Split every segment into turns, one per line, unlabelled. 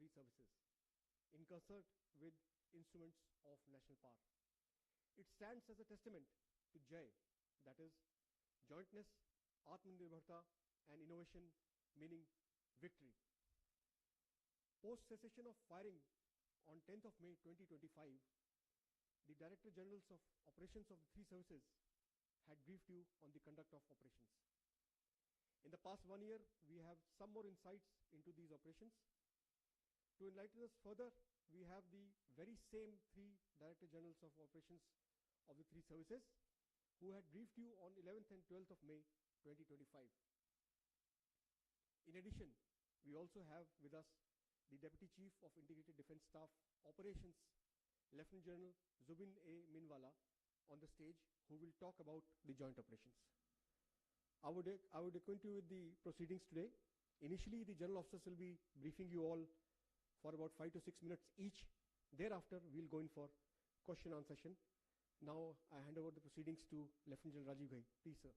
three services in concert with instruments of national power. It stands as a testament to Jai, that is, jointness, Atmanirbharta, and innovation, meaning victory. Post cessation of firing on 10th of May 2025, the Director Generals of Operations of the three services had briefed you on the conduct of operations. In the past 1 year, we have some more insights into these operations. To enlighten us further, we have the very same three Director Generals of Operations of the three services who had briefed you on 11th and 12th of May 2025. In addition, we also have with us the Deputy Chief of Integrated Defence Staff Operations, Lieutenant General Zubin A. Minwala, on the stage, who will talk about the joint operations. I would acquaint you with the proceedings today. Initially, the general officers will be briefing you all for about 5 to 6 minutes each. Thereafter, we'll go in for question and answer session. Now, I hand over the proceedings to Lieutenant General Rajiv Bhai. Please, sir.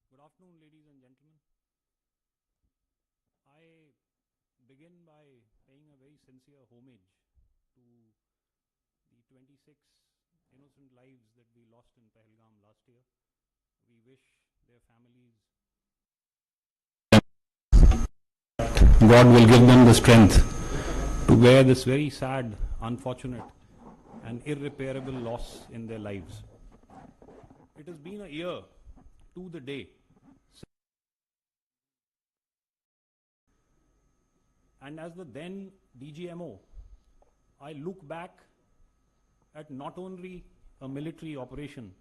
Good afternoon, ladies and gentlemen. I begin by paying a very sincere homage to the 26 innocent lives that we lost in Pahalgam last year. We wish their families God will give them the strength to bear this very sad, unfortunate, and irreparable loss in their lives. It has been a year to the day. And as the then DGMO, I look back at not only a military operation,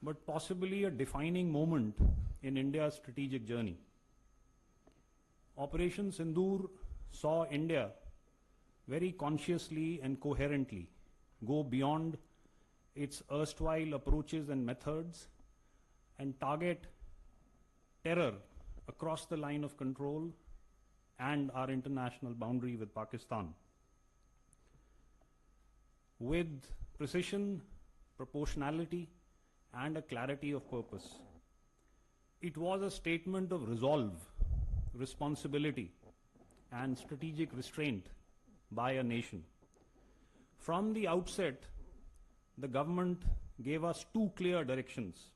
but possibly a defining moment in India's strategic journey. Operation Sindoor saw India very consciously and coherently go beyond its erstwhile approaches and methods and target terror across the line of control and our international boundary with Pakistan. With precision, proportionality, and a clarity of purpose. It was a statement of resolve, responsibility, and strategic restraint by a nation. From the outset, the government gave us two clear directions: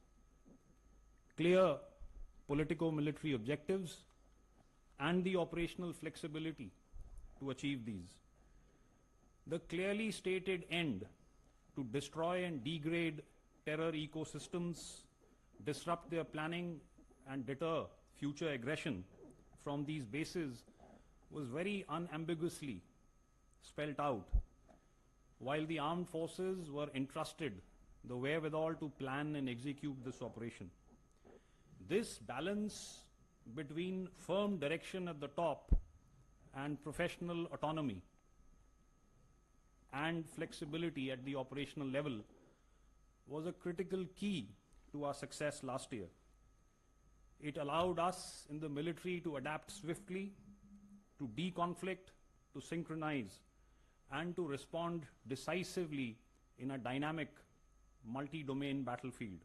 clear politico-military objectives and the operational flexibility to achieve these. The clearly stated end to destroy and degrade terror ecosystems, disrupt their planning, and deter future aggression from these bases was very unambiguously spelled out, while the armed forces were entrusted the wherewithal to plan and execute this operation. This balance between firm direction at the top and professional autonomy and flexibility at the operational level was a critical key to our success last year. It allowed us in the military to adapt swiftly, to deconflict, to synchronize, and to respond decisively in a dynamic, multi-domain battlefield.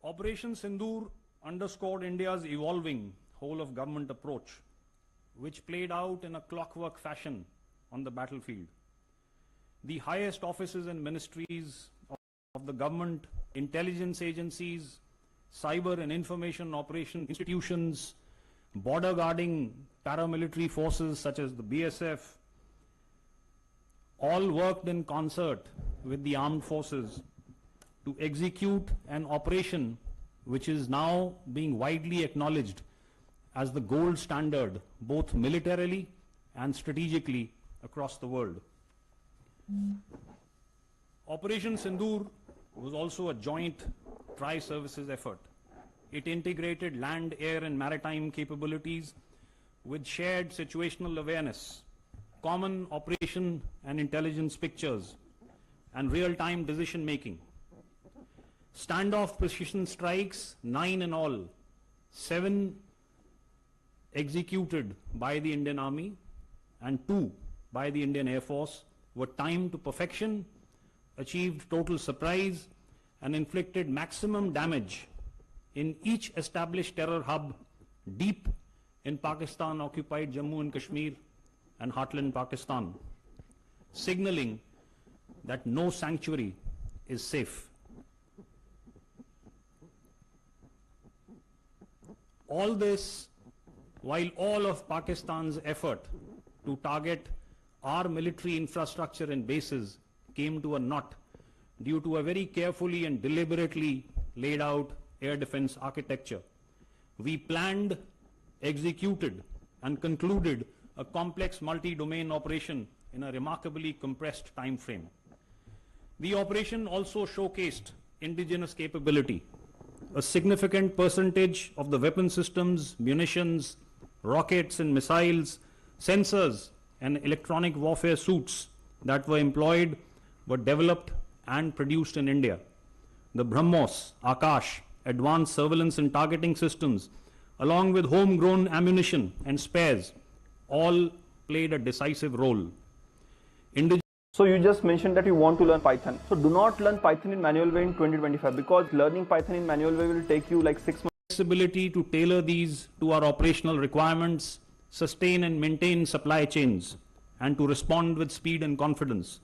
Operation Sindoor underscored India's evolving whole-of-government approach, which played out in a clockwork fashion on the battlefield. The highest offices and ministries of the government, intelligence agencies, cyber and information operation institutions, border guarding paramilitary forces such as the BSF, all worked in concert with the armed forces to execute an operation which is now being widely acknowledged as the gold standard, both militarily and strategically across the world. Operation Sindoor was also a joint tri-services effort. It integrated land, air, and maritime capabilities with shared situational awareness, common operation and intelligence pictures, and real-time decision-making. Standoff precision strikes, 9 in all, 7 executed by the Indian Army and 2 by the Indian Air Force were timed to perfection, achieved total surprise, and inflicted maximum damage in each established terror hub deep in Pakistan-occupied Jammu and Kashmir and heartland Pakistan, signaling that no sanctuary is safe. All this while all of Pakistan's effort to target our military infrastructure and bases came to a knot due to a very carefully and deliberately laid out air defense architecture. We planned, executed, and concluded a complex multi-domain operation in a remarkably compressed time frame. The operation also showcased indigenous capability. A significant percentage of the weapon systems, munitions, rockets and missiles, sensors, and electronic warfare suits that were employed were developed and produced in India. The BrahMos, Akash, advanced surveillance and targeting systems, along with homegrown ammunition and spares, all played a decisive role.
So you just mentioned that you want to learn Python. So do not learn Python in manual way in 2025, because learning Python in manual way will take you like 6 months.
Flexibility to tailor these to our operational requirements, sustain and maintain supply chains, and to respond with speed and confidence.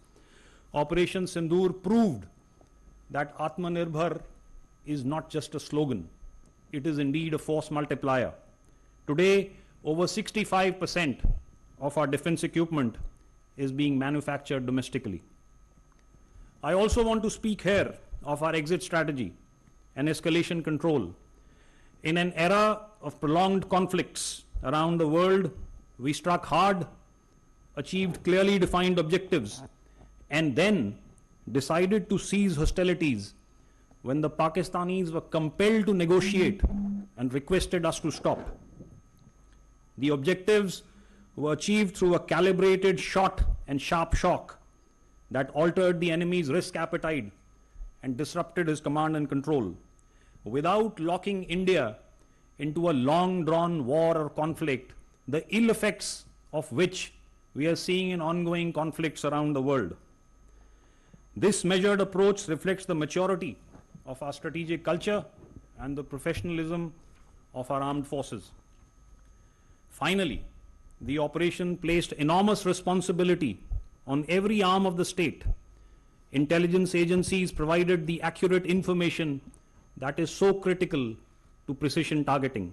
Operation Sindoor proved that Atmanirbhar is not just a slogan. It is indeed a force multiplier. Today, over 65% of our defense equipment is being manufactured domestically. I also want to speak here of our exit strategy and escalation control. In an era of prolonged conflicts around the world, we struck hard, achieved clearly defined objectives, and then decided to cease hostilities when the Pakistanis were compelled to negotiate and requested us to stop. The objectives were achieved through a calibrated shot and sharp shock that altered the enemy's risk appetite and disrupted his command and control, without locking India into a long-drawn war or conflict, the ill effects of which we are seeing in ongoing conflicts around the world. This measured approach reflects the maturity of our strategic culture and the professionalism of our armed forces. Finally, the operation placed enormous responsibility on every arm of the state. Intelligence agencies provided the accurate information that is so critical to precision targeting.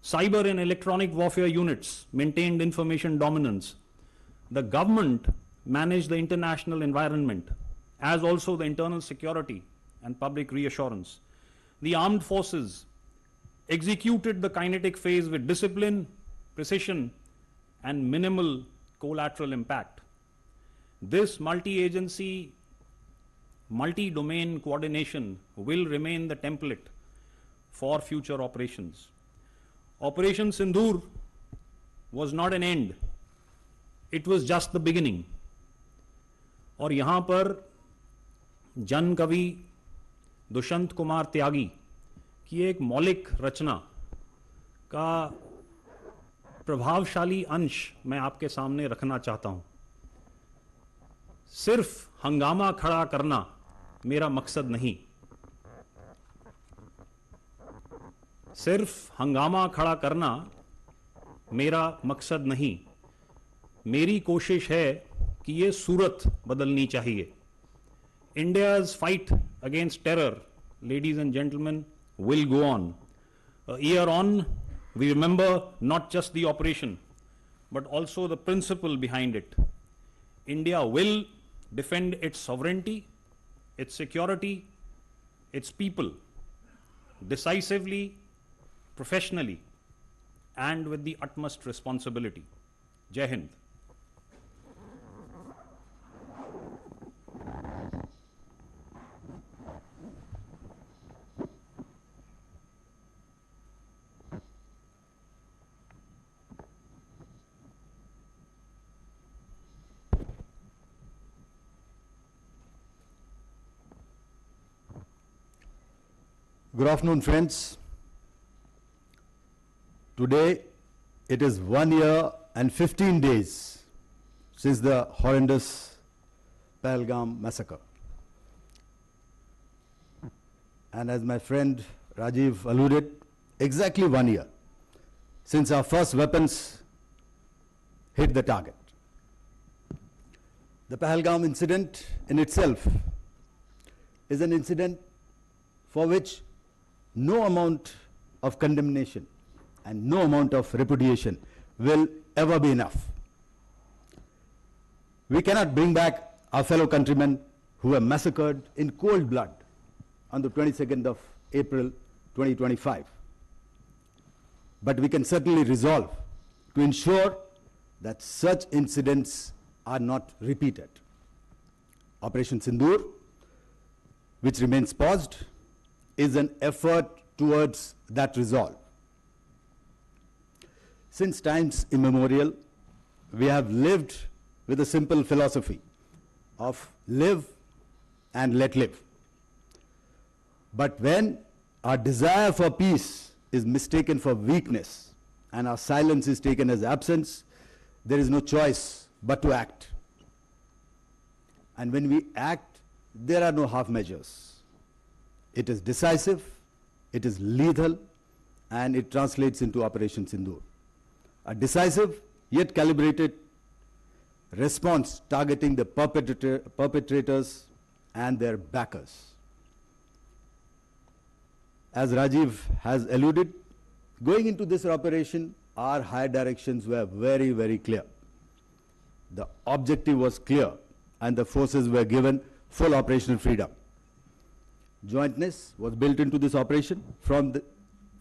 Cyber and electronic warfare units maintained information dominance. The government managed the international environment, as also the internal security and public reassurance. The armed forces executed the kinetic phase with discipline, precision, and minimal collateral impact. This multi-agency, multi-domain coordination will remain the template for future operations. Operation Sindoor was not an end. It was just the beginning. और यहाँ पर जन कवि दुष्यंत कुमार त्यागी की एक मौलिक रचना का प्रभावशाली अंश मैं आपके सामने रखना चाहता हूं। सिर्फ हंगामा खड़ा करना मेरा मकसद नहीं। सिर्फ हंगामा खड़ा करना मेरा मकसद नहीं। मेरी कोशिश है कि ये सूरत बदलनी चाहिए। India's fight against terror, ladies and gentlemen, will go on. A year on, we remember not just the operation, but also the principle behind it. India will defend its sovereignty, its security, its people, decisively, professionally, and with the utmost responsibility. Jai Hind.
Good afternoon, friends. Today it is 1 year and 15 days since the horrendous Pahalgam massacre. And as my friend Rajiv alluded, exactly 1 year since our first weapons hit the target. The Pahalgam incident in itself is an incident for which no amount of condemnation and no amount of repudiation will ever be enough. We cannot bring back our fellow countrymen who were massacred in cold blood on the 22nd of April 2025. But we can certainly resolve to ensure that such incidents are not repeated. Operation Sindoor, which remains paused, is an effort towards that resolve. Since times immemorial, we have lived with a simple philosophy of live and let live. But when our desire for peace is mistaken for weakness and our silence is taken as absence, there is no choice but to act. And when we act, there are no half measures. It is decisive, it is lethal, and it translates into Operation Sindoor. A decisive yet calibrated response targeting the perpetrators and their backers. As Rajiv has alluded, going into this operation, our higher directions were very, very clear. The objective was clear, and the forces were given full operational freedom. Jointness was built into this operation from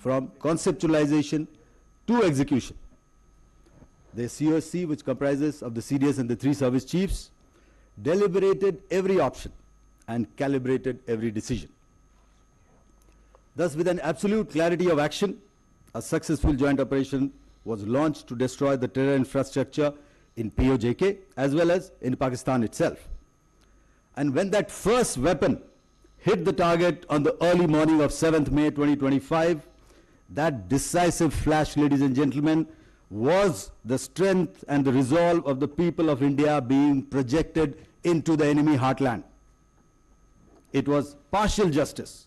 conceptualization to execution. The COSC, which comprises of the CDS and the 3 service chiefs, deliberated every option and calibrated every decision. Thus, with an absolute clarity of action, a successful joint operation was launched to destroy the terror infrastructure in POJK as well as in Pakistan itself. And when that first weapon hit the target on the early morning of 7th May 2025, that decisive flash, ladies and gentlemen, was the strength and the resolve of the people of India being projected into the enemy heartland. It was partial justice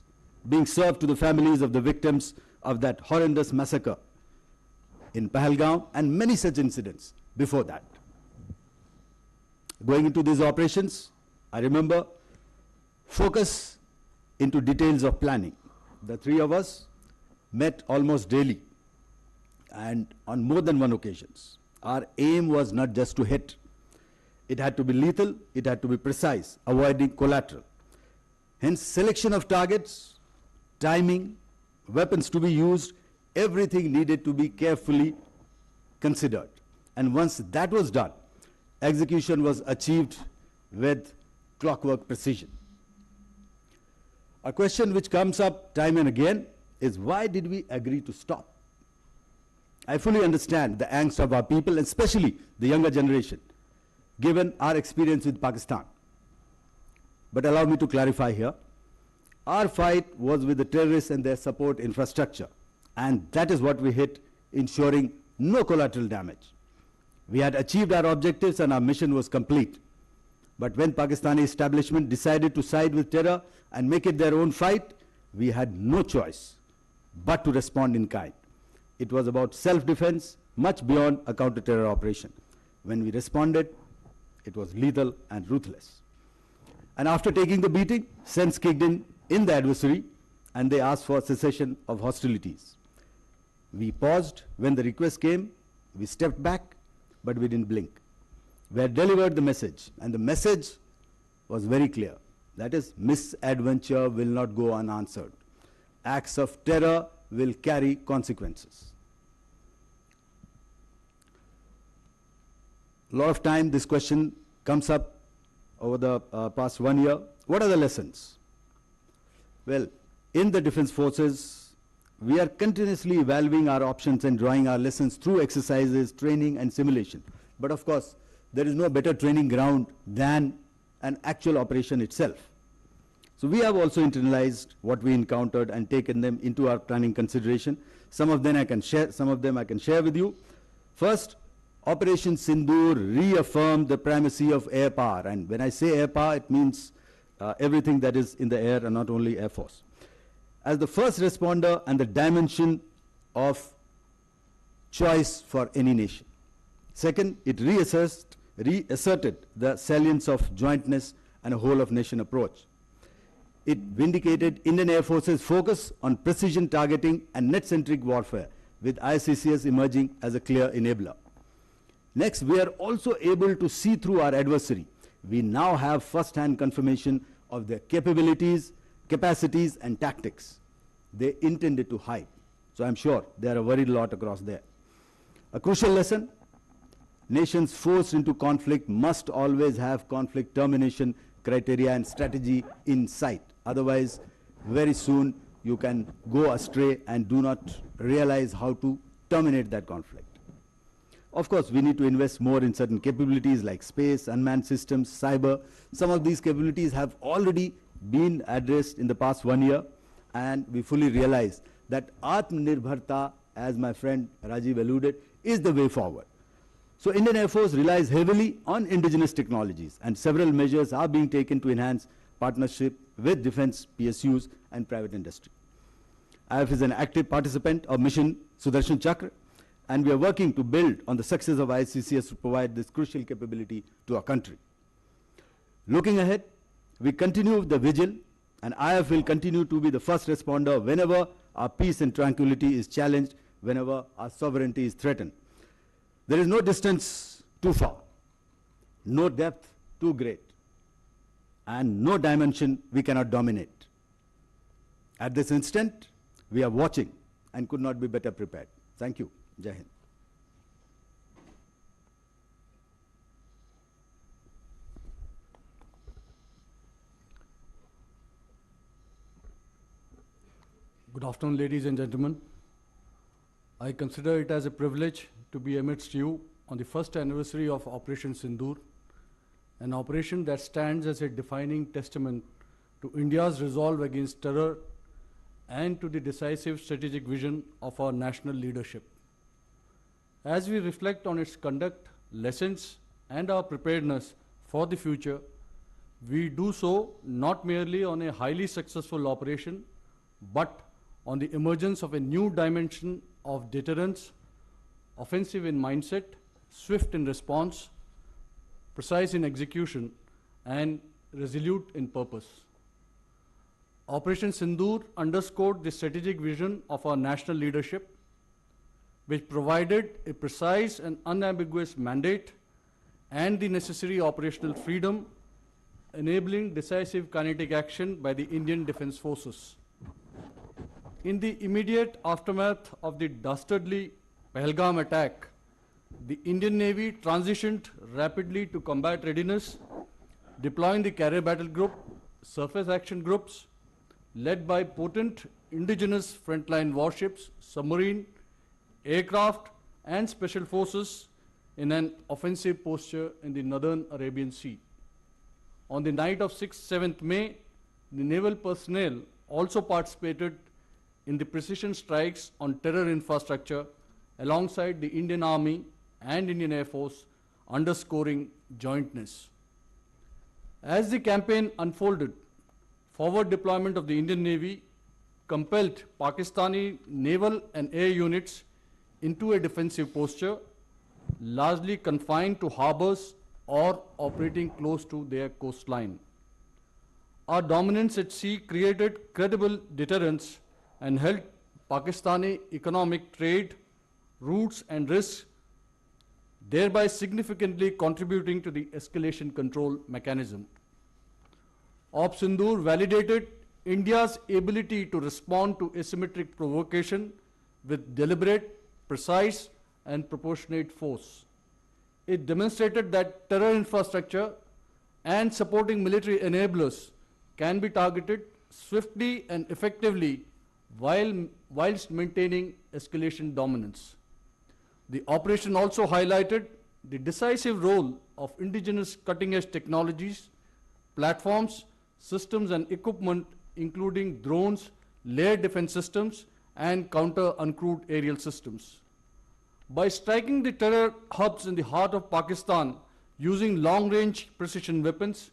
being served to the families of the victims of that horrendous massacre in Pahalgam and many such incidents before that. Going into these operations, I remember focus into details of planning. The 3 of us met almost daily and on more than one occasions. Our aim was not just to hit. It had to be lethal, it had to be precise, avoiding collateral. Hence, selection of targets, timing, weapons to be used, everything needed to be carefully considered. And once that was done, execution was achieved with clockwork precision. A question which comes up time and again is, why did we agree to stop? I fully understand the angst of our people, especially the younger generation, given our experience with Pakistan. But allow me to clarify here. Our fight was with the terrorists and their support infrastructure, and that is what we hit, ensuring no collateral damage. We had achieved our objectives and our mission was complete. But when Pakistani establishment decided to side with terror and make it their own fight, we had no choice but to respond in kind. It was about self-defense, much beyond a counter-terror operation. When we responded, it was lethal and ruthless. And after taking the beating, sense kicked in the adversary, and they asked for cessation of hostilities. We paused when the request came, we stepped back, but we didn't blink. We had delivered the message, and the message was very clear. That is, misadventure will not go unanswered. Acts of terror will carry consequences. A lot of time this question comes up over the past 1 year. What are the lessons? Well, in the Defense Forces, we are continuously evaluating our options and drawing our lessons through exercises, training and simulation. But of course, there is no better training ground than an actual operation itself. So we have also internalized what we encountered and taken them into our planning consideration. Some of them I can share with you. First, Operation Sindoor reaffirmed the primacy of air power. And when I say air power, it means everything that is in the air and not only Air Force. As the first responder and the dimension of choice for any nation. Second, it reasserted the salience of jointness and a whole-of-nation approach. It vindicated Indian Air Force's focus on precision targeting and net-centric warfare, with ICCS emerging as a clear enabler. Next, we are also able to see through our adversary. We now have first-hand confirmation of their capabilities, capacities, and tactics they intended to hide. So I'm sure they are a worried lot across there. A crucial lesson: nations forced into conflict must always have conflict termination criteria and strategy in sight. Otherwise, very soon you can go astray and do not realize how to terminate that conflict. Of course, we need to invest more in certain capabilities like space, unmanned systems, cyber. Some of these capabilities have already been addressed in the past 1 year, and we fully realize that Atmanirbharta, as my friend Rajiv alluded, is the way forward. So Indian Air Force relies heavily on indigenous technologies, and several measures are being taken to enhance partnership with defense PSUs and private industry. IF is an active participant of Mission Sudarshan Chakra, and we are working to build on the success of ICCS to provide this crucial capability to our country. Looking ahead, we continue the vigil, and IF will continue to be the first responder whenever our peace and tranquility is challenged, whenever our sovereignty is threatened. There is no distance too far, no depth too great, and no dimension we cannot dominate. At this instant, we are watching and could not be better prepared. Thank you. Jai Hind.
Good afternoon, ladies and gentlemen. I consider it as a privilege to be amidst you on the first anniversary of Operation Sindoor, an operation that stands as a defining testament to India's resolve against terror and to the decisive strategic vision of our national leadership. As we reflect on its conduct, lessons, and our preparedness for the future, we do so not merely on a highly successful operation, but on the emergence of a new dimension of deterrence, offensive in mindset, swift in response, precise in execution, and resolute in purpose. Operation Sindoor underscored the strategic vision of our national leadership, which provided a precise and unambiguous mandate and the necessary operational freedom, enabling decisive kinetic action by the Indian Defence Forces. In the immediate aftermath of the dastardly Pahalgam attack, the Indian Navy transitioned rapidly to combat readiness, deploying the carrier battle group, surface action groups, led by potent indigenous frontline warships, submarine, aircraft, and special forces in an offensive posture in the northern Arabian Sea. On the night of 6-7th May, the naval personnel also participated in the precision strikes on terror infrastructure alongside the Indian Army and Indian Air Force, underscoring jointness. As the campaign unfolded, forward deployment of the Indian Navy compelled Pakistani naval and air units into a defensive posture, largely confined to harbors or operating close to their coastline. Our dominance at sea created credible deterrence and held Pakistani economic trade, routes and risks, thereby significantly contributing to the escalation control mechanism. Op Sindoor validated India's ability to respond to asymmetric provocation with deliberate, precise and proportionate force. It demonstrated that terror infrastructure and supporting military enablers can be targeted swiftly and effectively whilst maintaining escalation dominance. The operation also highlighted the decisive role of indigenous cutting-edge technologies, platforms, systems and equipment, including drones, layered defense systems, and counter-uncrewed aerial systems. by striking the terror hubs in the heart of Pakistan using long-range precision weapons,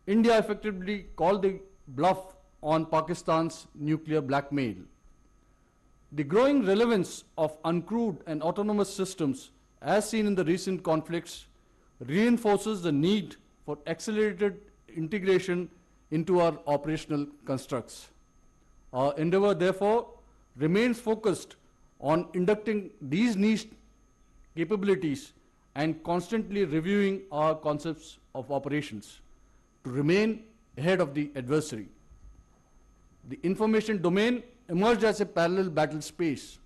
India effectively called the bluff on Pakistan's nuclear blackmail. The growing relevance of uncrewed and autonomous systems, as seen in the recent conflicts, reinforces the need for accelerated integration into our operational constructs. Our endeavor, therefore, remains focused on inducting these niche capabilities and constantly reviewing our concepts of operations to remain ahead of the adversary. The information domain emerged as a parallel battle space.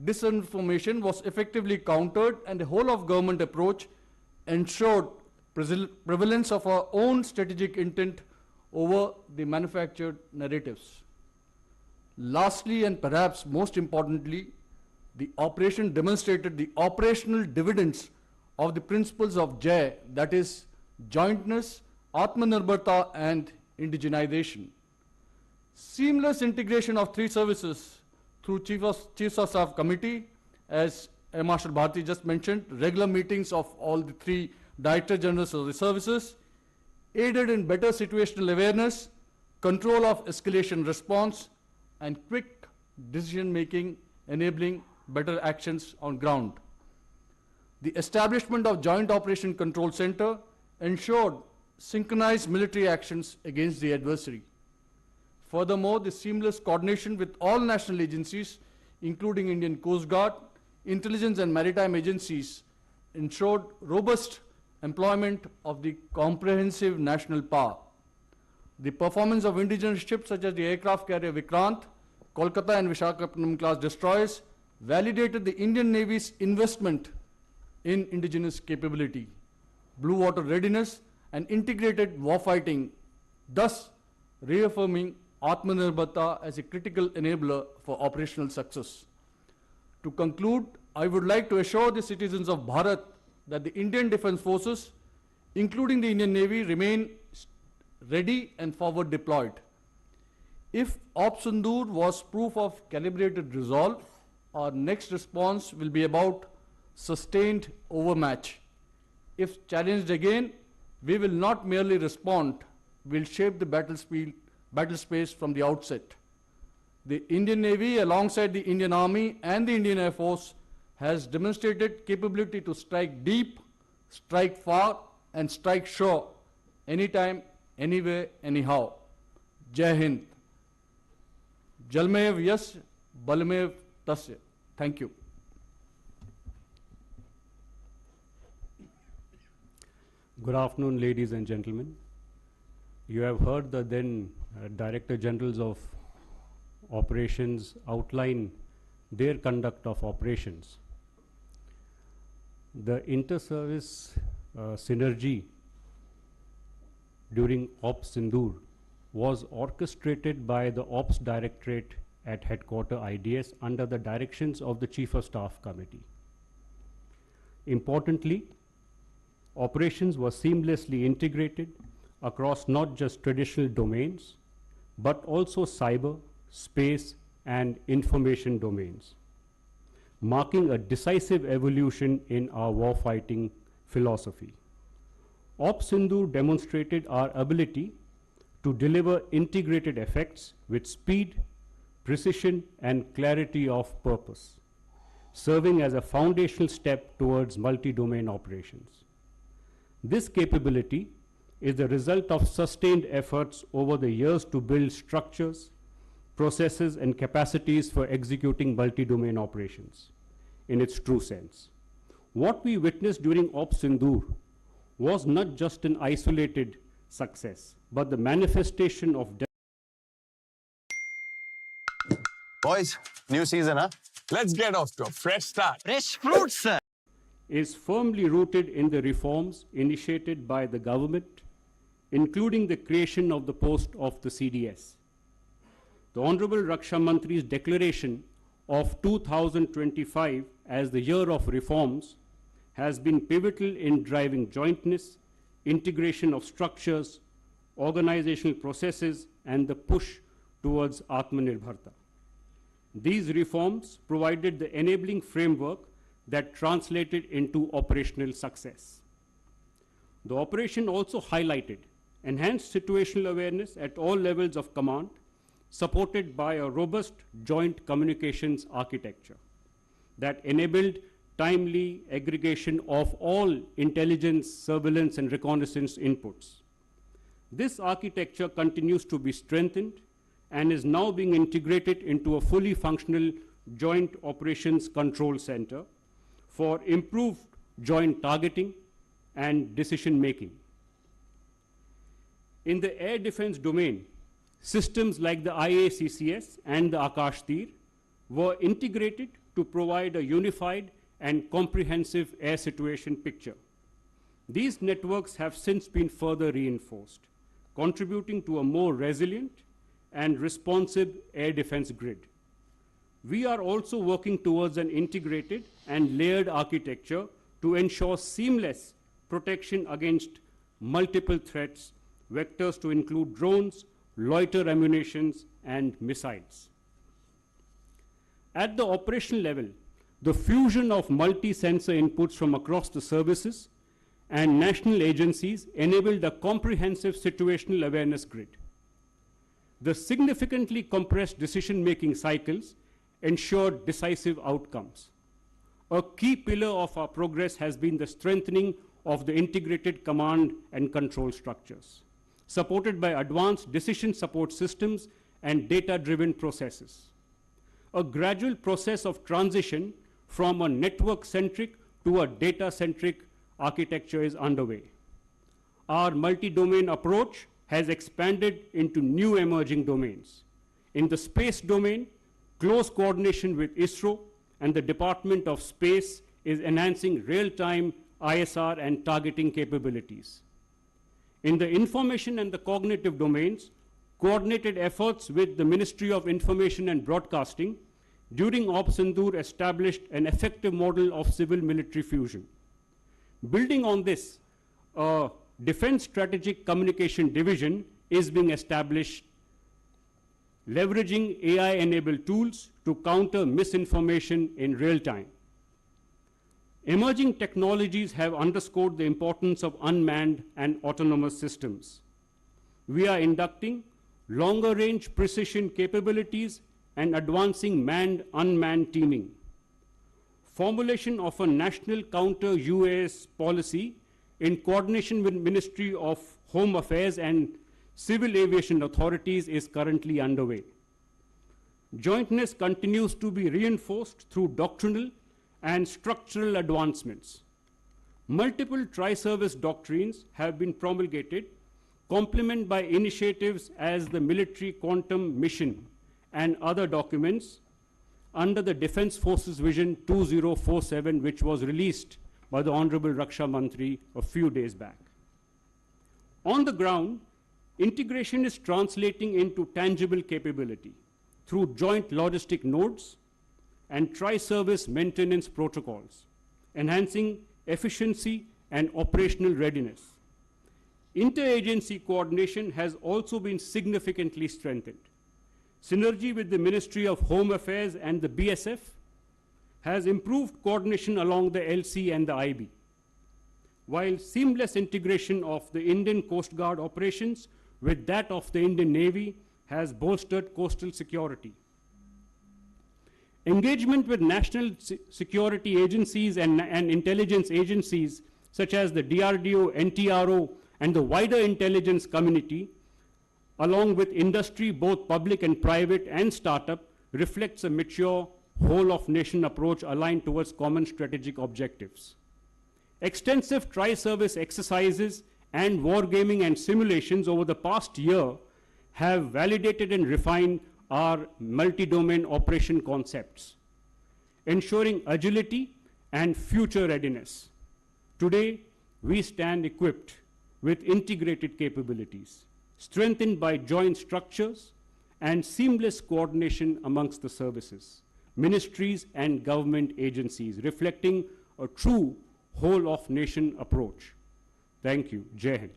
Disinformation was effectively countered, and the whole of government approach ensured prevalence of our own strategic intent over the manufactured narratives. Lastly, and perhaps most importantly, the operation demonstrated the operational dividends of the principles of JAI, that is, jointness, Atmanirbharta, and indigenization. Seamless integration of three services through Chiefs of Staff Committee, as Air Marshal Bharti just mentioned, regular meetings of all the three Director Generals of the services, aided in better situational awareness, control of escalation response, and quick decision making, enabling better actions on ground. The establishment of Joint Operation Control Center ensured synchronized military actions against the adversary. Furthermore, the seamless coordination with all national agencies, including Indian Coast Guard, intelligence and maritime agencies, ensured robust employment of the comprehensive national power. The performance of indigenous ships such as the aircraft carrier Vikrant, Kolkata and Visakhapatnam class destroyers validated the Indian Navy's investment in indigenous capability, blue water readiness, and integrated warfighting, thus reaffirming Atmanirbharta as a critical enabler for operational success. To conclude, I would like to assure the citizens of Bharat that the Indian Defence Forces, including the Indian Navy, remain ready and forward deployed. If Op Sindoor was proof of calibrated resolve, our next response will be about sustained overmatch. If challenged again, we will not merely respond, we will shape the battle space from the outset. The Indian Navy, alongside the Indian Army and the Indian Air Force, has demonstrated capability to strike deep, strike far, and strike sure, anytime, anywhere, anyhow. Jai Hind. Jalmev yas, balmev tasya. Thank you.
Good afternoon, ladies and gentlemen. You have heard the then Director Generals of Operations outline their conduct of operations. The inter-service synergy during Ops Sindoor was orchestrated by the Ops Directorate at Headquarter IDS under the directions of the Chief of Staff Committee. Importantly, operations were seamlessly integrated across not just traditional domains, but also cyber, space, and information domains, marking a decisive evolution in our warfighting philosophy. Ops Sindoor demonstrated our ability to deliver integrated effects with speed, precision, and clarity of purpose, serving as a foundational step towards multi-domain operations. This capability is the result of sustained efforts over the years to build structures, processes, and capacities for executing multi-domain operations in its true sense. What we witnessed during Ops Sindoor was not just an isolated success, but the manifestation of
Boys, new season, huh? Let's get off to a fresh start.
Fresh fruits, sir.
is firmly rooted in the reforms initiated by the government, including the creation of the post of the CDS. The Honorable Raksha Mantri's declaration of 2025 as the year of reforms has been pivotal in driving jointness, integration of structures, organizational processes, and the push towards Atmanirbharta. These reforms provided the enabling framework
that translated into operational success. The operation also highlighted enhanced situational awareness at all levels of command, supported by a robust joint communications architecture that enabled timely aggregation of all intelligence, surveillance, and reconnaissance inputs. This architecture continues to be strengthened and is now being integrated into a fully functional Joint Operations Control Center for improved joint targeting and decision making. In the air defense domain, systems like the IACCS and the Akash Tir were integrated to provide a unified and comprehensive air situation picture. These networks have since been further reinforced, contributing to a more resilient and responsive air defense grid. We are also working towards an integrated and layered architecture to ensure seamless protection against multiple threats, vectors to include drones, loiter ammunitions, and missiles. At the operational level, the fusion of multi-sensor inputs from across the services and national agencies enabled a comprehensive situational awareness grid. The significantly compressed decision-making cycles ensured decisive outcomes. A key pillar of our progress has been the strengthening of the integrated command and control structures, supported by advanced decision support systems and data-driven processes. A gradual process of transition from a network-centric to a data-centric architecture is underway. Our multi-domain approach has expanded into new emerging domains. In the space domain, close coordination with ISRO and the Department of Space is enhancing real-time ISR and targeting capabilities. In the information and the cognitive domains, coordinated efforts with the Ministry of Information and Broadcasting during Sindoor established an effective model of civil-military fusion. Building on this, a Defense Strategic Communication Division is being established, leveraging AI-enabled tools to counter misinformation in real time. Emerging technologies have underscored the importance of unmanned and autonomous systems. We are inducting longer-range precision capabilities and advancing manned-unmanned teaming. Formulation of a national counter-UAS policy in coordination with Ministry of Home Affairs and civil aviation authorities is currently underway. Jointness continues to be reinforced through doctrinal and structural advancements. Multiple tri-service doctrines have been promulgated, complemented by initiatives as the Military Quantum Mission and other documents under the Defense Forces Vision 2047, which was released by the Honorable Raksha Mantri a few days back. On the ground, integration is translating into tangible capability through joint logistic nodes and tri-service maintenance protocols, enhancing efficiency and operational readiness. Interagency coordination has also been significantly strengthened. Synergy with the Ministry of Home Affairs and the BSF has improved coordination along the LC and the IB, while seamless integration of the Indian Coast Guard operations with that of the Indian Navy has bolstered coastal security. Engagement with national security agencies and intelligence agencies such as the DRDO, NTRO, and the wider intelligence community, along with industry, both public and private and startup, reflects a mature whole-of-nation approach aligned towards common strategic objectives. Extensive tri-service exercises and wargaming and simulations over the past year have validated and refined our multi-domain operation concepts, ensuring agility and future readiness. Today, we stand equipped with integrated capabilities, strengthened by joint structures and seamless coordination amongst the services, ministries, and government agencies, reflecting a true whole-of-nation approach. Thank you. Jai Hind.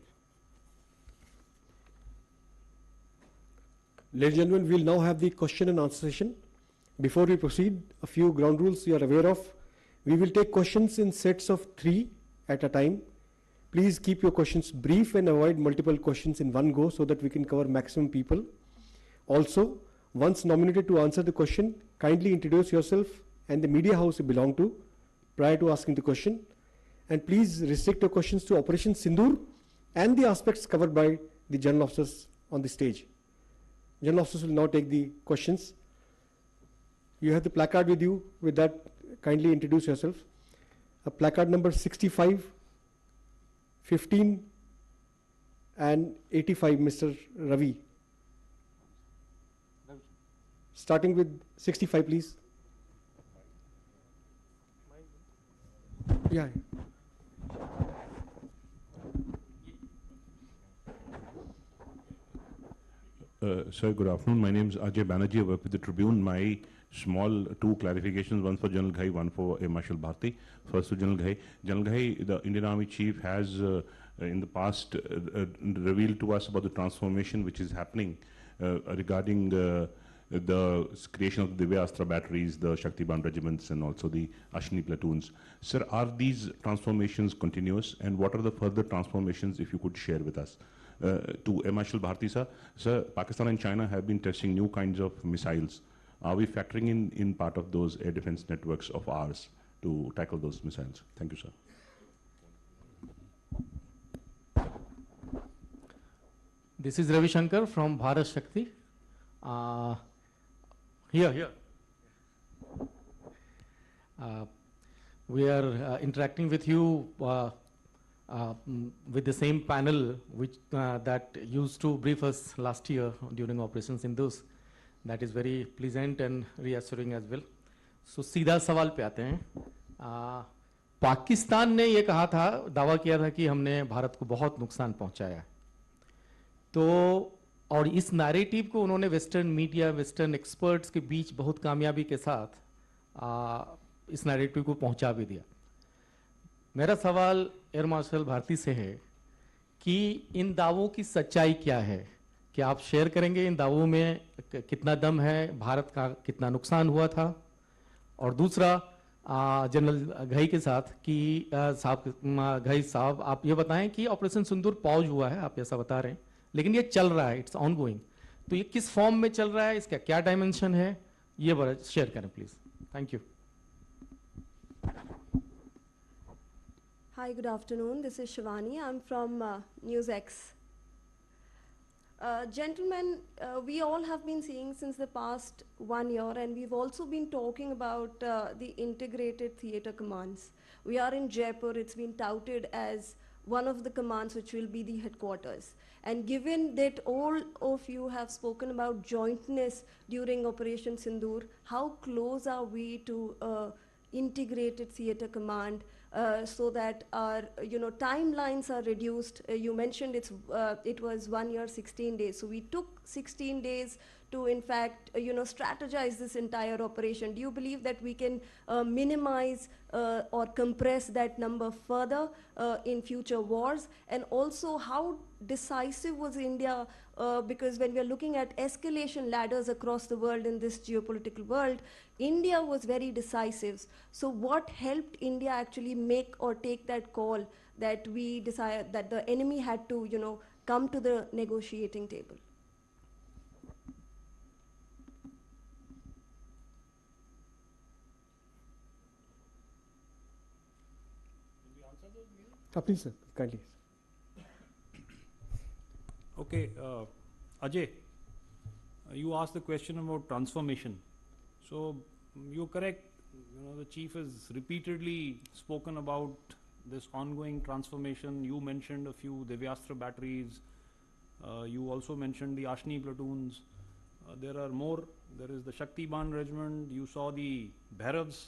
Ladies and gentlemen, we'll now have the question and answer session. Before we proceed, a few ground rules you are aware of. We will take questions in sets of 3 at a time. Please keep your questions brief and avoid multiple questions in one go so that we can cover maximum people. Also, once nominated to answer the question, kindly introduce yourself and the media house you belong to prior to asking the question. And please restrict your questions to Operation Sindoor and the aspects covered by the general officers on the stage. General officers will now take the questions. You have the placard with you. With that, kindly introduce yourself. A placard number 65, 15 and 85, Mr. Ravi. Starting with 65, please. Yeah.
Sir, good afternoon. My name is Ajay Banerjee. I work with the Tribune. My small 2 clarifications, one for General Ghai, one for Air Marshal Bharti. First to General Ghai. General Ghai, the Indian Army Chief has in the past revealed to us about the transformation which is happening regarding the creation of the Divya Astra batteries, the Shaktiban regiments and also the Ashni platoons. Sir, are these transformations continuous, and what are the further transformations if you could share with us? To Air Marshal Bharti sir, Pakistan and China have been testing new kinds of missiles. Are we factoring in part of those air defense networks of ours to tackle those missiles? Thank you, sir.
This is Ravi Shankar from Bharat Shakti. Here. We are interacting with you with the same panel which that used to brief us last year during Operation Sindoor. That is very pleasant and reassuring as well. So सीधा सवाल पे आते हैं. पाकिस्तान ने ये कहा था, दावा किया था कि हमने भारत को बहुत नुकसान पहुंचाया है. तो और इस नैरेटिव को उन्होंने वेस्टर्न मीडिया, वेस्टर्न एक्सपर्ट्स के बीच बहुत कामयाबी के साथ इस नैरेटिव को पहुंचा भी दिया. मेरा सवाल एयर मार्शल भारती से है कि इन दावों की सच्चाई क्या है? क्या आप शेयर करेंगे इन दावों में कितना दम है, भारत का कितना नुकसान हुआ था? और दूसरा जनरल घई के साथ कि घई साहब आप ये बताएं कि ऑपरेशन सिंदूर पॉज हुआ है, आप ऐसा बता रहे हैं, लेकिन ये चल रहा है, इट्स ऑन गोइंग. तो ये किस फॉर्म में चल रहा है, इसका क्या डायमेंशन है, ये बड़ा शेयर करें please. Thank you.
Hi, good afternoon. This is Shivani. I'm from NewsX. Gentlemen, we all have been seeing since the past 1 year, and we've also been talking about the integrated theater commands. We are in Jaipur. It's been touted as one of the commands which will be the headquarters. And given that all of you have spoken about jointness during Operation Sindoor, how close are we to integrated theater command so that our timelines are reduced? You mentioned it was 1 year 16 days, so we took 16 days to in fact strategize this entire operation. Do you believe that we can minimize or compress that number further in future wars? And also, how decisive was India? Because when we are looking at escalation ladders across the world in this geopolitical world, India was very decisive. So what helped India actually make or take that call that we decided that the enemy had to come to the negotiating table?
Please, sir, kindly.
Okay, Ajay, you asked the question about transformation. So you're correct. The chief has repeatedly spoken about this ongoing transformation. You mentioned a few Devyastra batteries. You also mentioned the Ashni platoons. There are more. There is the Shaktiban regiment. You saw the Bhairavs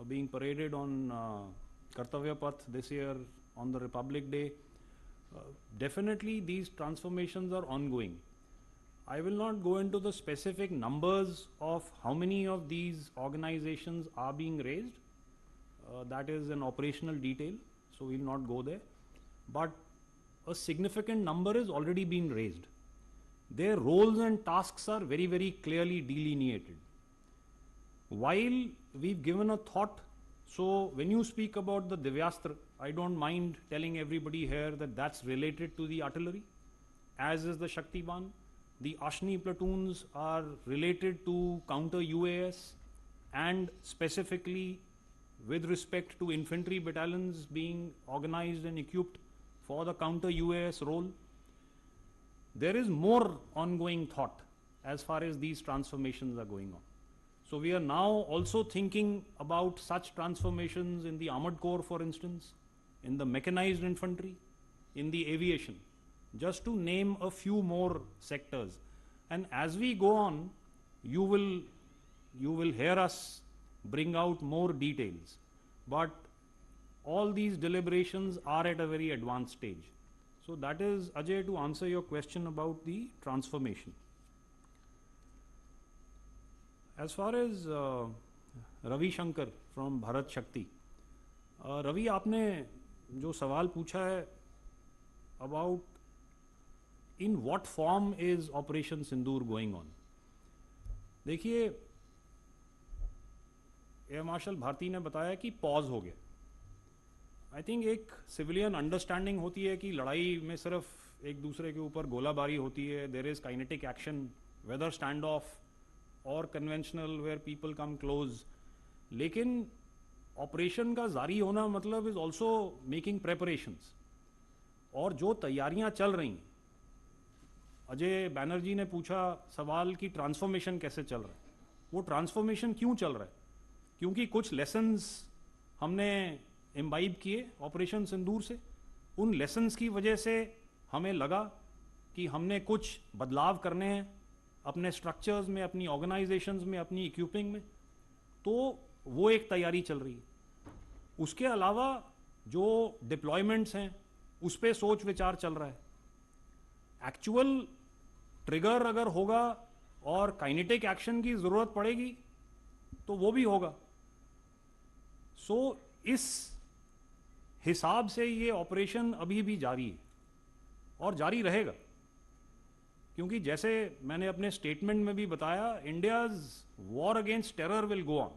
being paraded on Kartavya Path this year on the Republic Day. Definitely these transformations are ongoing. I will not go into the specific numbers of how many of these organizations are being raised. That is an operational detail, so we will not go there. But a significant number is already being raised. Their roles and tasks are very, very clearly delineated. While we've given a thought So when you speak about the Divyastra, I don't mind telling everybody here that that's related to the artillery, as is the Shaktiban. The Ashni platoons are related to counter UAS, and specifically with respect to infantry battalions being organized and equipped for the counter UAS role. There is more ongoing thought as far as these transformations are going on. So we are now also thinking about such transformations in the armored corps, for instance, in the mechanized infantry, in the aviation, just to name a few more sectors. And as we go on, you will hear us bring out more details. But all these deliberations are at a very advanced stage. So that is, Ajay, to answer your question about the transformation. As far as Ravi Shankar from Bharat Shakti, Ravi, आपने जो सवाल पूछा है about in what form is Operation Sindoor going on? देखिए, air marshal Bharti ने बताया कि pause हो गया. आई थिंक एक सिविलियन अंडरस्टैंडिंग होती है कि लड़ाई में सिर्फ एक दूसरे के ऊपर गोलाबारी होती है. There is kinetic action, whether stand off और conventional where people come close. लेकिन ऑपरेशन का जारी होना मतलब इज ऑल्सो मेकिंग प्रेपरेशंस. और जो तैयारियां चल रही हैं, अजय बैनर्जी ने पूछा सवाल कि ट्रांसफॉर्मेशन कैसे चल रहा है. वो ट्रांसफॉर्मेशन क्यों चल रहा है? क्योंकि कुछ लेसन्स हमने इम्बाइब किए ऑपरेशन सिंदूर से. उन लेसन्स की वजह से हमें लगा कि हमने कुछ बदलाव करने हैं अपने स्ट्रक्चर्स में, अपनी ऑर्गेनाइजेशंस में, अपनी इक्विपिंग में. तो वो एक तैयारी चल रही है. उसके अलावा जो डिप्लॉयमेंट्स हैं उस पर सोच विचार चल रहा है. एक्चुअल ट्रिगर अगर होगा और काइनेटिक एक्शन की ज़रूरत पड़ेगी तो वो भी होगा. सो इस हिसाब से ये ऑपरेशन अभी भी जारी है और जारी रहेगा. क्योंकि जैसे मैंने अपने स्टेटमेंट में भी बताया, India's war against terror will go on.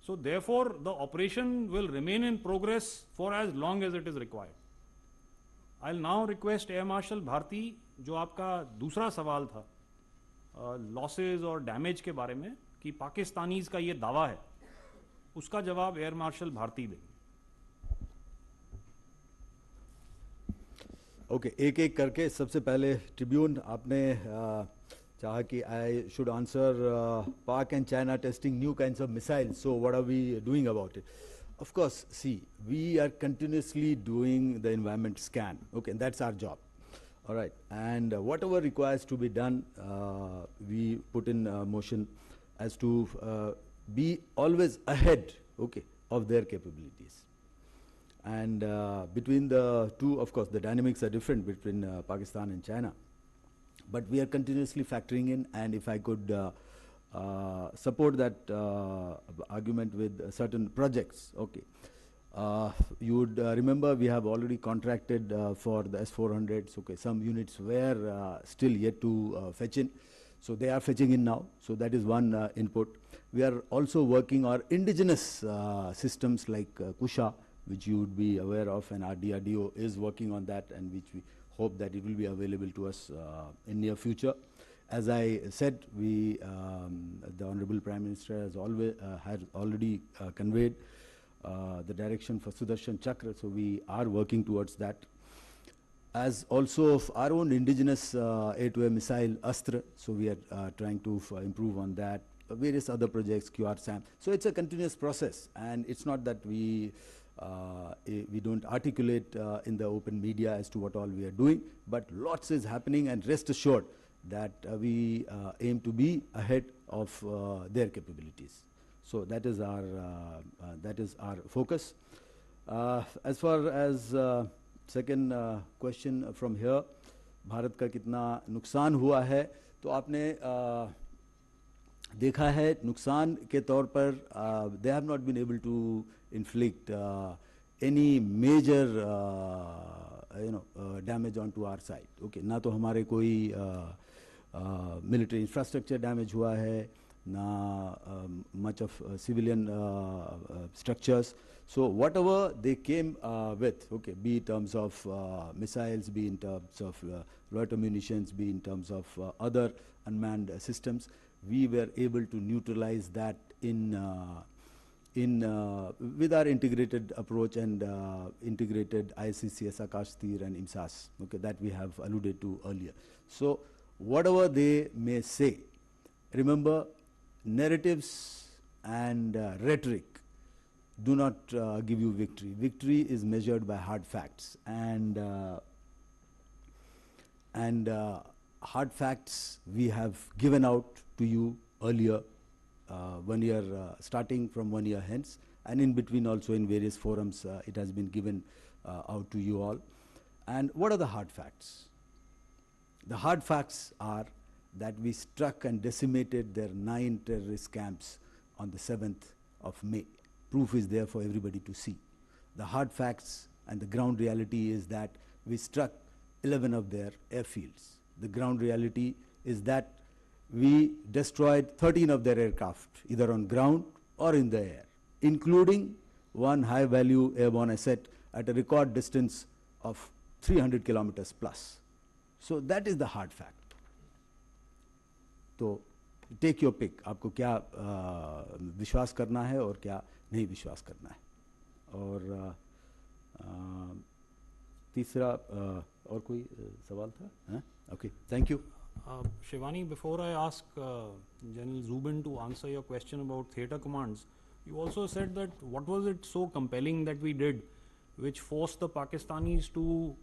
So therefore the operation will remain in progress for as long as it is required. I will now request air marshal Bharti, जो आपका दूसरा सवाल था लॉसेज और डैमेज के बारे में कि पाकिस्तानीज का ये दावा है, उसका जवाब एयर मार्शल भारती देंगे.
ओके, एक एक करके. सबसे पहले ट्रिब्यून, आपने चाहा कि I should answer Pak and China testing new kinds of missiles. So what are we doing about it? Of course, see, we are continuously doing the environment scan. Okay, and that's our job. All right, and whatever requires to be done, we put in motion as to be always ahead, okay, of their capabilities. And between the two, of course, the dynamics are different between Pakistan and China, but we are continuously factoring in. And if I could support that argument with certain projects. Okay, you would remember we have already contracted for the S-400s. Okay, some units were still yet to fetch in, so they are fetching in now. So that is one input. We are also working our indigenous systems like Kusha, which you would be aware of, and our DRDO is working on that, and which we hope that it will be available to us in near future. As I said, the Honorable Prime Minister has already conveyed the direction for Sudarshan Chakra, so we are working towards that. As also of our own indigenous air-to-air missile Astra, so we are trying to improve on that. Various other projects, QRSAM. So it's a continuous process, and it's not that we don't articulate in the open media as to what all we are doing, but lots is happening, and rest assured that we aim to be ahead of their capabilities. So that is our focus. As far as second question from here, Bharat का कितना नुकसान हुआ है, तो आपने देखा है नुकसान के तौर पर they have not been able to inflict any major damage onto our side. Okay, ना तो हमारे कोई मिलिट्री इंफ्रास्ट्रक्चर डैमेज हुआ है, much of civilian structures. So whatever they came with, okay, be in terms of missiles, be in terms of loiter munitions, be in terms of other unmanned systems, we were able to neutralize that with our integrated approach and integrated ICCS, Akash Tir and IMSAS, okay, that we have alluded to earlier. So whatever they may say, remember, narratives and rhetoric do not give you victory. Victory is measured by hard facts, and hard facts we have given out to you earlier, 1 year, starting from 1 year hence, and in between also in various forums it has been given out to you all. And what are the hard facts? The hard facts are that we struck and decimated their 9 terrorist camps on the 7th of May. Proof is there for everybody to see. The hard facts and the ground reality is that we struck 11 of their airfields. The ground reality is that we destroyed 13 of their aircraft, either on ground or in the air, including one high-value airborne asset at a record distance of 300 kilometers plus. So that is the hard fact. तो take your pick, आपको क्या विश्वास करना है और क्या नहीं विश्वास करना है. और तीसरा और कोई सवाल था? Okay, thank you.
Shivani, before I ask General Zubin to answer your question about theatre commands, you also said that what was it so compelling that we did which forced the Pakistanis to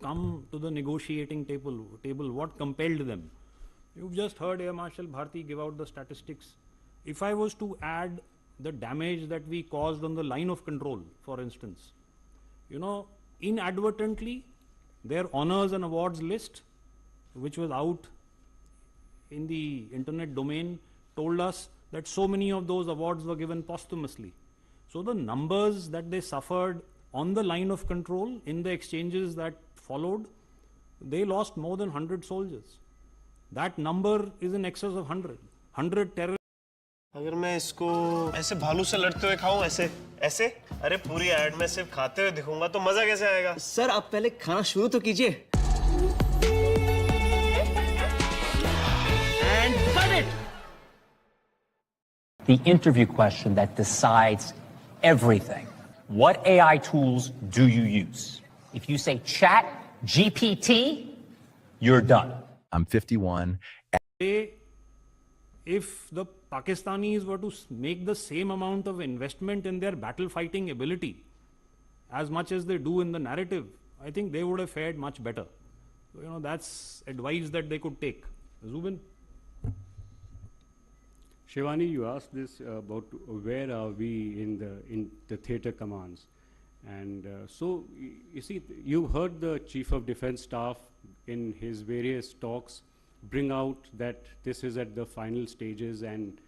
come to the negotiating table? What compelled them? You've just heard Air Marshal Bharti give out the statistics. If I was to add the damage that we caused on the line of control, for instance, you know, inadvertently, their honors and awards list, which was out in the internet domain, told us that so many of those awards were given posthumously. So the numbers that they suffered on the line of control in the exchanges that followed, they lost more than 100 soldiers. That number is in excess of 100. 100 terrorists.
अगर मैं इसको ऐसे भालू से लड़ते हुए खाऊं, ऐसे ऐसे, अरे पूरी ऐड में सिर्फ खाते हुए दिखूंगा तो मजा कैसे आएगा?
सर आप पहले खाना शुरू तो कीजिए.
And cut it. The interview question that decides everything. What AI tools do you use? If you say chat GPT, you're done.
I'm 51.
If the Pakistanis were to make the same amount of investment in their battle fighting ability as much as they do in the narrative, I think they would have fared much better. So, you know, that's advice that they could take. Zubin?
Shivani, you asked this about where are we in the theatre commands. And so, you see, you heard the Chief of Defence Staff in his various talks bring out that this is at the final stages and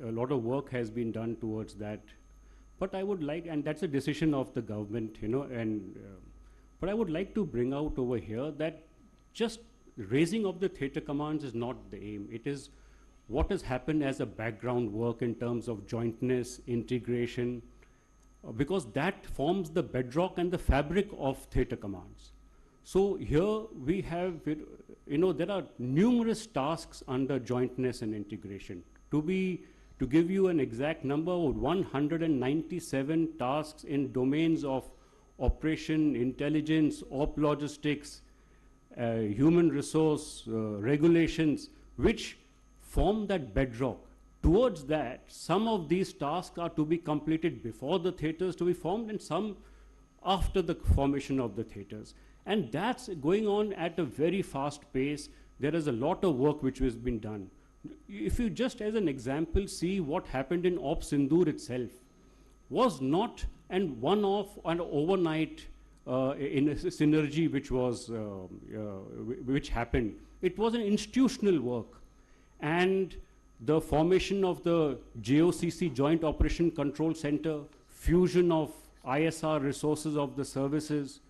a lot of work has been done towards that. But I would like, and that's a decision of the government, you know, and but I would like to bring out over here that just raising of the theatre commands is not the aim. It is what has happened as a background work in terms of jointness, integration, because that forms the bedrock and the fabric of theatre commands. So here we have, you know, there are numerous tasks under jointness and integration. To give you an exact number, 197 tasks in domains of operation, intelligence, op logistics, human resource, regulations, which form that bedrock. Towards that, some of these tasks are to be completed before the theatres to be formed and some after the formation of the theatres. And that's going on at a very fast pace. There is a lot of work which has been done. If you just as an example see what happened in Op Sindoor itself, was not an one-off and overnight in a synergy which was which happened. It was an institutional work. And the formation of the JOCC, Joint Operation Control Center, fusion of ISR resources of the services,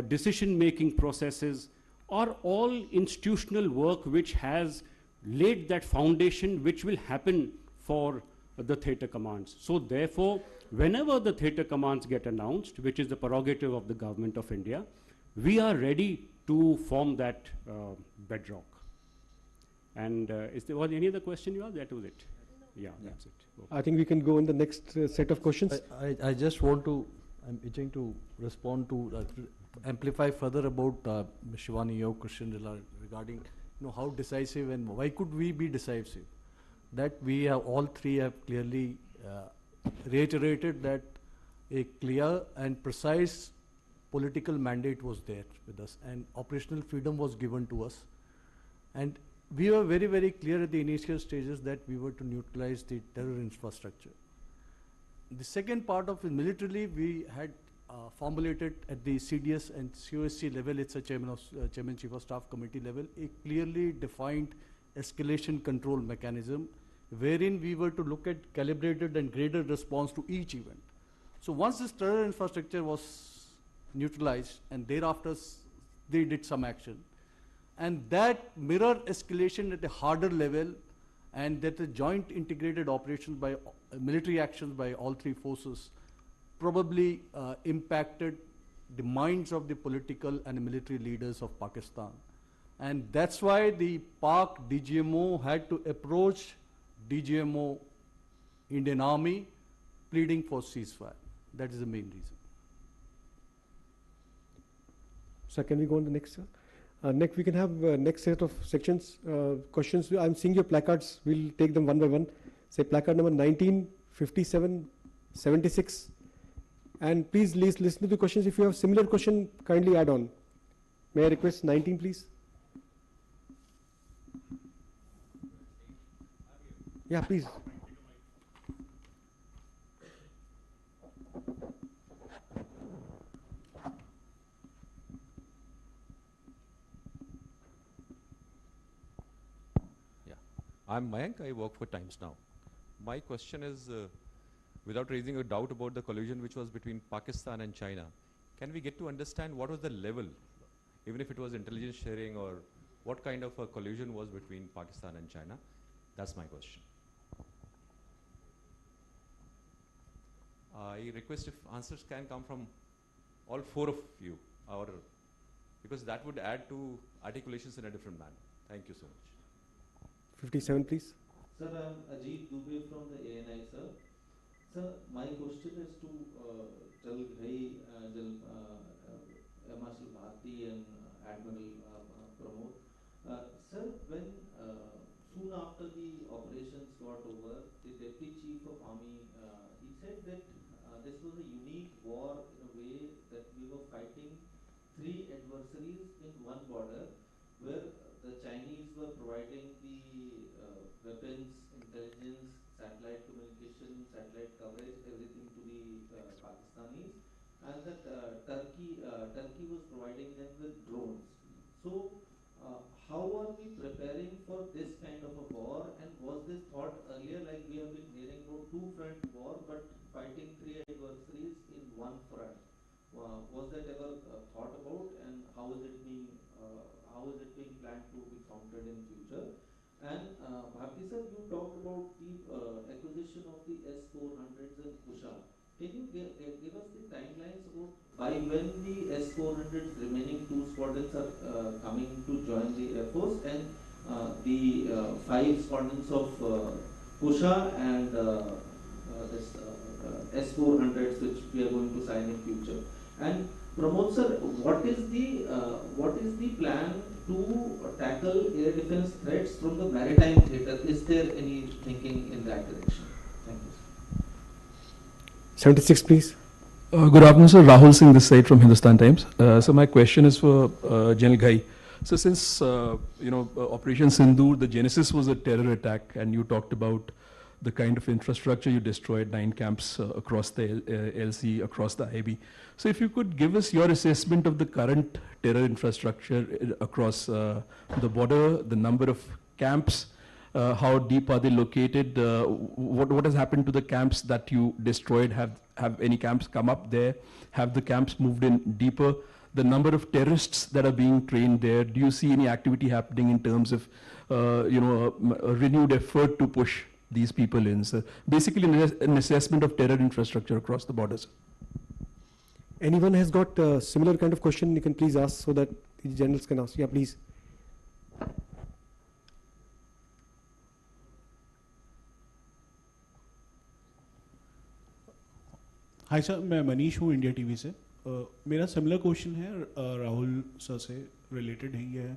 decision-making processes are all institutional work which has laid that foundation which will happen for the theater commands. So therefore, whenever the theater commands get announced, which is the prerogative of the government of India, we are ready to form that bedrock. And is there was any other question you asked? That was it. Yeah, that's it. Okay.
I think we can go in the next set of questions.
I just want to, I'm itching to respond to, amplify further about Shivani, your question regarding how decisive and why could we be decisive. That we have, all three have clearly reiterated that a clear and precise political mandate was there with us and operational freedom was given to us. And we were very, very clear at the initial stages that we were to neutralize the terror infrastructure. The second part of it, militarily, we had formulated at the CDS and COSC level, it's a Chairman Chief of Staff Committee level, a clearly defined escalation control mechanism wherein we were to look at calibrated and graded response to each event. So once this terror infrastructure was neutralized and thereafter they did some action, and that mirror escalation at a harder level and that the joint integrated operations by military actions by all three forces probably impacted the minds of the political and military leaders of Pakistan. And that's why the Pak DGMO had to approach DGMO Indian Army pleading for ceasefire. That is the main reason.
So can we go on the next, sir? Next, we can have next set of sections, questions. I'm seeing your placards. We'll take them one by one. Say placard number 19, 57, 76. And please listen to the questions. If you have similar question, kindly add on. May I request 19, please? Yeah, please.
I'm Mayank, I work for Times Now. My question is, without raising a doubt about the collusion which was between Pakistan and China, can we get to understand what was the level, even if it was intelligence sharing, or what kind of a collusion was between Pakistan and China? That's my question. I request if answers can come from all four of you, because that would add to articulations in a different manner. Thank you so much.
57, please.
Sir, I'm Ajit Dubey from the ANI, sir. Sir, my question is to Jal Ghai, Marshal Bharti and Admiral Pramod. Sir, when soon after the operations got over, the Deputy Chief of Army, he said that this was a unique war in a way that we were fighting three adversaries in one border, where the Chinese were providing the weapons, intelligence, satellite communication, satellite coverage, everything to the Pakistanis, and that Turkey was providing them with drones. So, how are we preparing for this kind of a war? And was this thought earlier, like we have been hearing about two-front war, but fighting three adversaries in one front? Was that ever thought about, and how is it being planned to be countered in future? And Bharti sir, you talked about the acquisition of the S-400s and Kusha. Can you give us the timelines about by when the S-400s remaining two squadrons are coming to join the Air Force, and the 5 squadrons of Kusha and this S-400s which we are going to sign in future? And Pramod sir, what is the plan to tackle air defense threats from the maritime theatre? Is there any thinking in that direction? Thank you.
76, please.
Good afternoon, sir. Rahul Singh this side from Hindustan Times. So my question is for General Ghai. So since Operation Sindoor, the genesis was a terror attack, and you talked about the kind of infrastructure you destroyed, 9 camps across the LC, across the IB. So if you could give us your assessment of the current terror infrastructure across the border, the number of camps, how deep are they located, what has happened to the camps that you destroyed, have any camps come up there, have the camps moved in deeper, the number of terrorists that are being trained there, do you see any activity happening in terms of a renewed effort to push these people in, sir? Basically, an assessment of terror infrastructure across the borders.
Anyone has got a similar kind of question, you can please ask so that the generals can ask. Yeah, please.
Hi sir, मैं मनीष हूँ India TV से. मेरा similar question है Rahul sir से related है. ये है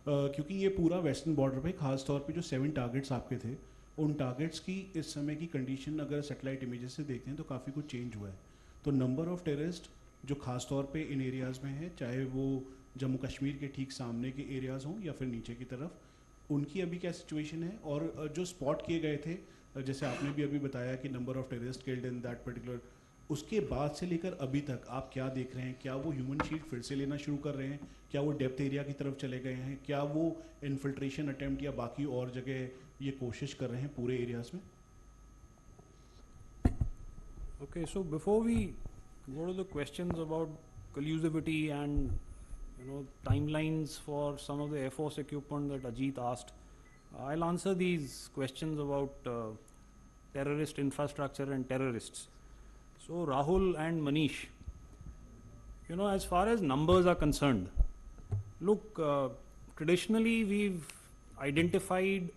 क्योंकि ये पूरा वेस्टर्न बॉर्डर पे खास तौर पे जो 7 टारगेट्स आपके थे, उन टारगेट्स की इस समय की कंडीशन अगर सैटेलाइट इमेजेस से देखते हैं तो काफ़ी कुछ चेंज हुआ है. तो नंबर ऑफ टेररिस्ट जो खास तौर पे इन एरियाज़ में है, चाहे वो जम्मू कश्मीर के ठीक सामने के एरियाज़ हों या फिर नीचे की तरफ, उनकी अभी क्या सिचुएशन है. और जो स्पॉट किए गए थे, जैसे आपने भी अभी बताया कि number of terrorist killed in that particular, उसके बाद से लेकर अभी तक आप क्या देख रहे हैं? क्या वो ह्यूमन शीट फिर से लेना शुरू कर रहे हैं? क्या वो डेप्थ एरिया की तरफ चले गए हैं? क्या वो इन्फिल्ट्रेशन अटेम्प्ट या बाकी और जगह ये कोशिश कर रहे हैं पूरे एरियाज में?
Okay, so before we go to the questions about collusivity and timelines for some of the Air Force equipment that Ajit asked, I'll answer these questions about terrorist infrastructure and terrorists. So Rahul and Manish, as far as numbers are concerned, look, traditionally we've identified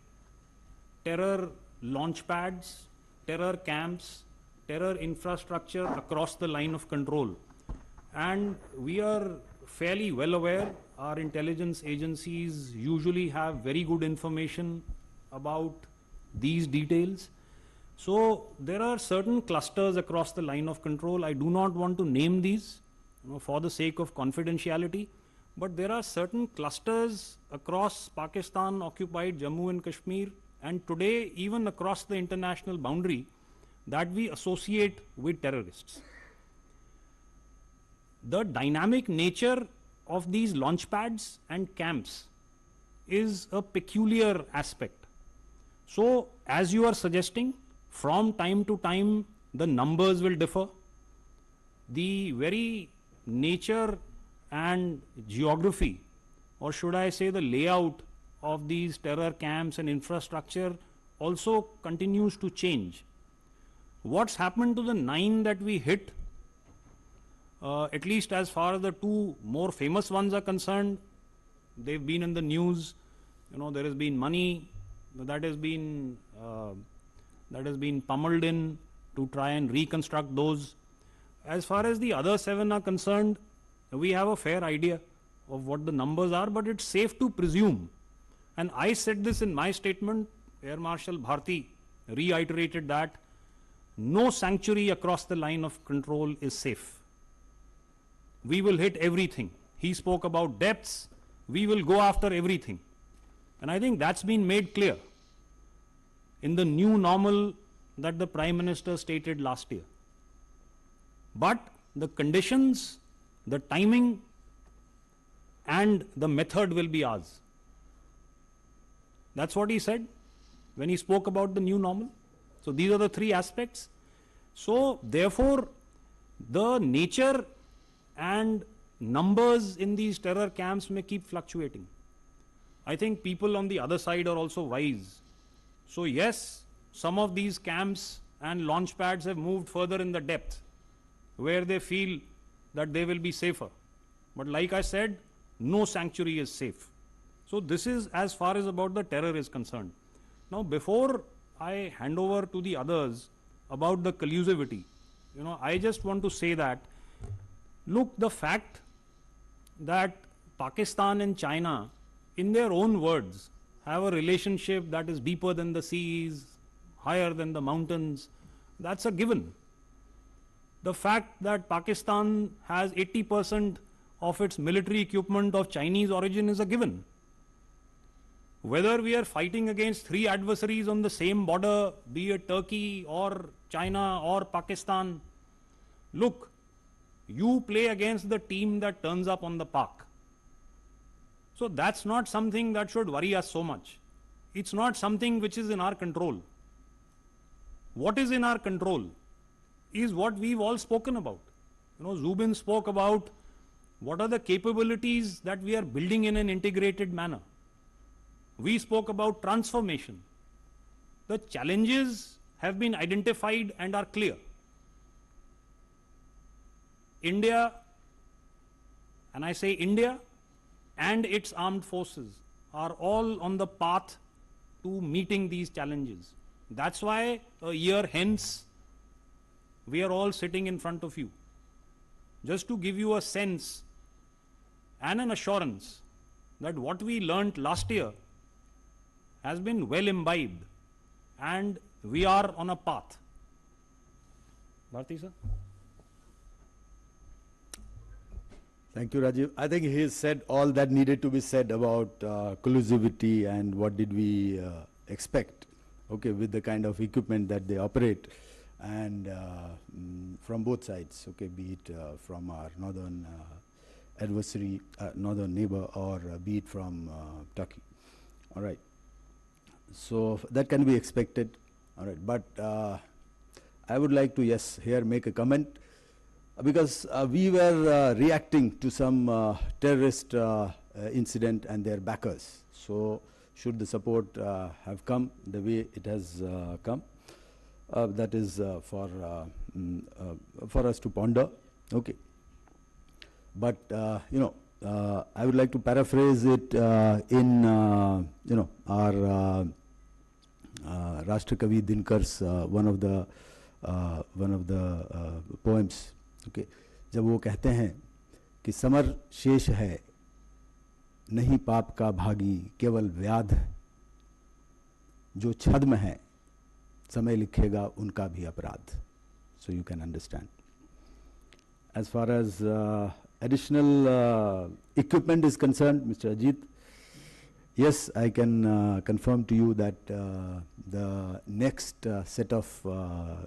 terror launch pads, terror camps, terror infrastructure across the line of control. And we are fairly well aware, our intelligence agencies usually have very good information about these details. So there are certain clusters across the line of control. I do not want to name these for the sake of confidentiality, but there are certain clusters across Pakistan occupied Jammu and Kashmir, and today even across the international boundary, that we associate with terrorists. The dynamic nature of these launch pads and camps is a peculiar aspect. So as you are suggesting, from time to time the numbers will differ. The very nature and geography, or should I say the layout of these terror camps and infrastructure also continues to change. What's happened to the 9 that we hit, at least as far as the 2 more famous ones are concerned, they've been in the news. There has been money that has been pummeled in to try and reconstruct those. As far as the other 7 are concerned, we have a fair idea of what the numbers are, but it's safe to presume, and I said this in my statement, Air Marshal Bharti reiterated that no sanctuary across the line of control is safe. We will hit everything. He spoke about depths. We will go after everything. And I think that's been made clear in the new normal that the Prime Minister stated last year. But the conditions, the timing, and the method will be ours. That's what he said when he spoke about the new normal. So these are the 3 aspects. So therefore, the nature and numbers in these terror camps may keep fluctuating. I think people on the other side are also wise. So yes, some of these camps and launch pads have moved further in the depth where they feel that they will be safer. But like I said, no sanctuary is safe. So this is as far as about the terror is concerned. Now before I hand over to the others about the collusivity, I just want to say that, look, the fact that Pakistan and China, in their own words, have a relationship that is deeper than the seas, higher than the mountains, that's a given. The fact that Pakistan has 80% of its military equipment of Chinese origin is a given. Whether we are fighting against 3 adversaries on the same border, be it Turkey or China or Pakistan, look, you play against the team that turns up on the park. So that's not something that should worry us so much. It's not something which is in our control. What is in our control is what we've all spoken about. Zubin spoke about what are the capabilities that we are building in an integrated manner. We spoke about transformation. The challenges have been identified and are clear. India, and I say India, and its armed forces are all on the path to meeting these challenges. That's why a year hence, we are all sitting in front of you. Just to give you a sense and an assurance that what we learnt last year has been well imbibed and we are on a path. Bharti sir?
Thank you, Rajiv. I think he has said all that needed to be said about collusivity and what did we expect, okay, with the kind of equipment that they operate, and from both sides, okay, be it from our northern adversary, northern neighbor, or be it from Turkey. All right. So that can be expected. All right. But I would like to, yes, here make a comment. Because we were reacting to some terrorist incident and their backers. So should the support have come the way it has come, that is for us to ponder. Okay. But you know, I would like to paraphrase it in our Rashtrakavi Dinkar's one of the poems. Okay. जब वो कहते हैं कि summer शेष है नहीं पाप का भागी केवल व्याध जो छद्म है समय लिखेगा उनका भी अपराध. So you can understand. As far as additional equipment is concerned, Mr. Ajit, yes, I can confirm to you that the next set of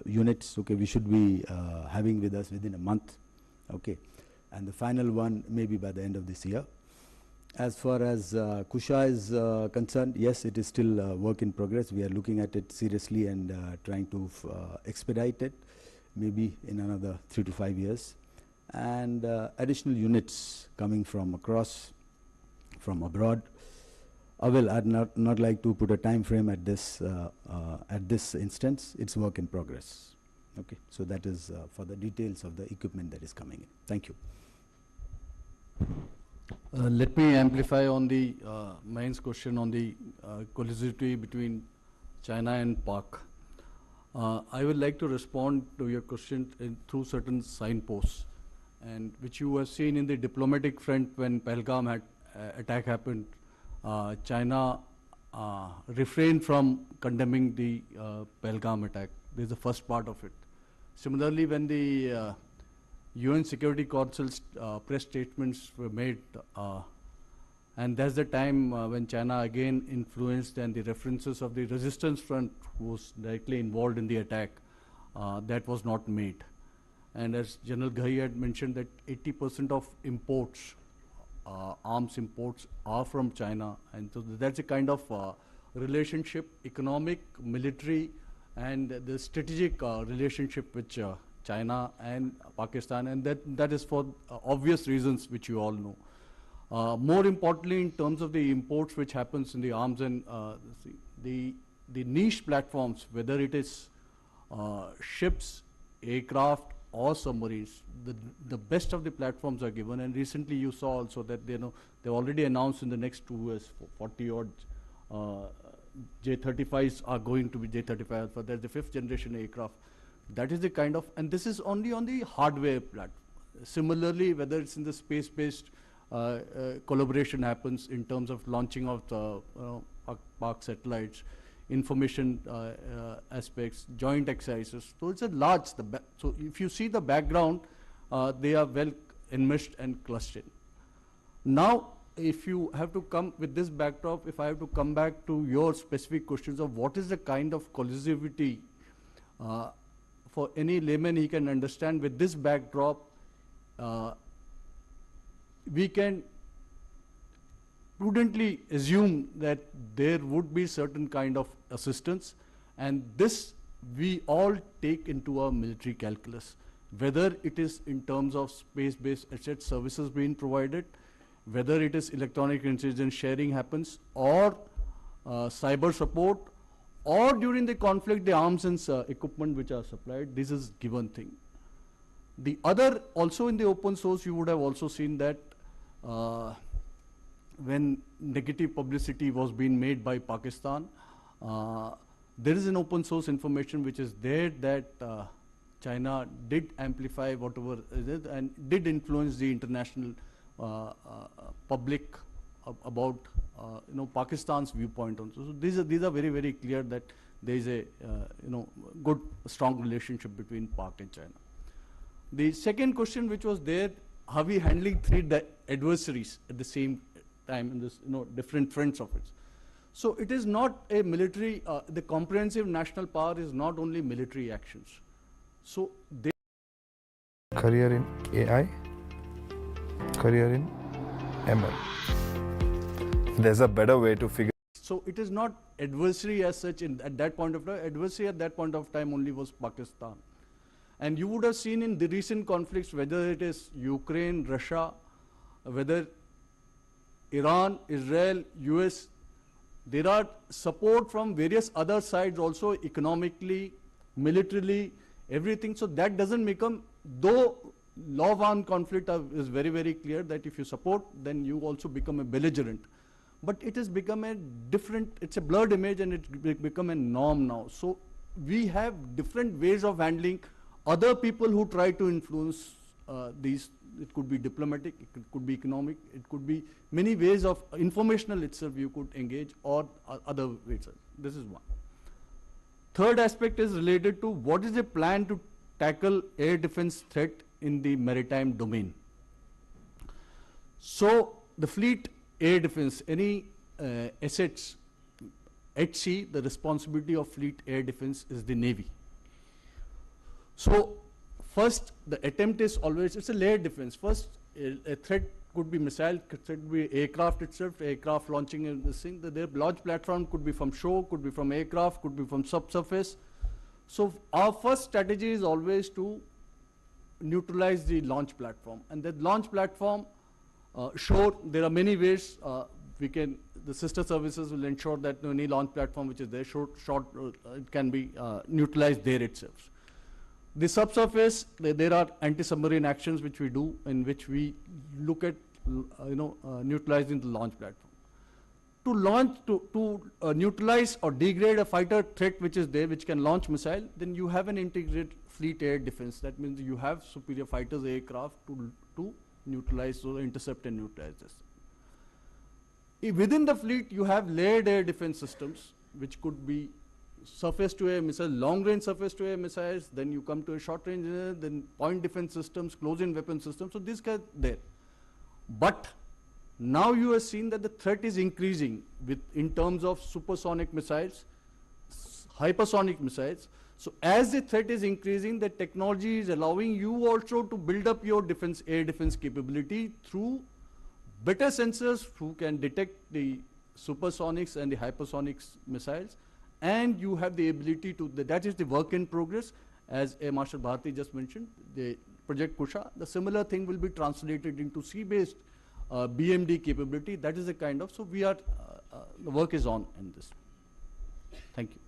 units, okay, we should be having with us within a month, okay, and the final one maybe by the end of this year. As far as Kusha is concerned, yes, it is still a work in progress. We are looking at it seriously and trying to expedite it, maybe in another 3 to 5 years. And additional units coming from across, from abroad. Well, I'd not like to put a time frame at this instance. It's work in progress. Okay, so that is for the details of the equipment that is coming in. Thank you.
Let me amplify on the Mayan's question on the collusivity between China and Pak. I would like to respond to your question through certain signposts, and which you have seen in the diplomatic front when Pahalgam attack happened. China refrained from condemning the Pahalgam attack. This is the first part of it. Similarly, when the UN Security Council's press statements were made, and that's the time when China again influenced, and the references of the resistance front who was directly involved in the attack, that was not made. And as General Ghai had mentioned, that 80% of imports, arms imports, are from China, and so that's a kind of relationship, economic, military, and the strategic relationship which China and Pakistan, and that is for obvious reasons which you all know. More importantly, in terms of the imports which happens in the arms and the niche platforms, whether it is ships, aircraft, or submarines, the best of the platforms are given. And recently you saw also that they've already announced in the next 2 years 40 odd J-35s are going to be J-35 Alpha. That's the 5th generation aircraft. That is the kind of, and this is only on the hardware platform. Similarly, whether it's in the space-based collaboration happens in terms of launching of the Pak satellites, information aspects, joint exercises. So it's a large, so if you see the background, they are well enmeshed and clustered. Now, if you have to come with this backdrop, if I have to come back to your specific questions of what is the kind of collusivity, for any layman he can understand with this backdrop, we can prudently assume that there would be certain kind of assistance, and this we all take into our military calculus, whether it is in terms of space-based asset services being provided, whether it is electronic intelligence sharing happens, or cyber support, or during the conflict, the arms and equipment which are supplied. This is given thing. The other, also in the open source, you would have also seen that when negative publicity was being made by Pakistan, there is an open source information which is there that China did amplify whatever it is and did influence the international public about Pakistan's viewpoint also. So these are very, very clear that there is a good, strong relationship between Pak and China. The second question which was there, how we handling three adversaries at the same time in this different fronts of it. So it is not a military, the comprehensive national power is not only military actions. So they
career in AI, career in ML. There's a better way to figure.
So it is not adversary as such at that point of time. Adversary at that point of time only was Pakistan. And you would have seen in the recent conflicts, whether it is Ukraine, Russia, whether Iran, Israel, US, there are support from various other sides also, economically, militarily, everything. So that doesn't become, though law of armed conflict is very, very clear that if you support, then you also become a belligerent. But it has become a different, it's a blurred image and it's become a norm now. So we have different ways of handling other people who try to influence these. It could be diplomatic, it could be economic, it could be many ways of informational itself you could engage, or other ways. This is one. Third aspect is related to what is the plan to tackle air defense threat in the maritime domain. So the fleet air defense, any assets at sea, the responsibility of fleet air defense is the Navy. So first, the attempt is always, it's a layered defense. First, a threat could be missile, threat could be aircraft itself, aircraft launching this thing. The launch platform could be from shore, could be from aircraft, could be from subsurface. So our first strategy is always to neutralize the launch platform. And that launch platform, shore, there are many ways the sister services will ensure that any launch platform which is there, it can be neutralized there itself. The subsurface, there are anti-submarine actions which we do, in which we look at neutralizing the launch platform. To neutralize or degrade a fighter threat which is there, which can launch missile, then you have an integrated fleet air defense. That means you have superior fighters, aircraft to neutralize or intercept and neutralize this. Within the fleet, you have layered air defense systems, which could be surface-to-air missile, long-range surface-to-air missiles, then you come to a short-range, then point defense systems, close-in weapon systems. So this guy there. But now you have seen that the threat is increasing in terms of supersonic missiles, hypersonic missiles. So as the threat is increasing, the technology is allowing you also to build up your air defense capability through better sensors who can detect the supersonics and the hypersonics missiles. And you have the ability to, that is the work in progress, as Air Marshal Bharti just mentioned, the Project Kusha. The similar thing will be translated into sea-based BMD capability. That is the kind of, so we are, the work is on in this. Thank you.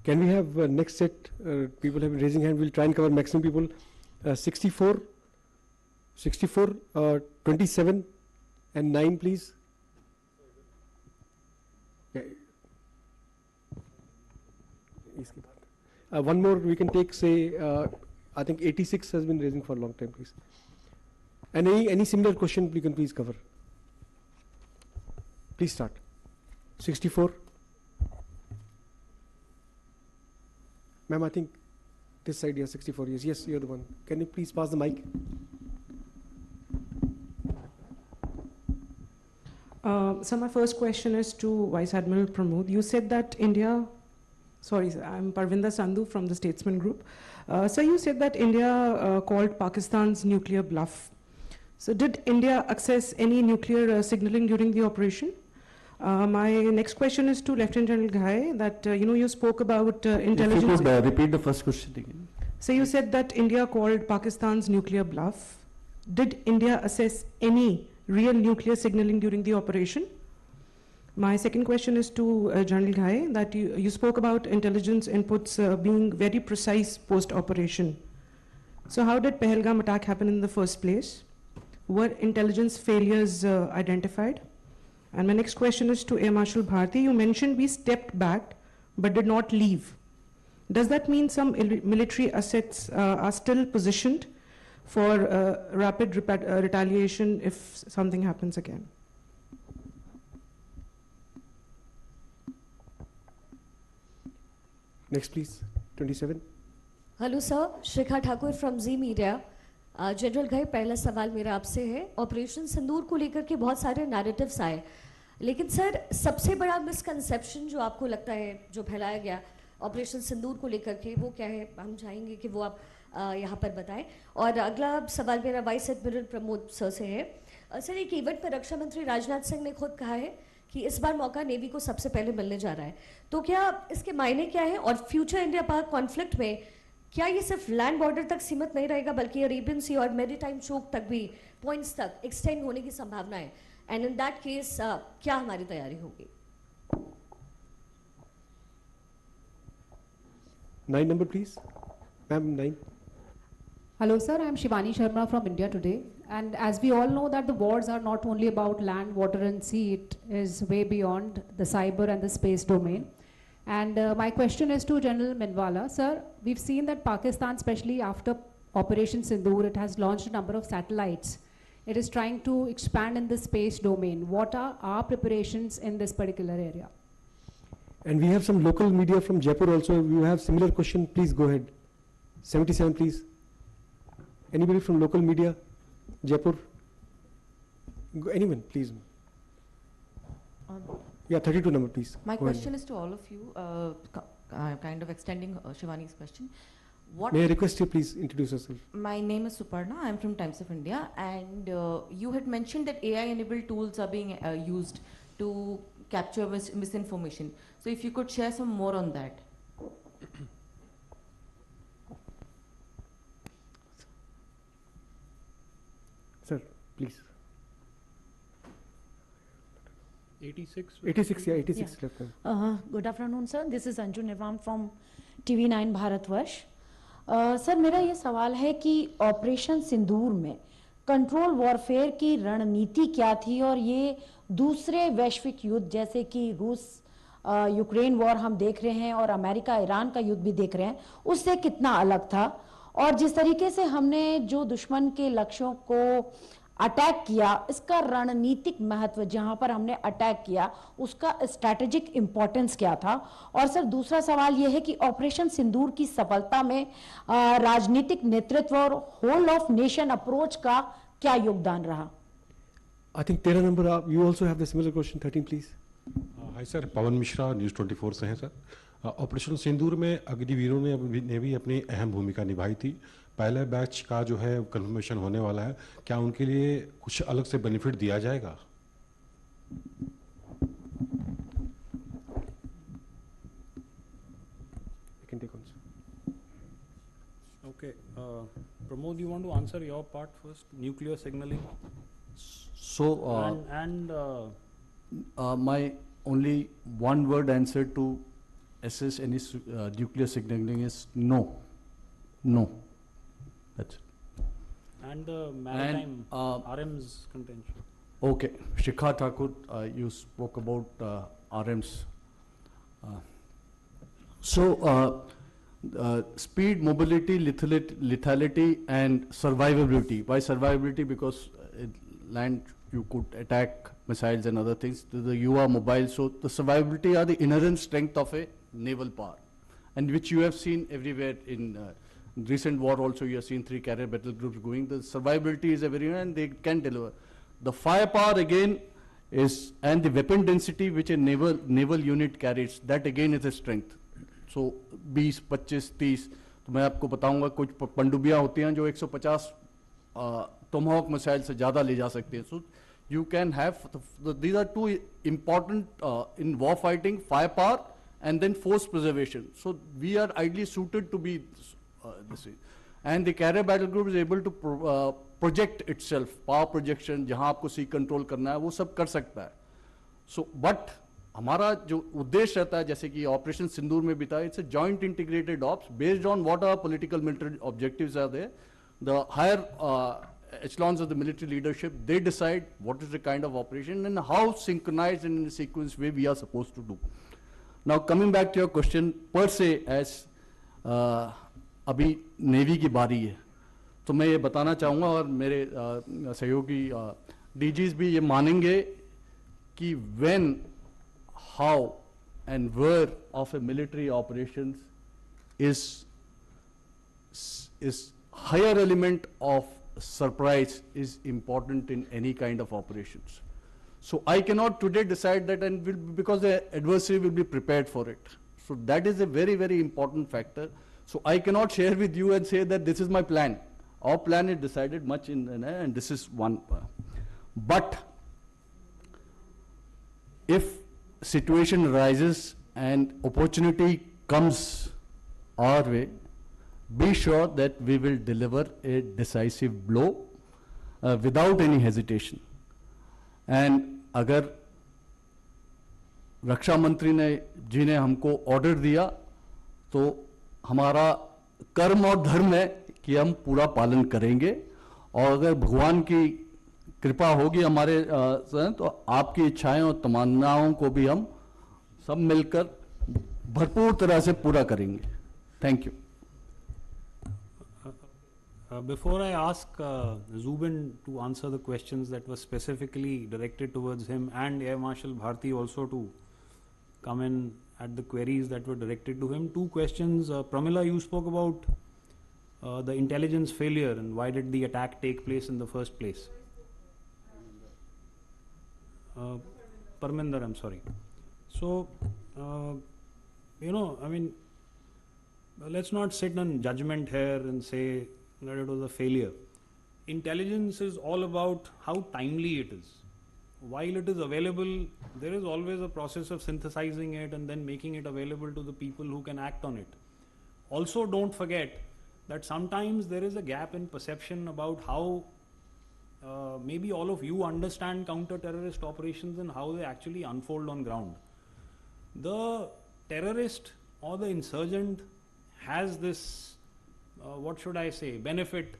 Can we have next set? People have been raising hand. We'll try and cover maximum people. 64, 27 and 9, please. Okay. One more we can take, say, I think 86 has been raising for a long time, please. And any similar question we can please cover. Please start. 64. Ma'am, I think this side, yeah, 64 years. Yes, you're the one. Can you please pass the mic?
So my first question is to Vice Admiral Pramod. You said that India, sorry, I'm Parvinder Sandhu from the Statesman Group. So you said that India called Pakistan's nuclear bluff. So did India access any nuclear signaling during the operation? My next question is to Lieutenant General Ghai, that you spoke about intelligence.
If you could repeat the first question again.
So you said that India called Pakistan's nuclear bluff. Did India assess any real nuclear signaling during the operation? My second question is to General Ghai, that you spoke about intelligence inputs being very precise post-operation. So how did Pahalgam attack happen in the first place? Were intelligence failures identified? And my next question is to Air Marshal Bharti. You mentioned we stepped back but did not leave. Does that mean some military assets are still positioned for rapid retaliation if something happens again?
Next, please. 27.
Hello sir, Shikha Thakur from Zee media. General Ghai, पहला सवाल मेरा आपसे है, operation सिंदूर को लेकर के बहुत सारे नैरेटिव्स आए, लेकिन सर सबसे बड़ा मिसकंसेप्शन जो आपको लगता है जो फैलाया गया ऑपरेशन सिंदूर को लेकर के, वो क्या है? हम चाहेंगे कि वो आप यहाँ पर बताएं। और अगला सवाल मेरा वाइस एडमिरल प्रमोद सर से है। सर, एक इवेंट में रक्षा मंत्री राजनाथ सिंह ने खुद कहा है कि इस बार मौका नेवी को सबसे पहले मिलने जा रहा है, तो क्या इसके मायने क्या है? और फ्यूचर इंडिया पाक कॉन्फ्लिक्ट में क्या ये सिर्फ लैंड बॉर्डर तक सीमित नहीं रहेगा, बल्कि अरेबियन सी और मेरीटाइम चोक तक भी पॉइंट्स तक एक्सटेंड होने की संभावना है? एंड इन दैट केस क्या हमारी तैयारी होगी?
9 number, please. Ma'am, 9.
Hello sir, I am Shivani Sharma from India Today, and as we all know that the wars are not only about land, water and sea, it is way beyond the cyber and the space domain. And my question is to General Minwala. Sir, we've seen that Pakistan, especially after Operation Sindoor, it has launched a number of satellites. It is trying to expand in the space domain. What are our preparations in this particular area?
And we have some local media from Jaipur also. You have similar question, please go ahead. 77, please. Anybody from local media? Jaipur? Anyone, please. Yeah, 32 number, please.
My
Go
question
ahead.
is to all of you, kind of extending Shivani's question.
May I request you please introduce yourself?
My name is Suparna. I'm from Times of India, and you had mentioned that AI-enabled tools are being used to capture misinformation. So if you could share some more on that.
Sir, please.
86?
86, yeah, 86 left.
Good afternoon, sir. This is Anju Nivam from TV9 Bharatvarsh. Sir, मेरा ये सवाल है कि operation सिंदूर में control warfare की रणनीति क्या थी, और ये दूसरे वैश्विक युद्ध जैसे कि रूस यूक्रेन वॉर हम देख रहे हैं और अमेरिका ईरान का युद्ध भी देख रहे हैं, उससे कितना अलग था? और जिस तरीके से हमने जो दुश्मन के लक्ष्यों को अटैक किया, इसका रणनीतिक महत्व, जहां पर हमने अटैक किया उसका स्ट्रैटेजिक इंपॉर्टेंस क्या था? और सर, दूसरा सवाल यह है कि ऑपरेशन सिंदूर की सफलता में राजनीतिक नेतृत्व और होल ऑफ नेशन अप्रोच का क्या योगदान रहा?
I think 13 number, you also have the similar question. 13, please.
Hi sir, Pawan Mishra news 24 से हैं सर। ऑपरेशन सिंदूर में अग्निवीरों ने भी अपनी अहम भूमिका निभाई थी। पहले बैच का जो है कंफर्मेशन होने वाला है, क्या उनके लिए कुछ अलग से बेनिफिट दिया जाएगा?
Okay, Pramod, you want to answer your part first? Nuclear signaling.
So, my only one word answer to assess any nuclear signaling is no. No. That's it.
And the maritime RM's contention.
Okay, Shikha Thakur, you spoke about RMs. Speed, mobility, lethality, and survivability. Why survivability? Because land you could attack missiles and other things. You are mobile, so the survivability are the inherent strength of a naval power, and which you have seen everywhere in recent war. Also, you have seen 3 carrier battle groups going. The survivability is everywhere, and they can deliver. The firepower again is, and the weapon density which a naval unit carries, that again is a strength. So 20, 25, 30, तो मैं आपको बताऊंगा कुछ पनडुब्बियां होती हैं जो 150 Tomahawk missile से ज़्यादा ले जा सकते हैं. So you can have, these are two important in war fighting, firepower and then force preservation. So we are ideally suited to be this way. And the carrier battle group is able to project itself, power projection, जहाँ आपको sea control करना है वो सब कर सकता है. So but हमारा जो उद्देश्य रहता है, जैसे कि ऑपरेशन सिंदूर में भी था, it's a joint integrated ops based on what our political military objectives are there. The higher echelons of the military leadership, they decide what is the kind of operation and how synchronized and in a sequence way we are supposed to do. Now coming back to your question per se, as अभी navy की बारी है, तो मैं ये बताना चाहूँगा और मेरे सहयोगी DGs भी ये मानेंगे कि when, how and where of a military operations is higher element of surprise is important in any kind of operations. So I cannot today decide that, and because the adversary will be prepared for it. So that is a very, very important factor. So I cannot share with you and say that this is my plan. Our plan is decided much and this is one. But if situation arises and opportunity comes our way, be sure that we will deliver a decisive blow without any hesitation. And अगर रक्षा मंत्री जी ने हमको order दिया, तो हमारा कर्म और धर्म है कि हम पूरा पालन करेंगे, और अगर भगवान की कृपा होगी हमारे तो आपकी इच्छाएं और तमन्नाओं को भी हम सब मिलकर भरपूर तरह से पूरा करेंगे. Thank you.
Before I ask Zubin to answer the questions that were specifically directed towards him, and Air Marshal Bharti also to come in at the queries that were directed to him, two questions. Pramila, you spoke about the intelligence failure and why did the attack take place in the first place? Parminder, I'm sorry. So, you know, I mean, let's not sit on judgment here and say that it was a failure. Intelligence is all about how timely it is. While it is available, there is always a process of synthesizing it and then making it available to the people who can act on it. Also, don't forget that sometimes there is a gap in perception about how maybe all of you understand counter-terrorist operations and how they actually unfold on ground. The terrorist or the insurgent has this what should I say, benefit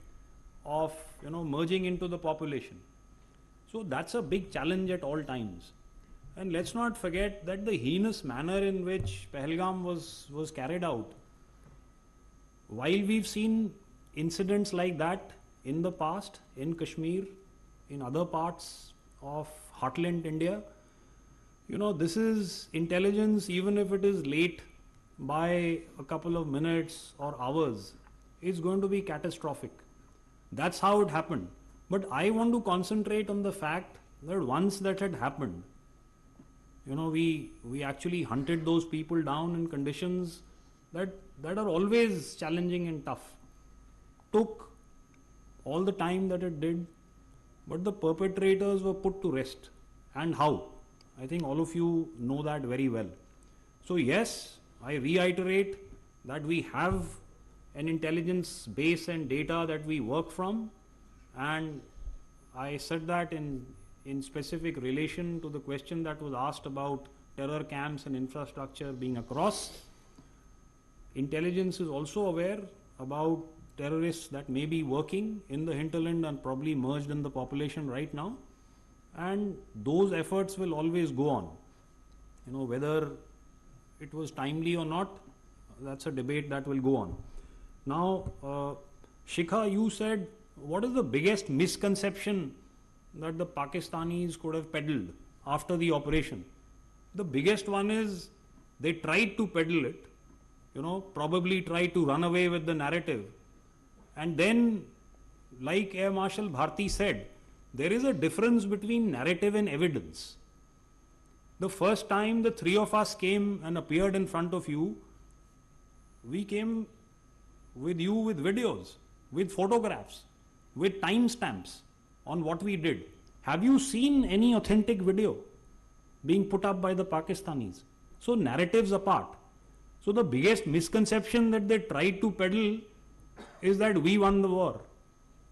of, you know, merging into the population. So that's a big challenge at all times. And let's not forget that the heinous manner in which Pahalgam was carried out, while we've seen incidents like that in the past, in Kashmir, in other parts of heartland India, you know, this is intelligence, even if it is late by a couple of minutes or hours, is going to be catastrophic. That's how it happened. But I want to concentrate on the fact that once that had happened, you know, we actually hunted those people down in conditions that are always challenging and tough. Took all the time that it did, but the perpetrators were put to rest. And how? I think all of you know that very well. So yes, I reiterate that we have an intelligence base and data that we work from, and I said that in specific relation to the question that was asked about terror camps and infrastructure being across. Intelligence is also aware about terrorists that may be working in the hinterland and probably merged in the population right now, and those efforts will always go on. You know, whether it was timely or not, that's a debate that will go on. Now, Shikha, you said, what is the biggest misconception that the Pakistanis could have peddled after the operation? The biggest one is they tried to peddle it, you know, probably tried to run away with the narrative. And then, like Air Marshal Bharti said, there is a difference between narrative and evidence. The first time the three of us came and appeared in front of you, we came with you with videos, with photographs, with timestamps on what we did. Have you seen any authentic video being put up by the Pakistanis? So narratives apart. So the biggest misconception that they tried to peddle is that we won the war.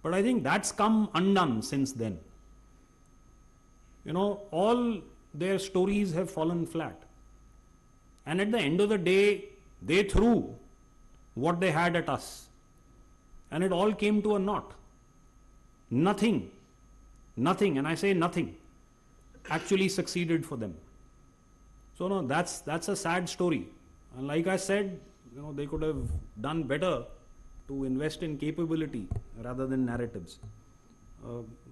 But I think that's come undone since then. You know, all their stories have fallen flat. And at the end of the day, they threw what they had at us. And it all came to a naught. Nothing, and I say nothing, actually succeeded for them. So no, that's a sad story. And like I said, they could have done better to invest in capability rather than narratives.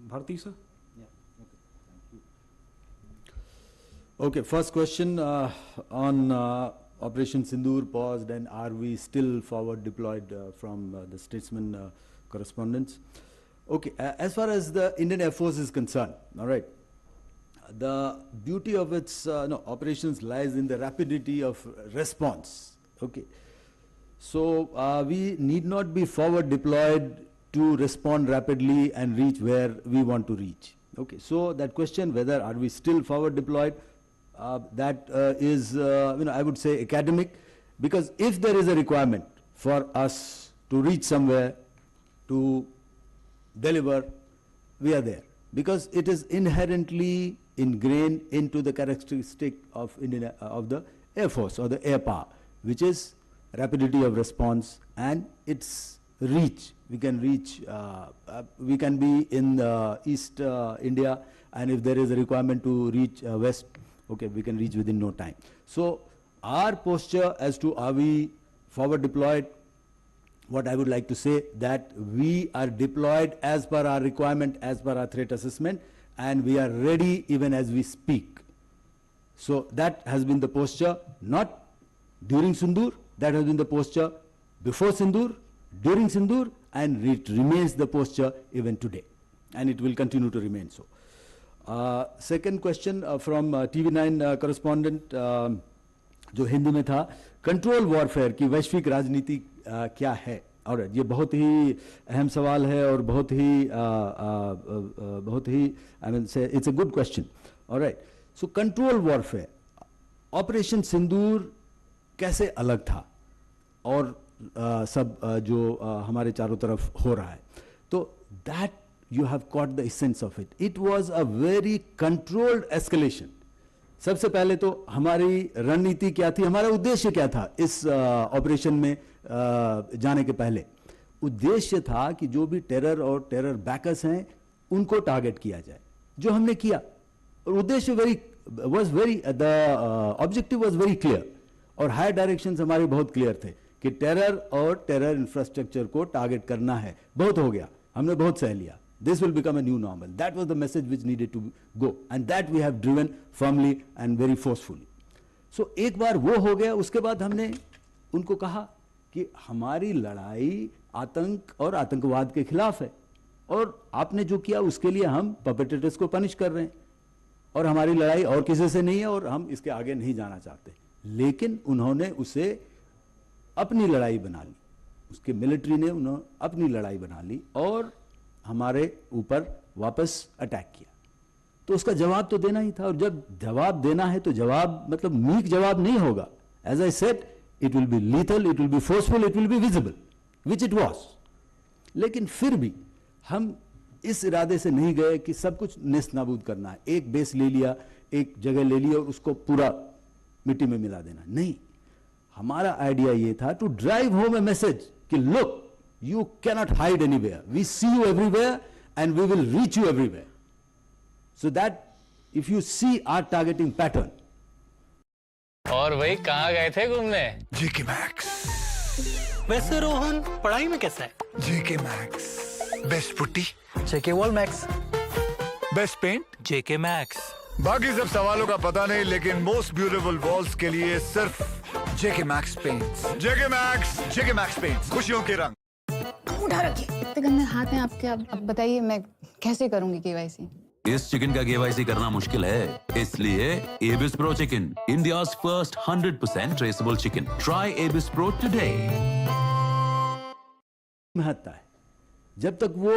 Bharti sir?
Yeah, okay, thank you. Okay, first question on Operation Sindoor paused, and are we still forward deployed from the statesman correspondence? Okay, as far as the Indian Air Force is concerned, all right, the beauty of its operations lies in the rapidity of response. Okay, so we need not be forward deployed to respond rapidly and reach where we want to reach. Okay, so that question, whether are we still forward deployed, that is, I would say academic, because if there is a requirement for us to reach somewhere, to deliver, we are there, because it is inherently ingrained into the characteristic of the Air Force or the air power, which is rapidity of response and its reach. We can reach, we can be in East India, and if there is a requirement to reach West, okay, we can reach within no time. So our posture as to are we forward deployed, what I would like to say that we are deployed as per our requirement, as per our threat assessment, and we are ready even as we speak. So that has been the posture, not during Sindoor, that has been the posture before Sindoor, during Sindoor, and it remains the posture even today, and it will continue to remain so. Second question from TV9 correspondent जो हिंदी में था, control warfare की वैश्विक राजनीति क्या है? और ये बहुत ही अहम सवाल है और बहुत ही I mean say it's a good question. All right, so control warfare, operation Sindoor कैसे अलग था और सब जो हमारे चारों तरफ हो रहा है, तो that you have caught the essence of it. It was a very controlled escalation. सबसे पहले तो हमारी रणनीति क्या थी, हमारा उद्देश्य क्या था इस ऑपरेशन में जाने के पहले? उद्देश्य था कि जो भी टेरर और टेरर बैकर्स हैं उनको टारगेट किया जाए, जो हमने किया, और उद्देश्य the objective was very clear, और हायर डायरेक्शंस हमारे बहुत क्लियर थे कि टेरर और टेरर इंफ्रास्ट्रक्चर को टारगेट करना है. बहुत हो गया, हमने बहुत सह लिया. This will become a new normal. That was the message which needed to go, and that we have driven firmly and very forcefully. So एक बार वो हो गया, उसके बाद हमने उनको कहा कि हमारी लड़ाई आतंक और आतंकवाद के खिलाफ है, और आपने जो किया उसके लिए हम परपेट्रेटर्स को पनिश कर रहे हैं, और हमारी लड़ाई और किसी से नहीं है, और हम इसके आगे नहीं जाना चाहते. लेकिन उन्होंने उसे अपनी लड़ाई बना ली, उसके मिलिट्री ने उन्होंने अपनी लड़ाई बना ली और हमारे ऊपर वापस अटैक किया. तो उसका जवाब तो देना ही था, और जब जवाब देना है तो जवाब मतलब मीक जवाब नहीं होगा. As I said, it will be lethal, it will be forceful, it will be visible, which it was. लेकिन फिर भी हम इस इरादे से नहीं गए कि सब कुछ नेस्त नाबूद करना है, एक बेस ले लिया, एक जगह ले लिया और उसको पूरा मिट्टी में मिला देना. नहीं, हमारा आइडिया ये था to drive home a message कि look, you cannot hide anywhere. We see you everywhere and we will reach you everywhere. So that if you see our targeting pattern.
और भाई कहाँ गए थे घूमने?
GK max.
वैसे रोहन पढ़ाई में कैसा है?
GK max. Best putty.
JK wall max.
Best paint.
JK max.
बाकी सब सवालों का पता नहीं, लेकिन मोस्ट ब्यूटीफुल वॉल्स के लिए सिर्फ जेके मैक्स पेंट्स. जेके मैक्स पेंट्स, खुशियों के रंग.
उठा रखिए. इतने गंदे हाथ हैं आपके, अब बताइए मैं कैसे करूंगी केवाईसी?
इस चिकन का केवाईसी करना मुश्किल है, इसलिए एबिस pro chicken, India's first 100% traceable chicken. Try एबिस pro today.
महत्ता है, जब तक वो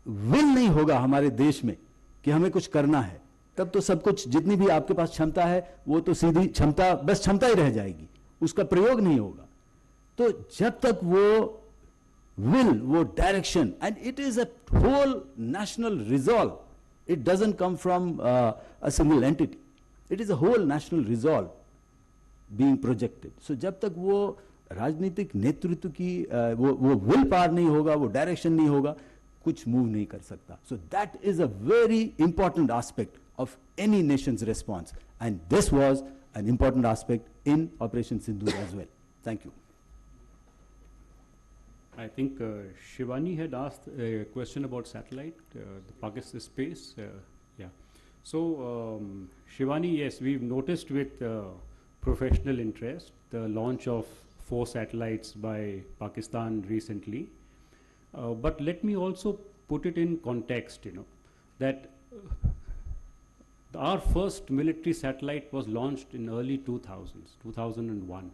विल नहीं होगा हमारे देश में कि हमें कुछ करना है, तब तो सब कुछ, जितनी भी आपके पास क्षमता है, वो तो सीधी क्षमता, बस क्षमता ही रह जाएगी, उसका प्रयोग नहीं होगा. तो जब तक वो will, वो direction, and it is a whole national resolve. It doesn't come from a single entity. It is a whole national resolve being projected. So जब तक वो राजनीतिक नेतृत्व की वो विल पावर नहीं होगा, वो डायरेक्शन नहीं होगा, कुछ मूव नहीं कर सकता. So that is a very important aspect of any nation's response, and this was an important aspect in Operation Sindoor as well. Thank you.
I think Shivani had asked a question about satellite, the Pakistan space. Yeah. So Shivani, yes, we've noticed with professional interest the launch of 4 satellites by Pakistan recently. But let me also put it in context, that our first military satellite was launched in early 2000s, 2001.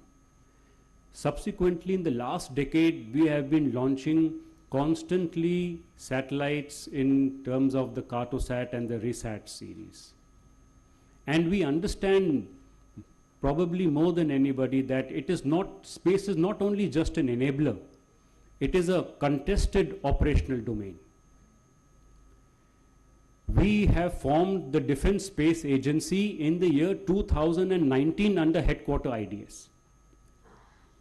Subsequently, in the last decade, we have been launching constantly satellites in terms of the Cartosat and the Resat series. And we understand probably more than anybody that space is not only just an enabler, it is a contested operational domain. We have formed the Defense Space Agency in the year 2019 under headquarter IDS,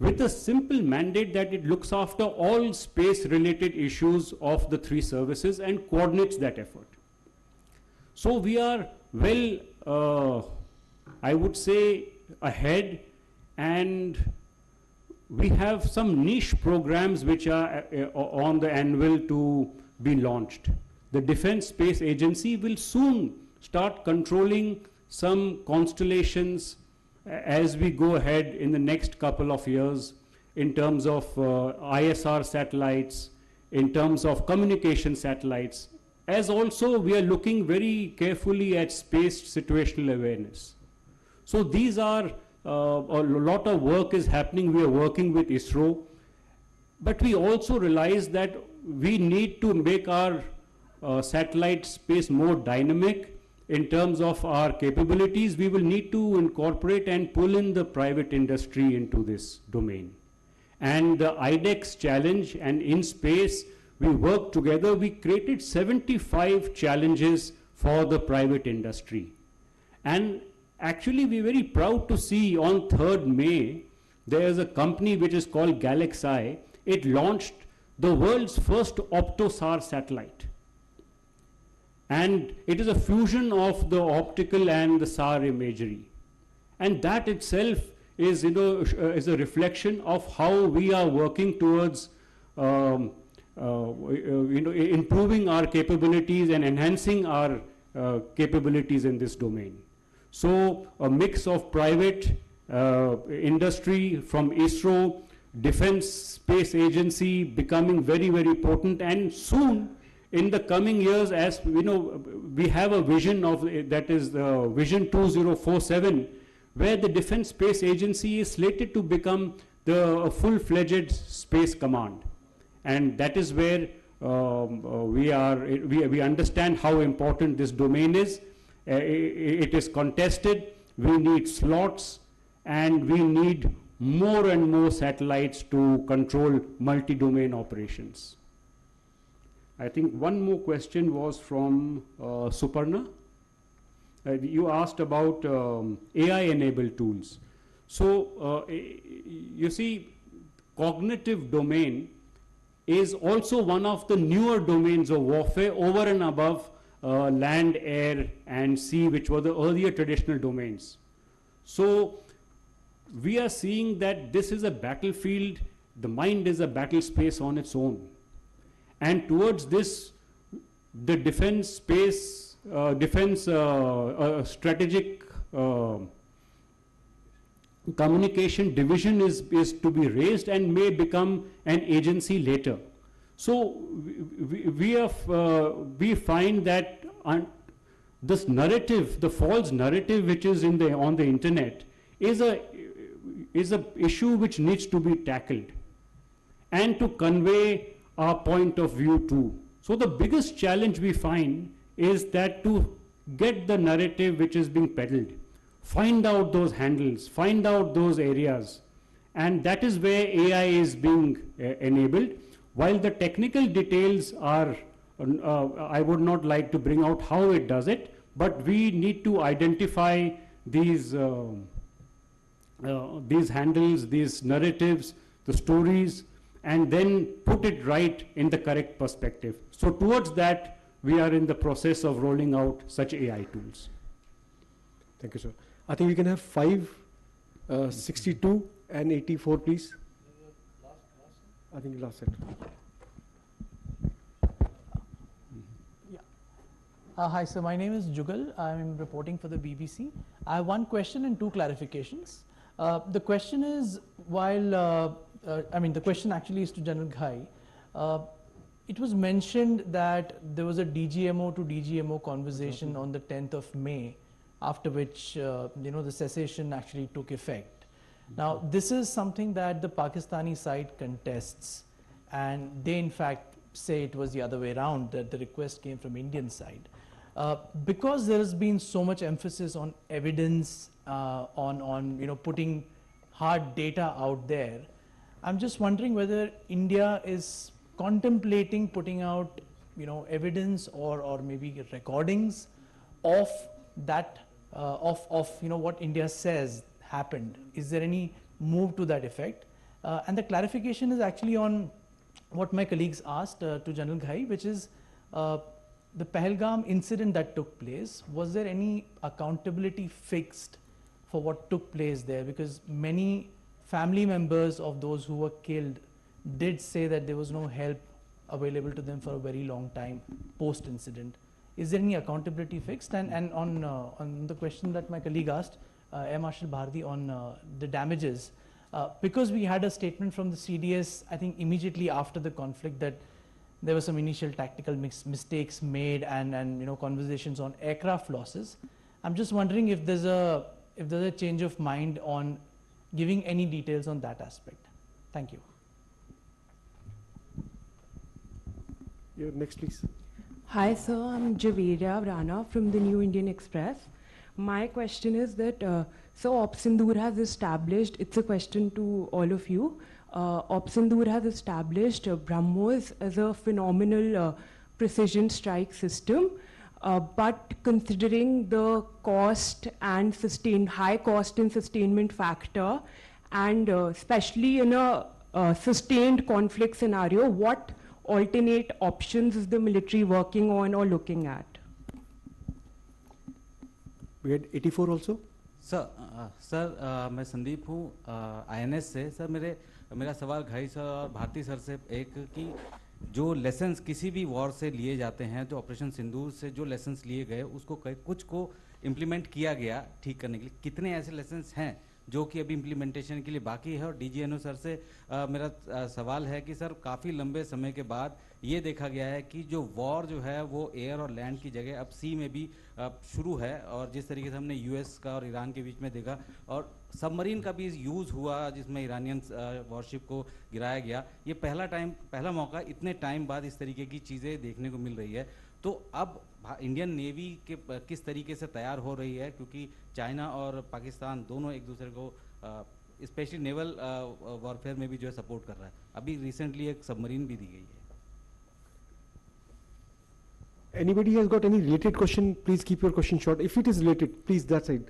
with a simple mandate that it looks after all space-related issues of the 3 services and coordinates that effort. So we are well, I would say, ahead, and we have some niche programs which are on the anvil to be launched. The Defense Space Agency will soon start controlling some constellations as we go ahead in the next couple of years in terms of ISR satellites, in terms of communication satellites, as also we are looking very carefully at space situational awareness. So these are, a lot of work is happening. We are working with ISRO, but we also realize that we need to make our satellite space more dynamic in terms of our capabilities. We will need to incorporate and pull in the private industry into this domain. And the IDEX challenge, and in space, we worked together. We created 75 challenges for the private industry. And actually, we're very proud to see on 3rd May, there's a company which is called Galaxy. It launched the world's first optosar satellite. And it is a fusion of the optical and the SAR imagery. And that itself is, is a reflection of how we are working towards, improving our capabilities and enhancing our capabilities in this domain. So a mix of private industry from ISRO, Defense Space Agency becoming very, very potent, and soon in the coming years, as we have a vision of that is the Vision 2047, where the Defense Space Agency is slated to become the full-fledged space command, and that is where we understand how important this domain is. It is contested. We need slots, and we need more and more satellites to control multi-domain operations. I think one more question was from Suparna. You asked about AI-enabled tools. So, you see, cognitive domain is also one of the newer domains of warfare over and above land, air, and sea, which were the earlier traditional domains. So, we are seeing that this is a battlefield, the mind is a battle space on its own. And towards this, the defense space, strategic communication division is to be raised and may become an agency later. So we find that this narrative, the false narrative which is on the internet, is a issue which needs to be tackled, and to convey our point of view too. So the biggest challenge we find is that to get the narrative which is being peddled, find out those handles, find out those areas, and that is where AI is being enabled. While the technical details are, I would not like to bring out how it does it, but we need to identify these handles, these narratives, the stories, and then put it right in the correct perspective. So towards that, we are in the process of rolling out such AI tools.
Thank you, sir. I think we can have 5, 62 and 84, please. I think last set.
Hi, sir. My name is Jugal. I'm reporting for the BBC. I have one question and 2 clarifications. The question is, the question actually is to General Ghai. It was mentioned that there was a DGMO to DGMO conversation on the 10th of May, after which the cessation actually took effect. Now, this is something that the Pakistani side contests, and they in fact say it was the other way around, that the request came from Indian side. Because there has been so much emphasis on evidence, on putting hard data out there, I'm just wondering whether India is contemplating putting out evidence or maybe recordings of that what India says happened. Is there any move to that effect? And the clarification is actually on what my colleagues asked to General Ghai, which is the Pahalgam incident that took place. Was there any accountability fixed for what took place there? Because many family members of those who were killed did say that there was no help available to them for a very long time post-incident. Is there any accountability fixed? And on the question that my colleague asked, Air Marshal Bharti, on the damages, because we had a statement from the CDS, I think immediately after the conflict, that there were some initial tactical mistakes made and conversations on aircraft losses. I'm just wondering if there's a change of mind on giving any details on that aspect. Thank you.
Next, please.
Hi, sir. I'm Javeria Rana from the New Indian Express. My question is that, Sindoor has established, it's a question to all of you, Sindoor has established BrahMos as a phenomenal precision strike system, but considering the cost and high cost and sustainment factor, and especially in a sustained conflict scenario, what alternate options is the military working on or looking at?
We had 84 also.
Sir मैं संदीप हूँ INS से. Sir मेरा सवाल घाई sir और Bharti sir से एक कि जो लेसन्स किसी भी वॉर से लिए जाते हैं, तो ऑपरेशन सिंदूर से जो लेसन्स लिए गए उसको कुछ को इम्प्लीमेंट किया गया ठीक करने के लिए, कितने ऐसे लेसन्स हैं जो कि अभी इम्प्लीमेंटेशन के लिए बाकी है? और DGNO सर से मेरा सवाल है कि सर काफ़ी लंबे समय के बाद ये देखा गया है कि जो वॉर जो है वो एयर और लैंड की जगह अब सी में भी शुरू है, और जिस तरीके से हमने US का और ईरान के बीच में देखा, और सबमरीन का भी यूज़ हुआ जिसमें ईरानियन वॉरशिप को गिराया गया, ये पहला मौका इतने टाइम बाद इस तरीके की चीज़ें देखने को मिल रही है. तो अब इंडियन नेवी के किस तरीके से तैयार हो रही है, क्योंकि चाइना और पाकिस्तान दोनों एक दूसरे को स्पेशली नेवल वॉरफेयर में भी जो है सपोर्ट कर रहा है. अभी रिसेंटली एक सबमरीन भी दी गई है.
Anybody has got any related question, please keep your question short. If it is related, please that side.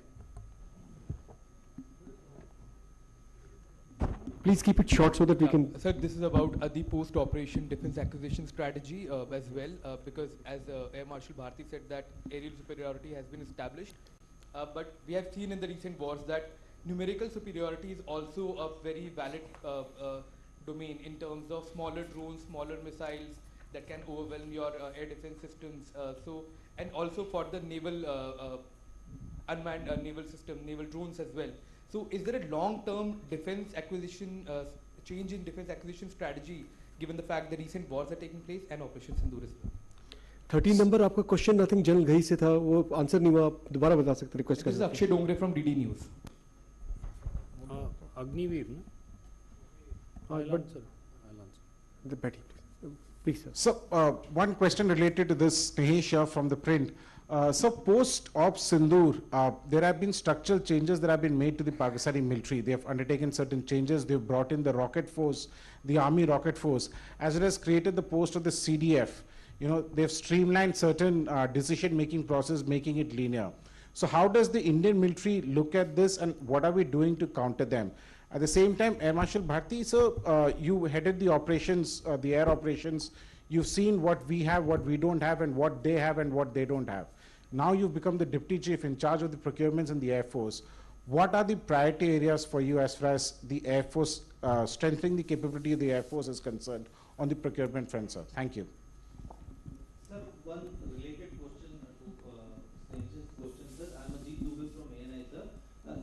Please keep it short so that we can...
Sir, this is about the post-operation defense acquisition strategy as well, because as Air Marshal Bharti said that aerial superiority has been established, but we have seen in the recent wars that numerical superiority is also a very valid domain in terms of smaller drones, smaller missiles that can overwhelm your air defense systems. And also for the naval unmanned naval system, naval drones as well. So is there a long-term defense acquisition, change in defense acquisition strategy, given the fact the recent wars are taking place and Operation Sindoor as well?
13 number आपका question I think general Ghai से था, वो answer नहीं हुआ, आप दोबारा बता सकते, रिक्वेस्ट कर
सकते हैं. Akshay Dongre from DD news.
Agniveer ना?
I'll answer. The Betty, please sir.
So one question related to this, Snehisha from the print. So post-op Sindoor, there have been structural changes that have been made to the Pakistani military. They have undertaken certain changes. They've brought in the rocket force, the army rocket force, as well as created the post of the CDF. You know, they've streamlined certain decision-making process, making it linear. So how does the Indian military look at this, and what are we doing to counter them? At the same time, Air Marshal Bharti, so you headed the operations, the air operations. You've seen what we have, what we don't have, and what they have and what they don't have. Now you've become the deputy chief in charge of the procurements in the Air Force. What are the priority areas for you as far as the Air Force, strengthening the capability of the Air Force is concerned on the procurement front, sir? Thank you.
Sir, one related question to Singh's question, sir. I'm Ajit Dubey from ANI, sir.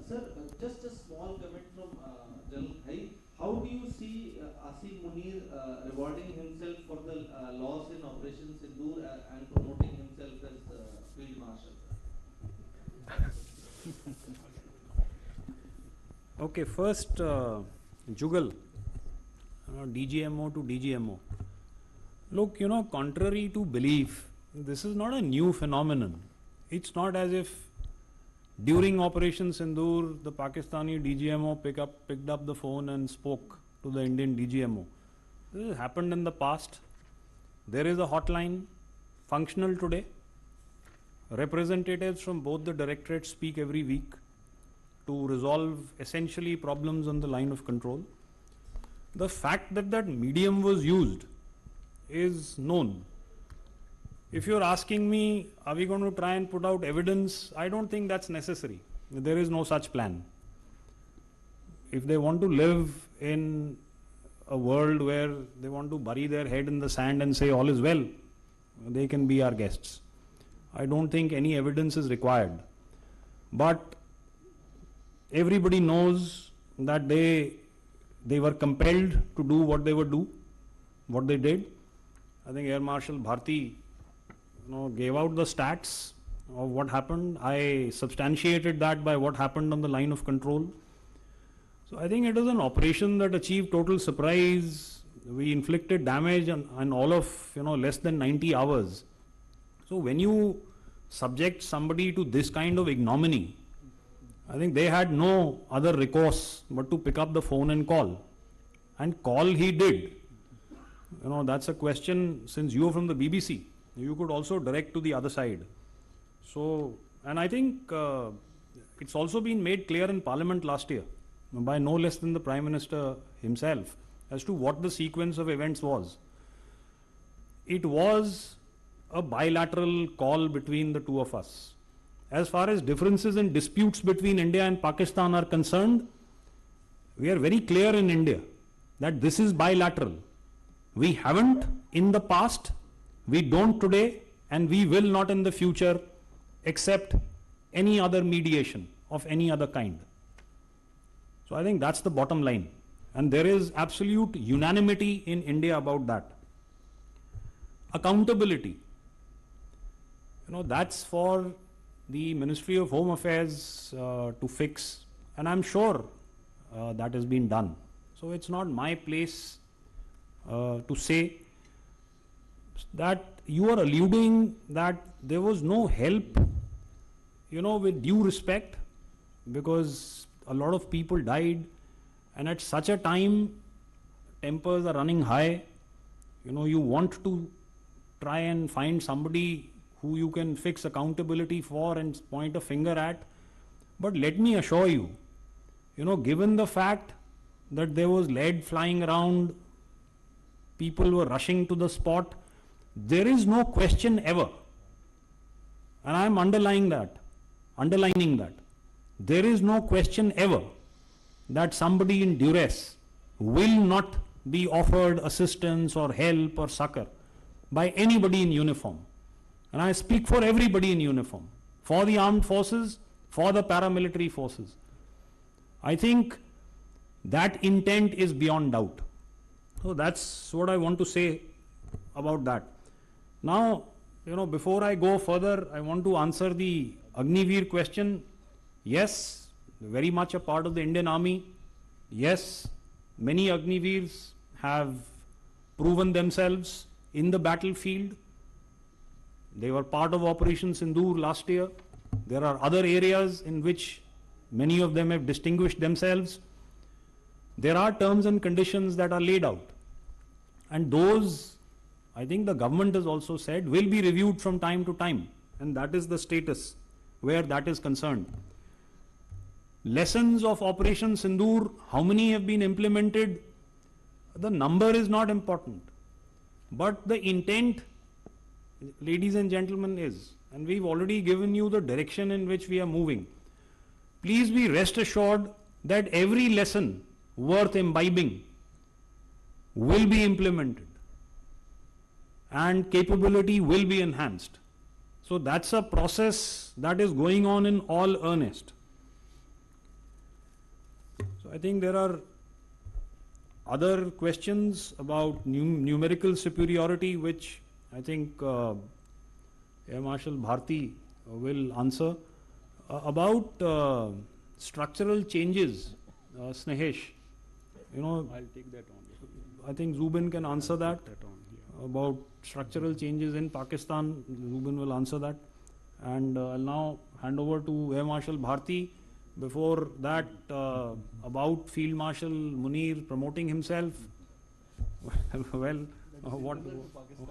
Sir, just a small comment from General Ghai. How do you see Asim Munir rewarding himself for the loss in Operation Sindoor and promoting himself as Field Marshal?
Okay, first, Jugal, DGMO to DGMO. Look, contrary to belief, this is not a new phenomenon. It's not as if during Operation Sindoor, the Pakistani DGMO picked up the phone and spoke to the Indian DGMO. This has happened in the past. There is a hotline functional today. Representatives from both the directorates speak every week to resolve essentially problems on the line of control. The fact that that medium was used is known. If you're asking me, are we going to try and put out evidence? I don't think that's necessary. There is no such plan. If they want to live in a world where they want to bury their head in the sand and say all is well, they can be our guests. I don't think any evidence is required. But everybody knows that they were compelled to do what they did. I think Air Marshal Bharti gave out the stats of what happened. I substantiated that by what happened on the line of control. So I think it is an operation that achieved total surprise. We inflicted damage on all of less than 90 hours. So when you subject somebody to this kind of ignominy, I think they had no other recourse but to pick up the phone and call. And call he did. That's a question, since you are from the BBC, you could also direct to the other side. So, and I think it's also been made clear in Parliament last year by no less than the Prime Minister himself as to what the sequence of events was. It was a bilateral call between the two of us. As far as differences and disputes between India and Pakistan are concerned, we are very clear in India that this is bilateral. We haven't in the past, we don't today, and we will not in the future accept any other mediation of any other kind. So I think that's the bottom line. And there is absolute unanimity in India about that. Accountability. That's for the Ministry of Home Affairs to fix, and I'm sure that has been done. So it's not my place to say that you are alluding that there was no help, with due respect, because a lot of people died, and at such a time, tempers are running high. You want to try and find somebody who you can fix accountability for and point a finger at. But let me assure you, given the fact that there was lead flying around, people were rushing to the spot, there is no question ever, and I am underlining that, there is no question ever that somebody in duress will not be offered assistance or help or succor by anybody in uniform. And I speak for everybody in uniform, for the armed forces, for the paramilitary forces. I think that intent is beyond doubt. So that's what I want to say about that. Now, before I go further, I want to answer the Agniveer question. Yes, very much a part of the Indian Army. Yes, many Agniveers have proven themselves in the battlefield. They were part of Operation Sindoor last year. There are other areas in which many of them have distinguished themselves. There are terms and conditions that are laid out. And those, I think the government has also said, will be reviewed from time to time. And that is the status. where that is concerned. Lessons of Operation Sindoor, how many have been implemented? The number is not important, but the intent, ladies and gentlemen, is, and we've already given you the direction in which we are moving. Please be rest assured that every lesson worth imbibing will be implemented and capability will be enhanced. So that's a process that is going on in all earnest. So I think there are other questions about numerical superiority, which I think Air Marshal Bharti will answer. About structural changes, Snehesh,
I'll take that on.
I think Zubin can answer that. About structural changes in Pakistan, Zubin will answer that. And I'll now hand over to Air Marshal Bharti. Before that, about Field Marshal Munir promoting himself. Well,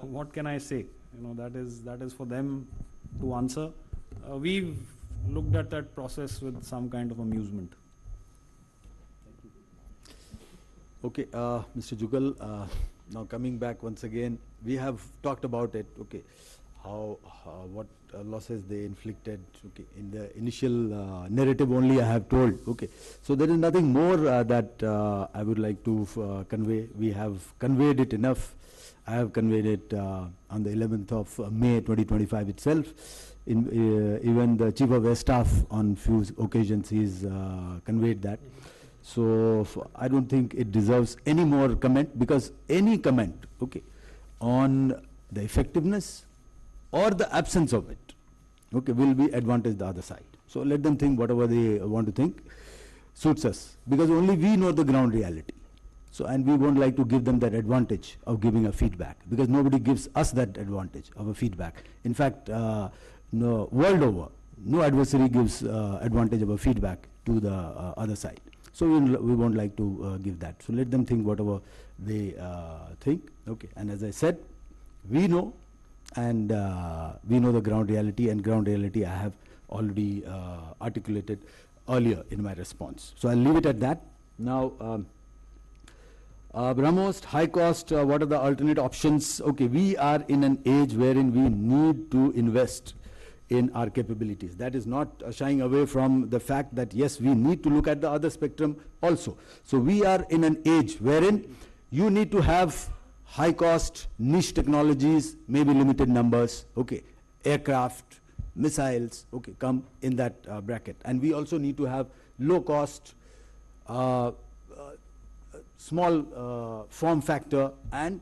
what can I say? That is for them to answer. We've looked at that process with some kind of amusement.
Okay, Mr. Jugal, now coming back once again, we have talked about it, okay, what losses they inflicted, okay, in the initial narrative only I have told, okay. So there is nothing more that I would like to convey. We have conveyed it enough. I have conveyed it on the 11th of May 2025 itself. Even the Chief of Air Staff on few occasions he's conveyed that. So I don't think it deserves any more comment, because any comment, okay, on the effectiveness or the absence of it, okay, will be advantage the other side. So let them think whatever they want to think, suits us, because only we know the ground reality. So, and we won't like to give them that advantage of giving a feedback, because nobody gives us that advantage of a feedback. In fact, no, world over, no adversary gives advantage of a feedback to the other side. So we won't like to give that. So let them think whatever they think. Okay, and as I said, we know, and we know the ground reality, and ground reality I have already articulated earlier in my response. So I'll leave it at that. Now, BrahMos, high cost, what are the alternate options? Okay, we are in an age wherein we need to invest in our capabilities. That is not shying away from the fact that yes, we need to look at the other spectrum also. So we are in an age wherein you need to have high cost niche technologies, maybe limited numbers, okay, aircraft, missiles, okay, come in that bracket. And we also need to have low cost, small form factor and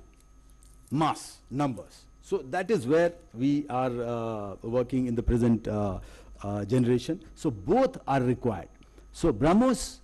mass numbers. So that is where we are working in the present generation. So both are required. So BrahMos,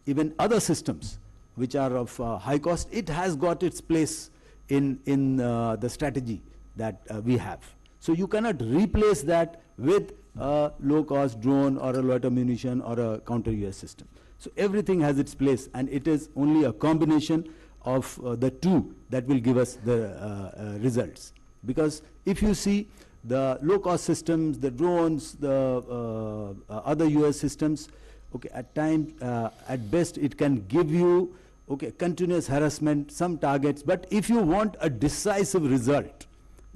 even other systems which are of high cost, it has got its place in the strategy that we have. So you cannot replace that with a low cost drone or a loiter munition or a counter US system. So everything has its place, and it is only a combination of the two that will give us the results. Because if you see the low cost systems, the drones, the other US systems, okay, at times, at best it can give you, okay, continuous harassment, some targets, but if you want a decisive result,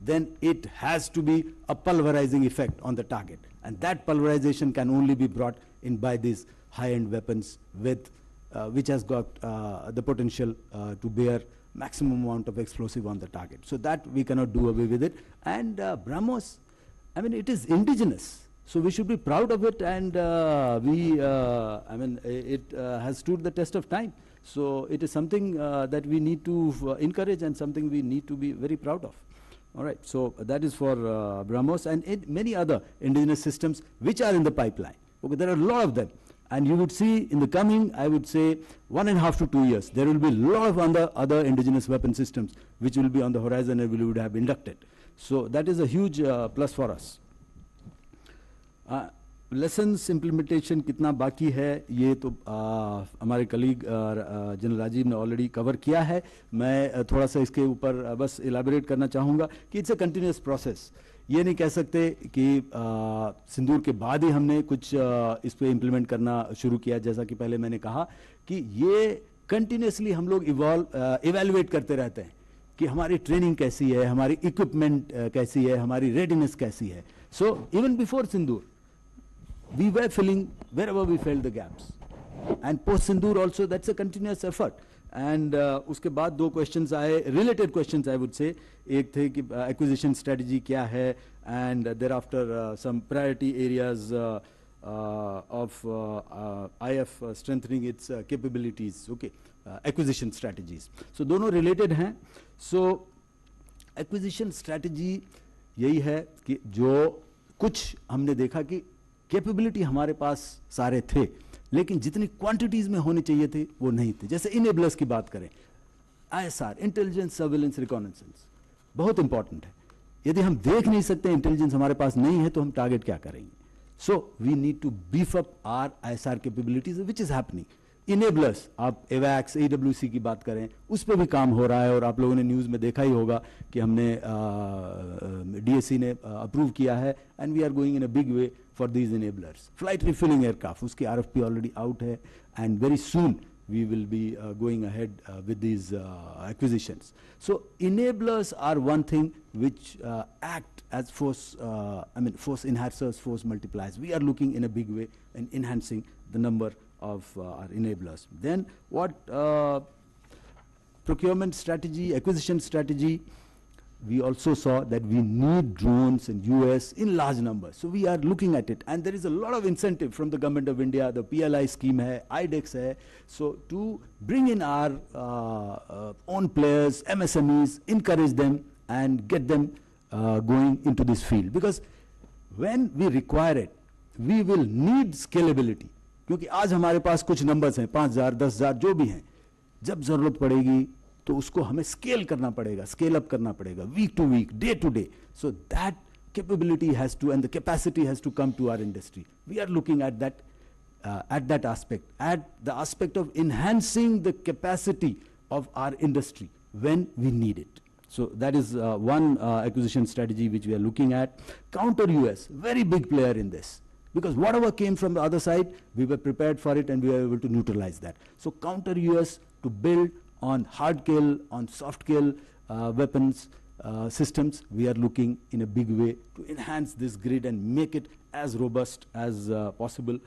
then it has to be a pulverizing effect on the target. And that pulverization can only be brought in by these high-end weapons with which has got the potential to bear maximum amount of explosive on the target. So that we cannot do away with it. And BrahMos, I mean, it is indigenous. So we should be proud of it, and I mean, it has stood the test of time. So it is something that we need to encourage, and something we need to be very proud of. All right, so that is for BrahMos, and many other indigenous systems which are in the pipeline. Okay, there are a lot of them. And you would see in the coming, I would say, 1.5 to 2 years, there will be a lot of other indigenous weapon systems which will be on the horizon and we would have inducted. So that is a huge plus for us. Lessons implementation कितना बाकी है ये तो हमारे colleague general Rajiv ने already cover किया है. मैं थोड़ा सा इसके ऊपर बस इलाबोरेट करना चाहूँगा कि इट्स ए कंटिन्यूस प्रोसेस. ये नहीं कह सकते कि सिंदूर के बाद ही हमने कुछ इस पे इम्प्लीमेंट करना शुरू किया। जैसा कि पहले मैंने कहा कि ये कंटिन्यूसली हम लोग इवैल्यूएट करते रहते हैं कि हमारी ट्रेनिंग कैसी है, हमारी इक्विपमेंट कैसी है, हमारी रेडीनेस कैसी है। So even before Sindoor we were filling wherever we felt the gaps, and post Sindoor also that's a continuous effort. And उसके बाद दो questions आए, related questions I would say. एक थे कि acquisition strategy क्या है, and thereafter some priority areas of IF strengthening its capabilities, okay, acquisition strategies. So दोनों related हैं. So acquisition strategy यही है कि जो कुछ हमने देखा कि कैपेबिलिटी हमारे पास सारे थे, लेकिन जितनी क्वांटिटीज में होने चाहिए थे वो नहीं थे। जैसे इनेबलर्स की बात करें, ISR, इंटेलिजेंस सर्विलेंस रिकॉनेसेंस, बहुत इंपॉर्टेंट है। यदि हम देख नहीं सकते, इंटेलिजेंस हमारे पास नहीं है, तो हम टारगेट क्या करेंगे? So we need to beef up our ISR capabilities, which is happening. Enablers, आप एवैक्स, AWC की बात करें, उस पर भी काम हो रहा है, और आप लोगों ने न्यूज़ में देखा ही होगा कि हमने DSC ने अप्रूव किया है, and we are going in a big way for these enablers. Flight refilling aircraft, uski RFP already out hai, and very soon we will be going ahead with these acquisitions. So enablers are one thing which act as force, force enhancers, force multipliers. We are looking in a big way in enhancing the number of our enablers. Then what procurement strategy, acquisition strategy, we also saw that we need drones in US in large numbers. So we are looking at it, and there is a lot of incentive from the government of India. The PLI scheme hai, IDEX hai. So to bring in our own players, MSMEs, encourage them and get them going into this field. Because when we require it, we will need scalability. क्योंकि आज हमारे पास कुछ numbers हैं, 5,000, 10,000 जो भी हैं, जब जरूरत पड़ेगी तो उसको हमें स्केल करना पड़ेगा, स्केल अप करना पड़ेगा, week to week, day to day. So that capability has to, and the capacity has to come to our industry. We are looking at that aspect, at the aspect of enhancing the capacity of our industry when we need it. So that is one acquisition strategy which we are looking at. Counter US, very big player in this, because whatever came from the other side, we were prepared for it and we were able to neutralize that. So counter US, to build on hard kill, on soft kill weapons systems, we are looking in a big way to enhance this grid and make it as robust as possible.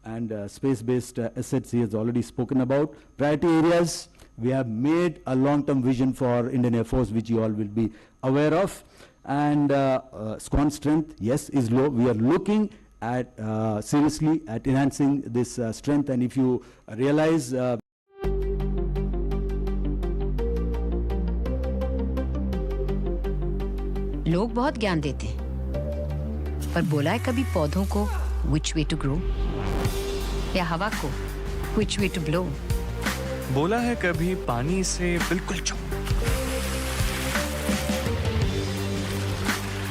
And space-based assets he has already spoken about. Priority areas, we have made a long-term vision for Indian Air Force, which you all will be aware of. And SCON strength, yes, is low. We are looking at seriously at enhancing this strength. And if you realize
लोग बहुत ज्ञान देते हैं, पर बोला है कभी पौधों को which way to grow, या हवा को which way to blow?
बोला है कभी पानी से बिल्कुल चुप,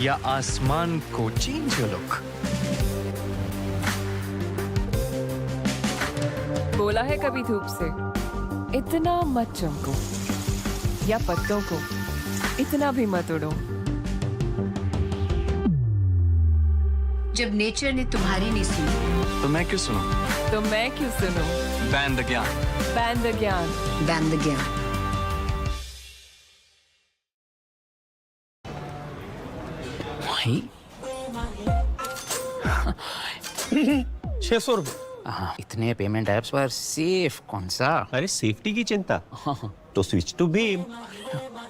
या आसमान को change your look?
बोला है कभी धूप से इतना मत चमको, या पत्तों को इतना भी मत उड़ो।
जब नेचर ने तुम्हारी नहीं सुनी,
तो मैं क्यों सुनूं?
तो मैं क्यों सुनूं?
बैन द ज्ञान,
बैन द ज्ञान,
बैन द ज्ञान।
भाई
600 रुपये।
इतने पेमेंट ऐप्स पर सेफ कौन सा?
अरे सेफ्टी की चिंता तो स्विच टू भीम,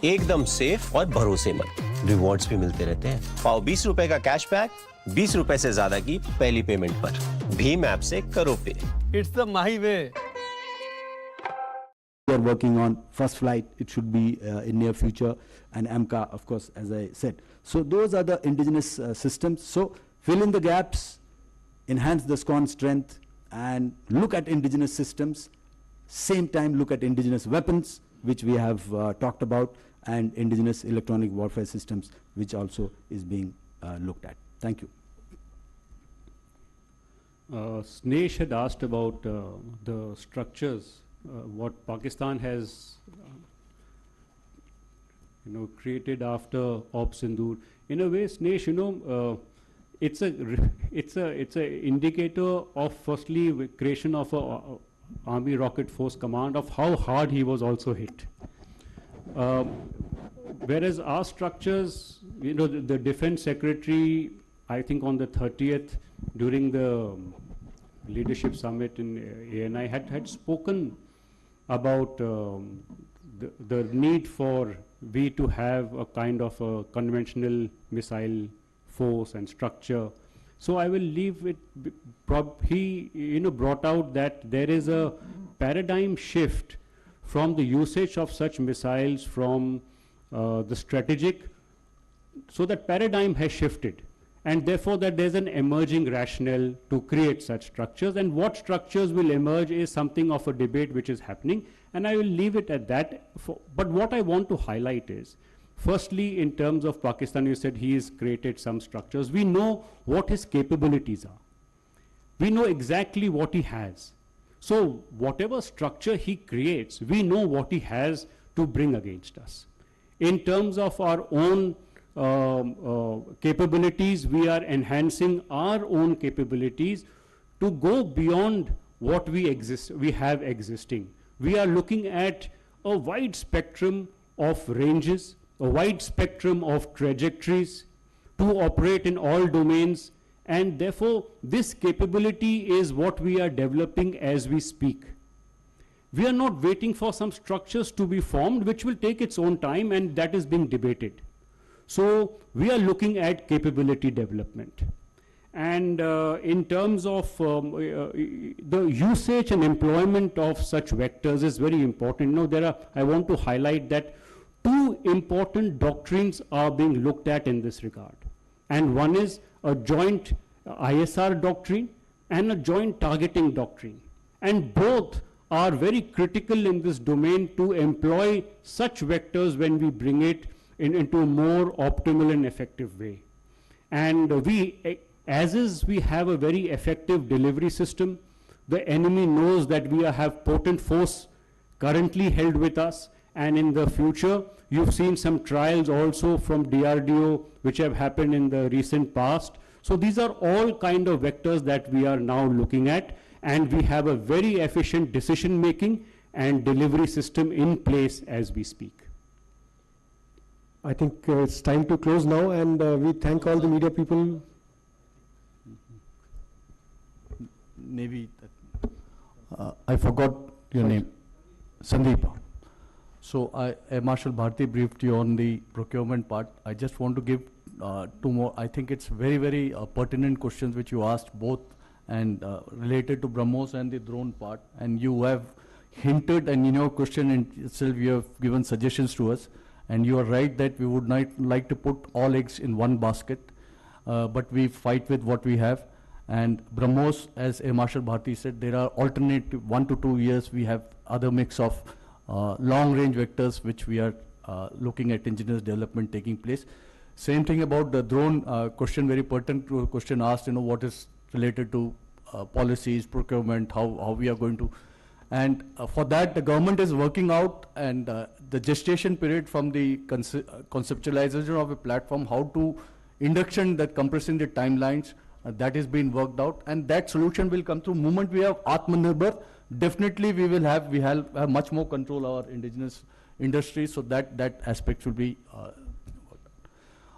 एकदम सेफ और भरोसेमंद। रिवॉर्ड्स भी मिलते रहते हैं। पाओ 20 रुपए का कैशबैक 20 रुपए से ज्यादा की पहली पेमेंट पर। भीम ऐप से करो पे। It's the my way.
We are working on first flight. It should be in near future, and AMCA, of course, as I said. So those are the indigenous systems. So fill in the gaps, enhance the SCON strength, and look at indigenous systems. Same time, look at indigenous weapons, which we have talked about, and indigenous electronic warfare systems, which also is being looked at. Thank you.
Snesh had asked about the structures, what Pakistan has created after Op Sindoor In a way, Snesh, it's a indicator of firstly creation of a Army Rocket Force Command, of how hard he was also hit. Whereas our structures, the Defense Secretary, I think on the 30th, during the leadership summit in ANI, had spoken about the need for we to have a kind of a conventional missile force and structure. So I will leave it, he brought out that there is a paradigm shift from the usage of such missiles from the strategic, so that paradigm has shifted, and therefore that there's an emerging rationale to create such structures, and what structures will emerge is something of a debate which is happening, and I will leave it at that. But what I want to highlight is, firstly, in terms of Pakistan, you said he has created some structures. We know what his capabilities are. We know exactly what he has. So whatever structure he creates, we know what he has to bring against us. In terms of our own capabilities, we are enhancing our own capabilities to go beyond what we have existing. We are looking at a wide spectrum of ranges, a wide spectrum of trajectories to operate in all domains, and therefore this capability is what we are developing as we speak. We are not waiting for some structures to be formed, which will take its own time, and that is being debated. So we are looking at capability development. And in terms of the usage and employment of such vectors is very important. I want to highlight that two important doctrines are being looked at in this regard. And one is a joint ISR doctrine and a joint targeting doctrine. And both are very critical in this domain to employ such vectors when we bring it into a more optimal and effective way. And we have a very effective delivery system. The enemy knows that we have potent force currently held with us, and in the future, you've seen some trials also from DRDO which have happened in the recent past. So these are all kind of vectors that we are now looking at, and we have a very efficient decision making and delivery system in place as we speak.
I think it's time to close now, and we thank all the media people.
Navy, I forgot your name. Sandeep. So Air Marshal Bharti briefed you on the procurement part. I just want to give two more. I think it's very, very pertinent questions which you asked, both and related to BrahMos and the drone part. And you have hinted, and in your question in itself you have given suggestions to us. And you are right that we would not like to put all eggs in one basket, but we fight with what we have. And BrahMos, as Air Marshal Bharti said, there are alternate 1 to 2 years. We have other mix of long-range vectors which we are looking at engineers development taking place. Same thing about the drone question, very pertinent to a question asked, what is related to policies, procurement, how we are going to. And for that, the government is working out, and the gestation period from the conceptualization of a platform, how to induction that compressing the timelines, that is being worked out, and that solution will come through. Moment we have Atmanirbhar, definitely we will have much more control our indigenous industry, so that aspect will be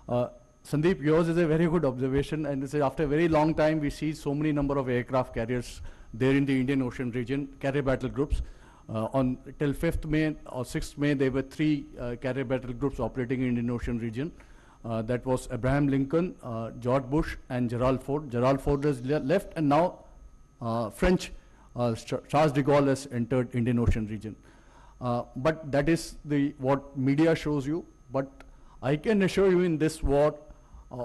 Sandeep, yours is a very good observation, and this is after a very long time we see so many number of aircraft carriers there in the Indian Ocean region, carrier battle groups. Till 5th May or 6th May, there were 3 carrier battle groups operating in Indian Ocean region. That was Abraham Lincoln, George Bush, and Gerald Ford. Gerald Ford has left, and now French Charles de Gaulle has entered Indian Ocean region. But that is what media shows you. But I can assure you, in this war,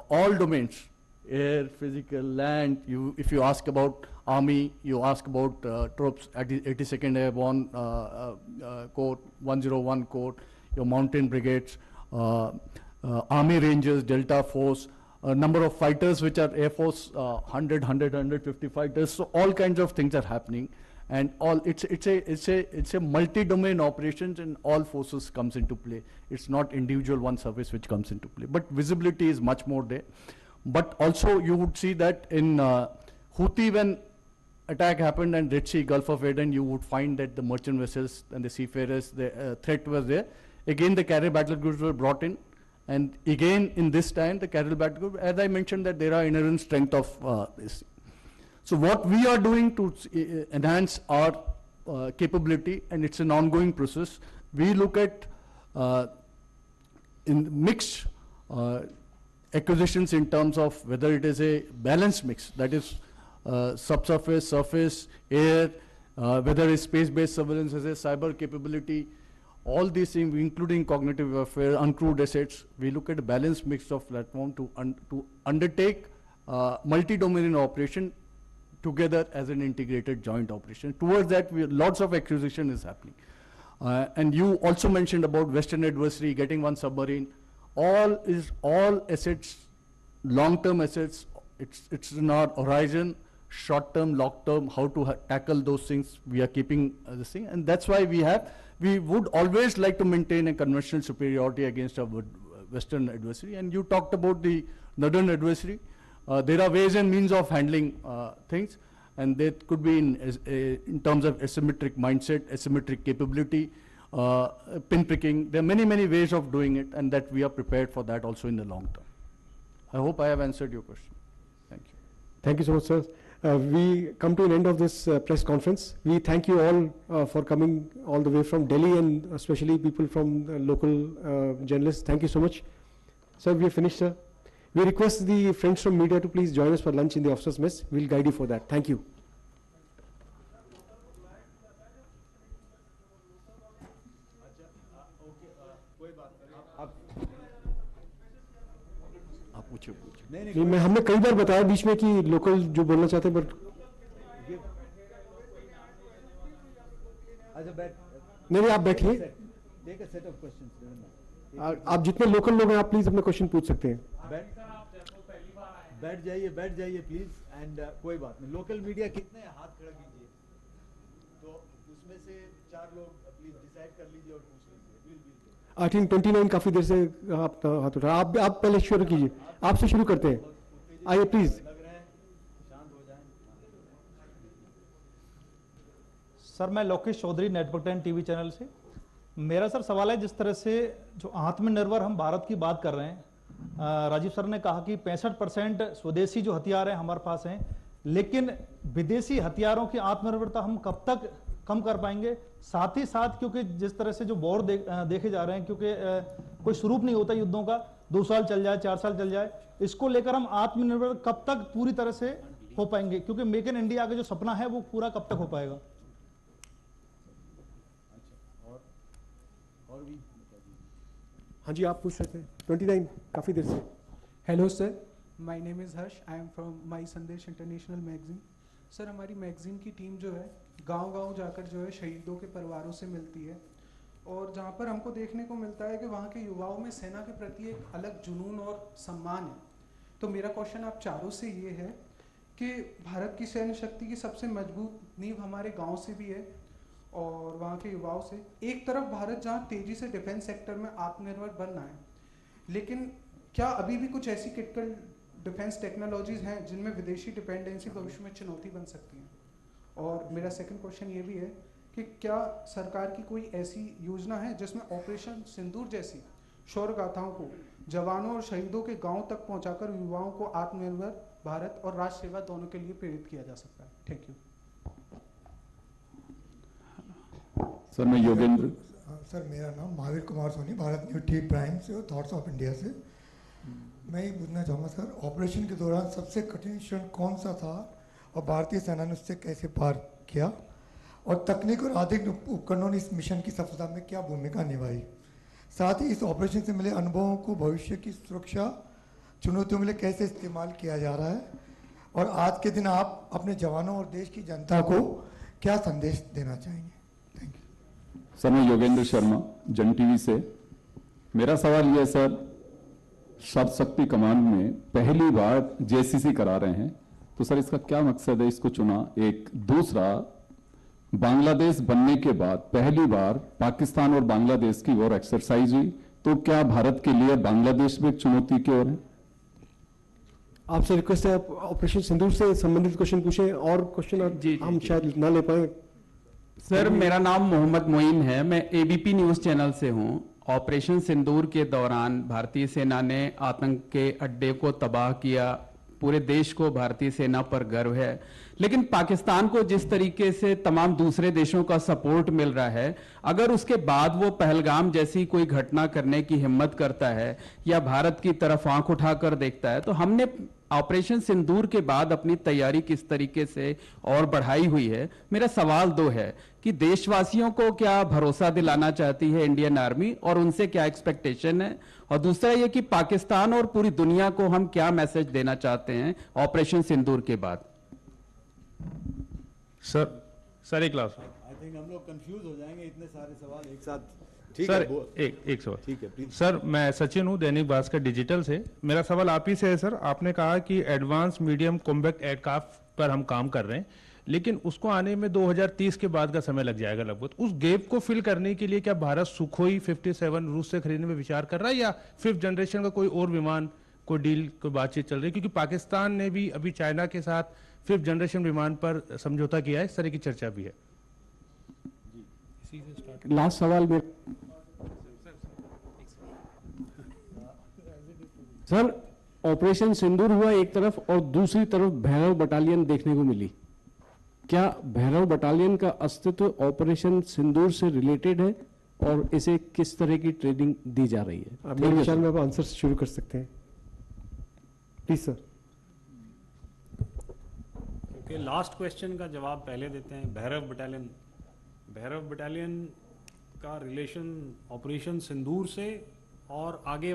all domains, air, physical, land, if you ask about Army, you ask about troops at the 82nd Airborne Corps, 101 Corps, your mountain brigades, Army Rangers, Delta Force, a number of fighters which are Air Force, 100, 150 fighters. So all kinds of things are happening. and all it's a multi-domain operations, and all forces comes into play. It's not individual one service which comes into play, but visibility is much more there. But also you would see that in Houthi, when attack happened and Red Sea, Gulf of Aden, you would find that the merchant vessels and the seafarers, the threat was there. Again, the carrier battle groups were brought in, and again in this time the carrier battle group, as I mentioned, that there are inherent strength of this. So what we are doing to enhance our capability, and it's an ongoing process, we look at in mixed acquisitions in terms of whether it is a balanced mix, that is subsurface, surface, air, whether it's space-based surveillance as a cyber capability, all these things, including cognitive warfare, uncrewed assets. We look at a balanced mix of platform to undertake multi-domain operation together as an integrated joint operation. Towards that, lots of acquisition is happening. And you also mentioned about Western adversary getting one submarine. All assets, long-term assets. It's in our horizon, short-term, long-term, how to tackle those things. We are keeping this thing, and that's why we would always like to maintain a conventional superiority against our Western adversary. And you talked about the Northern adversary. There are ways and means of handling things, and that could be in terms of asymmetric mindset, asymmetric capability, pinpricking. There are many, many ways of doing it, and that we are prepared for that also in the long term. I hope I have answered your question. Thank you.
Thank you so much, sir. We come to an end of this press conference. We thank you all for coming all the way from Delhi, and especially people from local journalists. Thank you so much. Sir, we have finished, sir. We request the friends from media to please join us for lunch in the officers' mess. We'll guide you for that. Thank you. नहीं, मैं हमने कई बार बताया बीच में कि local जो बोलना चाहते हैं, बट नहीं आप बैठिए, आप जितने लोकल लोग हैं आप प्लीज अपने क्वेश्चन पूछ सकते हैं.
बैठ जाइए प्लीज. एंड कोई बात नहीं, लोकल मीडिया कितने हाथ खड़ा कीजिए, तो उसमें से 4 लोग प्लीज डिसाइड कर लीजिए और पूछ लीजिए.
आई थिंक 29 काफी देर से आप हाथ उठा. आप पहले शुरू कीजिए, आपसे शुरू करते हैं. आइए प्लीज.
सर, मैं Lokesh Chaudhary, network 10 TV channel से. मेरा सर सवाल है, जिस तरह से जो आत्मनिर्भर हम भारत की बात कर रहे हैं, राजीव सर ने कहा कि 65% स्वदेशी जो हथियार हैं हमारे पास हैं, लेकिन विदेशी हथियारों की आत्मनिर्भरता हम कब तक कम कर पाएंगे? साथ ही साथ क्योंकि जिस तरह से जो वॉर देखे जा रहे हैं, क्योंकि कोई स्वरूप नहीं होता युद्धों का, 2 साल चल जाए, 4 साल चल जाए, इसको लेकर हम आत्मनिर्भर कब तक पूरी तरह से हो पाएंगे? क्योंकि मेक इन इंडिया का जो सपना है वो पूरा कब तक हो पाएगा?
हाँ जी, आप पूछ सकते हैं. 29 काफ़ी देर से.
Hello sir, my name is Harsh. I am from my संदेश इंटरनेशनल मैगजीन. सर, हमारी मैगजीन की टीम जो है गांव-गांव जाकर जो है शहीदों के परिवारों से मिलती है, और जहाँ पर हमको देखने को मिलता है कि वहाँ के युवाओं में सेना के प्रति एक अलग जुनून और सम्मान है. तो मेरा क्वेश्चन आप चारों से ये है कि भारत की सैन्य शक्ति की सबसे मजबूत नींव हमारे गाँव से भी है और वहाँ के युवाओं से. एक तरफ भारत जहाँ तेजी से डिफेंस सेक्टर में आत्मनिर्भर बन रहा है, लेकिन क्या अभी भी कुछ ऐसी क्रिटिकल डिफेंस टेक्नोलॉजीज हैं जिनमें विदेशी डिपेंडेंसी भविष्य में चुनौती बन सकती है? और मेरा सेकंड क्वेश्चन ये भी है कि क्या सरकार की कोई ऐसी योजना है जिसमें ऑपरेशन सिंदूर जैसी शौर्य गाथाओं को जवानों और शहीदों के गाँव तक पहुँचाकर युवाओं को आत्मनिर्भर भारत और राष्ट्र सेवा दोनों के लिए प्रेरित किया जा सकता है? Thank you.
सर, मैं योगेंद्र.
सर, मेरा नाम Mahavir Kumar Soni, Bharat news T prime से और थॉट्स ऑफ इंडिया से. मैं ये पूछना चाहूँगा सर, ऑपरेशन के दौरान सबसे कठिन क्षण कौन सा था और भारतीय सेना ने उससे कैसे पार किया, और तकनीक और आधुनिक उपकरणों ने इस मिशन की सफलता में क्या भूमिका निभाई? साथ ही इस ऑपरेशन से मिले अनुभवों को भविष्य की सुरक्षा चुनौतियों के लिए कैसे इस्तेमाल किया जा रहा है, और आज के दिन आप अपने जवानों और देश की जनता को क्या संदेश देना चाहेंगे?
सर, मैं योगेंद्र शर्मा, जन टीवी से. मेरा सवाल यह है सर, शब्द शक्ति कमांड में पहली बार जेसीसी करा रहे हैं, तो सर इसका क्या मकसद है, इसको चुना? एक दूसरा, बांग्लादेश बनने के बाद पहली बार पाकिस्तान और बांग्लादेश की वॉर एक्सरसाइज हुई, तो क्या भारत के लिए बांग्लादेश भी एक चुनौती की ओर है?
आपसे रिक्वेस्ट है आप ऑपरेशन सिंदूर से संबंधित क्वेश्चन पूछें, और क्वेश्चन हम शायद ना ले पाए।
सर मेरा नाम मोहम्मद मोइन है, मैं एबीपी न्यूज़ चैनल से हूं। ऑपरेशन सिंदूर के दौरान भारतीय सेना ने आतंक के अड्डे को तबाह किया, पूरे देश को भारतीय सेना पर गर्व है। लेकिन पाकिस्तान को जिस तरीके से तमाम दूसरे देशों का सपोर्ट मिल रहा है, अगर उसके बाद वो पहलगाम जैसी कोई घटना करने की हिम्मत करता है या भारत की तरफ आंख उठाकर देखता है, तो हमने ऑपरेशन सिंदूर के बाद अपनी तैयारी किस तरीके से और बढ़ाई हुई है। मेरा सवाल दो है कि देशवासियों को क्या भरोसा दिलाना चाहती है इंडियन आर्मी और उनसे क्या एक्सपेक्टेशन है, और दूसरा ये कि पाकिस्तान और पूरी दुनिया को हम क्या मैसेज देना चाहते हैं ऑपरेशन सिंदूर के बाद।
सर एक क्लास
आई थिंक हम लोग कंफ्यूज हो जाएंगे, इतने सारे सवाल एक साथ।
सर एक सवाल। ठीक है, सर मैं सचिन हूँ, दैनिक भास्कर डिजिटल से। मेरा सवाल आप ही से है सर। आपने कहा कि एडवांस मीडियम कॉम्बैट एयरक्राफ्ट पर हम काम कर रहे हैं, लेकिन उसको आने में 2030 के बाद का समय लग जाएगा लगभग। उस गैप को फिल करने के लिए क्या भारत सुखोई 57 रूस से खरीदने में विचार कर रहा है, या 5th जनरेशन का कोई और विमान, कोई डील, कोई बातचीत चल रही है? क्योंकि पाकिस्तान ने भी अभी चाइना के साथ 5th जनरेशन विमान पर समझौता किया है, इस तरह की चर्चा भी है।
लास्ट सवाल में सर, ऑपरेशन सिंदूर हुआ एक तरफ और दूसरी तरफ भैरव बटालियन देखने को मिली। क्या भैरव बटालियन का अस्तित्व ऑपरेशन सिंदूर से रिलेटेड है और इसे किस तरह की ट्रेनिंग दी जा रही है? मेरे विचार में आप आंसर शुरू कर सकते हैं, प्लीज सर।
क्योंकि लास्ट क्वेश्चन का जवाब पहले देते हैं। भैरव बटालियन का रिलेशन ऑपरेशन सिंदूर से और आगे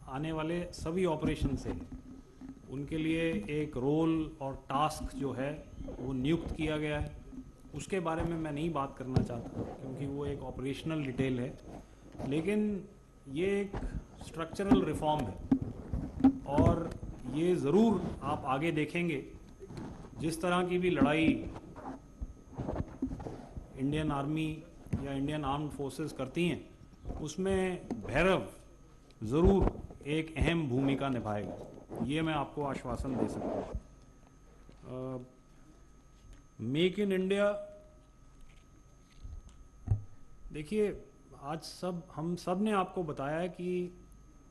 आने वाले सभी ऑपरेशन से है। उनके लिए एक रोल और टास्क जो है वो नियुक्त किया गया है, उसके बारे में मैं नहीं बात करना चाहता क्योंकि वो एक ऑपरेशनल डिटेल है। लेकिन ये एक स्ट्रक्चरल रिफॉर्म है और ये ज़रूर आप आगे देखेंगे, जिस तरह की भी लड़ाई इंडियन आर्मी या इंडियन आर्म्ड फोर्सेस करती हैं, उसमें भैरव ज़रूर एक अहम भूमिका निभाएगा, ये मैं आपको आश्वासन दे सकता हूँ। मेक इन इंडिया, देखिए आज हम सब ने आपको बताया है कि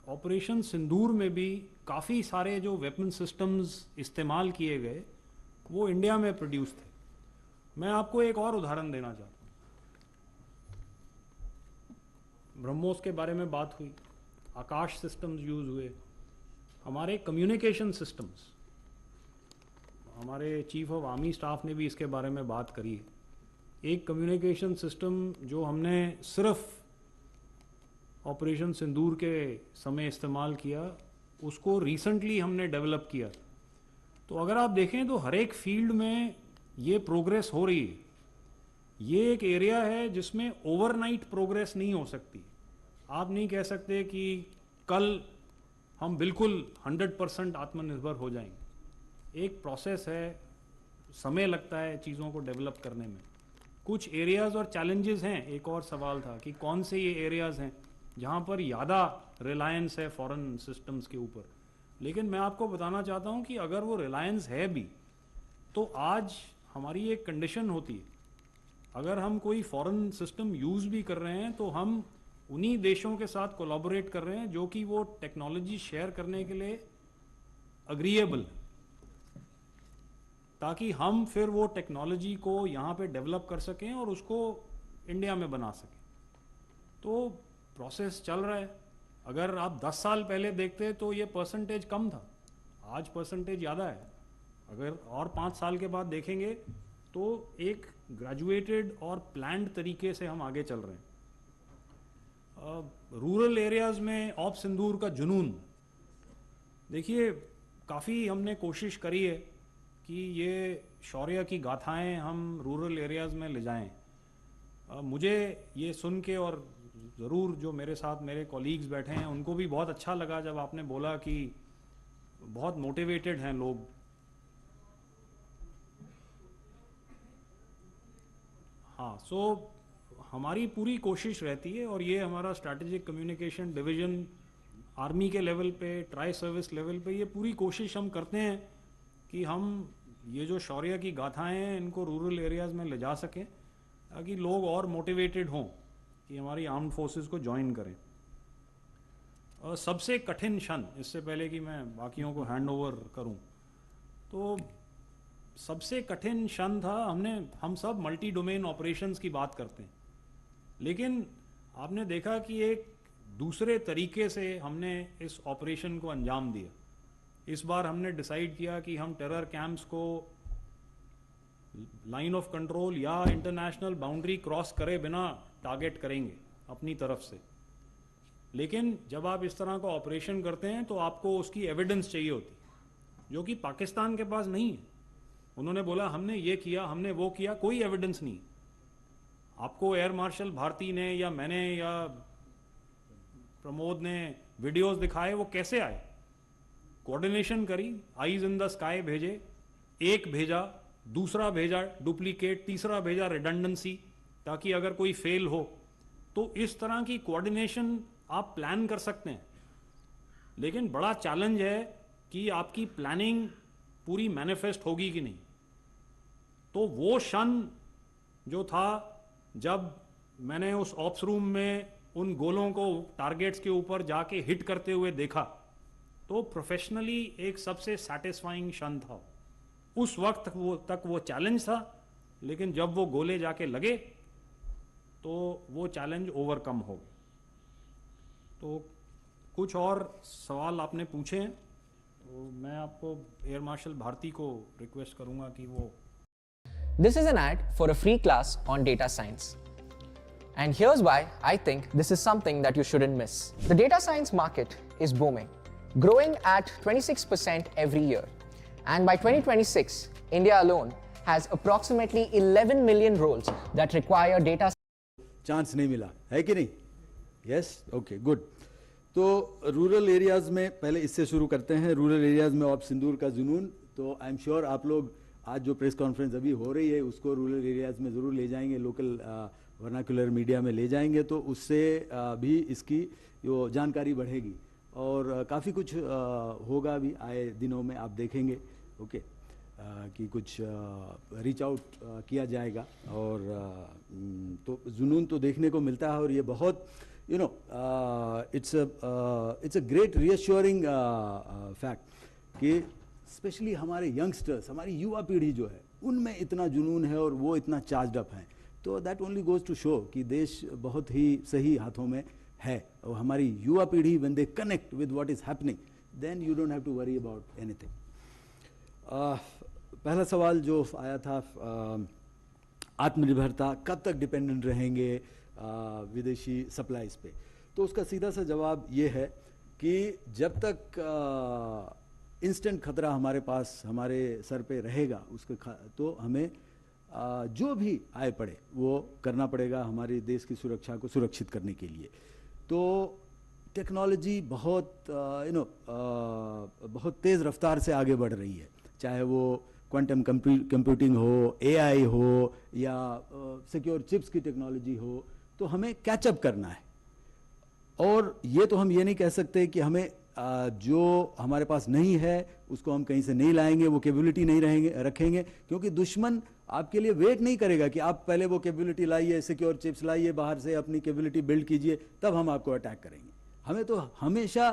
ऑपरेशन सिंदूर में भी काफ़ी सारे जो वेपन सिस्टम्स इस्तेमाल किए गए वो इंडिया में प्रोड्यूस थे। मैं आपको एक और उदाहरण देना चाहता हूँ। ब्रह्मोस के बारे में बात हुई, आकाश सिस्टम्स यूज़ हुए, हमारे कम्युनिकेशन सिस्टम्स, हमारे चीफ ऑफ आर्मी स्टाफ ने भी इसके बारे में बात करी है। एक कम्युनिकेशन सिस्टम जो हमने सिर्फ ऑपरेशन सिंदूर के समय इस्तेमाल किया, उसको रिसेंटली हमने डेवलप किया। तो अगर आप देखें तो हर एक फील्ड में ये प्रोग्रेस हो रही है। ये एक एरिया है जिसमें ओवरनाइट प्रोग्रेस नहीं हो सकती। आप नहीं कह सकते कि कल हम बिल्कुल 100% आत्मनिर्भर हो जाएंगे। एक प्रोसेस है, समय लगता है चीज़ों को डेवलप करने में। कुछ एरियाज़ और चैलेंजेस हैं। एक और सवाल था कि कौन से ये एरियाज़ हैं जहाँ पर ज़्यादा रिलायंस है फॉरेन सिस्टम्स के ऊपर। लेकिन मैं आपको बताना चाहता हूँ कि अगर वो रिलायंस है भी, तो आज हमारी एक कंडीशन होती है, अगर हम कोई फॉरेन सिस्टम यूज़ भी कर रहे हैं तो हम उन्हीं देशों के साथ कोलैबोरेट कर रहे हैं जो कि वो टेक्नोलॉजी शेयर करने के लिए अग्रीएबल, ताकि हम फिर वो टेक्नोलॉजी को यहाँ पे डेवलप कर सकें और उसको इंडिया में बना सकें। तो प्रोसेस चल रहा है। अगर आप 10 साल पहले देखते तो ये परसेंटेज कम था, आज परसेंटेज ज़्यादा है। अगर और 5 साल के बाद देखेंगे तो एक ग्रेजुएटेड और प्लान्ड तरीके से हम आगे चल रहे हैं। रूरल एरियाज़ में ऑप सिंदूर का जुनून, देखिए काफ़ी हमने कोशिश करी है कि ये शौर्य की गाथाएं हम रूरल एरियाज़ में ले जाएं। मुझे ये सुन के, और ज़रूर जो मेरे साथ मेरे कॉलीग्स बैठे हैं उनको भी बहुत अच्छा लगा जब आपने बोला कि बहुत मोटिवेटेड हैं लोग। हाँ, सो हमारी पूरी कोशिश रहती है, और ये हमारा स्ट्रैटेजिक कम्युनिकेशन डिवीज़न आर्मी के लेवल पे, ट्राई सर्विस लेवल पे, ये पूरी कोशिश हम करते हैं कि हम ये जो शौर्य की गाथाएं हैं इनको रूरल एरियाज़ में ले जा सकें, ताकि लोग और मोटिवेटेड हों कि हमारी आर्म्ड फोर्सेस को ज्वाइन करें। और सबसे कठिन क्षण, इससे पहले कि मैं बाकियों को हैंड ओवर करूं, तो सबसे कठिन क्षण था, हम सब मल्टी डोमेन ऑपरेशंस की बात करते हैं, लेकिन आपने देखा कि एक दूसरे तरीके से हमने इस ऑपरेशन को अंजाम दिया। इस बार हमने डिसाइड किया कि हम टेरर कैंप्स को लाइन ऑफ कंट्रोल या इंटरनेशनल बाउंड्री क्रॉस करे बिना टारगेट करेंगे अपनी तरफ से। लेकिन जब आप इस तरह का ऑपरेशन करते हैं तो आपको उसकी एविडेंस चाहिए होती, जो कि पाकिस्तान के पास नहीं है। उन्होंने बोला हमने ये किया, हमने वो किया, कोई एविडेंस नहीं। आपको एयर मार्शल भारती ने या मैंने या प्रमोद ने वीडियोस दिखाए, वो कैसे आए? कोऑर्डिनेशन करी, आईज इन द स्काई भेजे, एक भेजा, दूसरा भेजा डुप्लीकेट, तीसरा भेजा रिडंडेंसी, ताकि अगर कोई फेल हो तो इस तरह की कोऑर्डिनेशन आप प्लान कर सकते हैं। लेकिन बड़ा चैलेंज है कि आपकी प्लानिंग पूरी मैनिफेस्ट होगी कि नहीं। तो वो क्षण जो था जब मैंने उस ऑप्स रूम में उन गोलों को टारगेट्स के ऊपर जाके हिट करते हुए देखा, तो प्रोफेशनली एक सबसे सैटिस्फाइंग क्षण था। उस वक्त तक वो चैलेंज था, लेकिन जब वो गोले जाके लगे तो वो चैलेंज ओवरकम हो गया। तो कुछ और सवाल आपने पूछे हैं, तो मैं आपको एयर मार्शल भारती को रिक्वेस्ट करूंगा कि वो
This is an ad for a free class on data science. And here's why I think this is something that you shouldn't miss. The data science market is booming, growing at 26% every year. And by 2026, India alone has approximately 11 million roles that require data.
Chance नहीं मिला है कि नहीं? Yes, okay, good. तो rural areas में पहले इससे शुरू करते हैं। रूरल एरियाज़ में ऑप सिंदूर का जुनून, तो आई एम श्योर आप लोग आज जो प्रेस कॉन्फ्रेंस अभी हो रही है उसको रूरल एरियाज़ में ज़रूर ले जाएंगे, लोकल वर्नाकुलर मीडिया में ले जाएंगे, तो उससे भी इसकी जो जानकारी बढ़ेगी और काफ़ी कुछ होगा अभी आए दिनों में, आप देखेंगे, ओके, कि कुछ रीच आउट किया जाएगा। और तो जुनून तो देखने को मिलता है, और ये बहुत you know it's a great reassuring fact कि स्पेशली हमारे यंगस्टर्स, हमारी युवा पीढ़ी जो है, उनमें इतना जुनून है और वो इतना चार्ज्ड अप हैं। तो that only goes to show कि देश बहुत ही सही हाथों में है। और हमारी युवा पीढ़ी when they connect with what is happening, then you don't have to worry about anything. पहला सवाल जो आया था, आत्मनिर्भरता कब तक डिपेंडेंट रहेंगे विदेशी सप्लाईज पे, तो उसका सीधा सा जवाब ये है कि जब तक इंस्टेंट खतरा हमारे पास, हमारे सर पे रहेगा, उसके तो हमें जो भी आए पड़े वो करना पड़ेगा हमारे देश की सुरक्षा को सुरक्षित करने के लिए। तो टेक्नोलॉजी बहुत बहुत तेज़ रफ्तार से आगे बढ़ रही है, चाहे वो क्वांटम कंप्यूटिंग हो, एआई हो, या सिक्योर चिप्स की टेक्नोलॉजी हो, तो हमें कैचअप करना है। और ये तो हम ये नहीं कह सकते कि हमें जो हमारे पास नहीं है उसको हम कहीं से नहीं लाएंगे, वो कैपेबिलिटी नहीं रखेंगे, क्योंकि दुश्मन आपके लिए वेट नहीं करेगा कि आप पहले वो कैपेबिलिटी लाइए, सिक्योर चिप्स लाइए, बाहर से अपनी कैपेबिलिटी बिल्ड कीजिए, तब हम आपको अटैक करेंगे। हमें तो हमेशा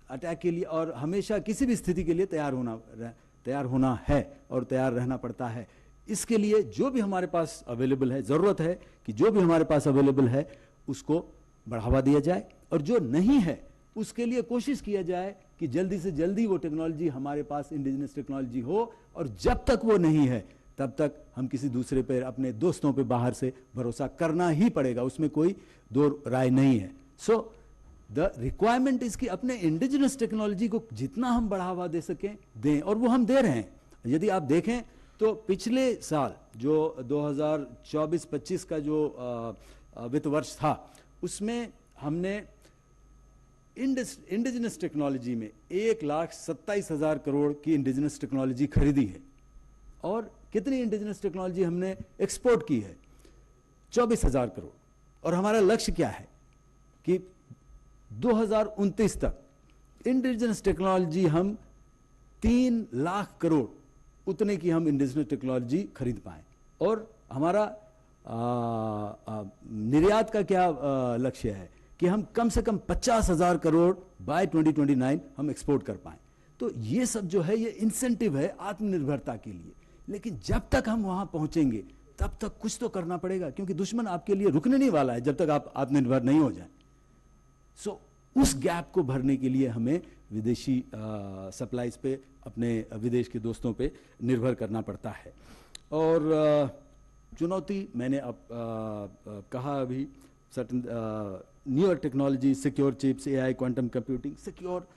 अटैक के लिए और हमेशा किसी भी स्थिति के लिए तैयार होना है और तैयार रहना पड़ता है। इसके लिए जो भी हमारे पास अवेलेबल है, ज़रूरत है कि जो भी हमारे पास अवेलेबल है उसको बढ़ावा दिया जाए, और जो नहीं है उसके लिए कोशिश किया जाए कि जल्दी से जल्दी वो टेक्नोलॉजी हमारे पास इंडिजिनस टेक्नोलॉजी हो। और जब तक वो नहीं है तब तक हम किसी दूसरे पर, अपने दोस्तों पे बाहर से भरोसा करना ही पड़ेगा, उसमें कोई दो राय नहीं है। सो द रिक्वायरमेंट इज कि अपने इंडिजिनस टेक्नोलॉजी को जितना हम बढ़ावा दे सकें दें, और वो हम दे रहे हैं। यदि आप देखें तो पिछले साल जो 2024-25 का जो वित्त वर्ष था, उसमें हमने इंडिजिनस टेक्नोलॉजी में 1,27,000 करोड़ की इंडिजिनस टेक्नोलॉजी खरीदी है। और कितनी इंडिजिनस टेक्नोलॉजी हमने एक्सपोर्ट की है? 24,000 करोड़। और हमारा लक्ष्य क्या है कि 2029 तक इंडिजिनस टेक्नोलॉजी हम 3 लाख करोड़ उतने की हम इंडिजिनस टेक्नोलॉजी खरीद पाए। और हमारा निर्यात का क्या लक्ष्य है कि हम कम से कम 50,000 करोड़ बाय 2029 हम एक्सपोर्ट कर पाए। तो ये सब जो है ये इंसेंटिव है आत्मनिर्भरता के लिए। लेकिन जब तक हम वहां पहुंचेंगे तब तक कुछ तो करना पड़ेगा, क्योंकि दुश्मन आपके लिए रुकने नहीं वाला है जब तक आप आत्मनिर्भर नहीं हो जाए। सो उस गैप को भरने के लिए हमें विदेशी सप्लाईज पे, अपने विदेश के दोस्तों पे निर्भर करना पड़ता है। और चुनौती मैंने अब कहा अभी, certain newer technology, secure chips, AI, quantum computing, secure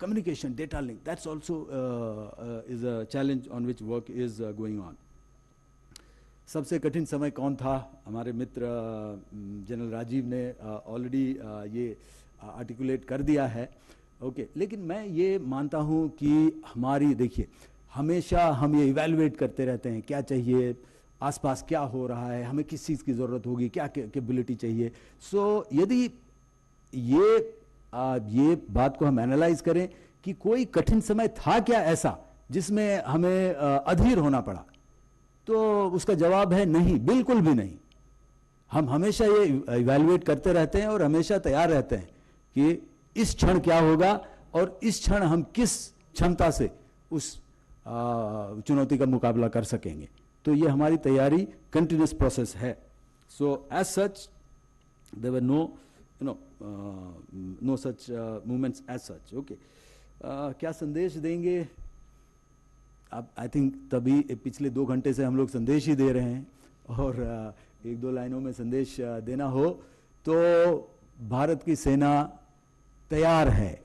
communication, data link, that's also is a challenge on which work is going on. सबसे कठिन समय कौन था? हमारे मित्र जनरल राजीव ने ऑलरेडी ये आर्टिकुलेट कर दिया है। ओके, लेकिन मैं ये मानता हूँ कि हमारी, देखिए, हमेशा हम ये इवैल्यूएट करते रहते हैं, क्या चाहिए, आसपास क्या हो रहा है, हमें किस चीज़ की ज़रूरत होगी, क्या कैपेबिलिटी चाहिए। सो यदि ये बात को हम एनालाइज करें कि कोई कठिन समय था क्या ऐसा जिसमें हमें अधीर होना पड़ा, तो उसका जवाब है नहीं, बिल्कुल भी नहीं। हम हमेशा ये इवैल्यूएट करते रहते हैं और हमेशा तैयार रहते हैं कि इस क्षण क्या होगा और इस क्षण हम किस क्षमता से उस चुनौती का मुकाबला कर सकेंगे। तो ये हमारी तैयारी कंटिन्यूस प्रोसेस है। So as such there were no such movements as such. Okay, क्या संदेश देंगे? अब आई थिंक तभी पिछले 2 घंटे से हम लोग संदेश ही दे रहे हैं, और 1-2 लाइनों में संदेश देना हो तो भारत की सेना तैयार है।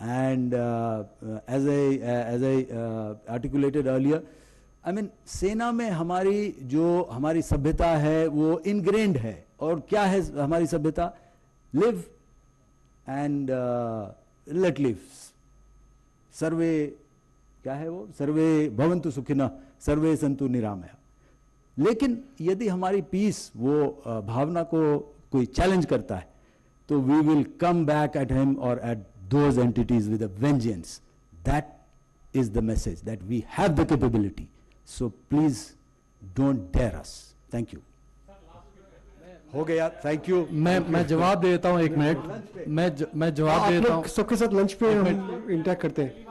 And as I articulated earlier, I mean, सेना में हमारी सभ्यता है वो इनग्रेन्ड है। और क्या है हमारी सभ्यता? Live and let live. Survey, क्या है वो? सर्वे भवन्तु सुखिनः, सर्वे सन्तु निरामया। लेकिन यदि हमारी पीस वो भावना को कोई चैलेंज करता है तो we will come back at him और at those entities with a vengeance. That is the message, that we have the capability. So please don't dare us. Thank you. हो गया, थैंक यू।
मैं जवाब दे देता हूँ, 1 मिनट। मैं जवाब देता हूँ।
सबके साथ लंच पे हम इंटरेक्ट करते हैं।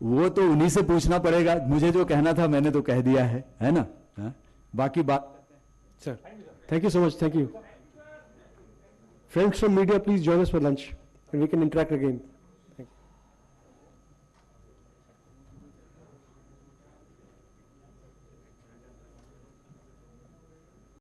वो तो उन्हीं से पूछना पड़ेगा। मुझे जो कहना था मैंने तो कह दिया है ना? बाकी बात
sir, thank you so much, thank you. Friends from media, please join us for lunch and we can interact again.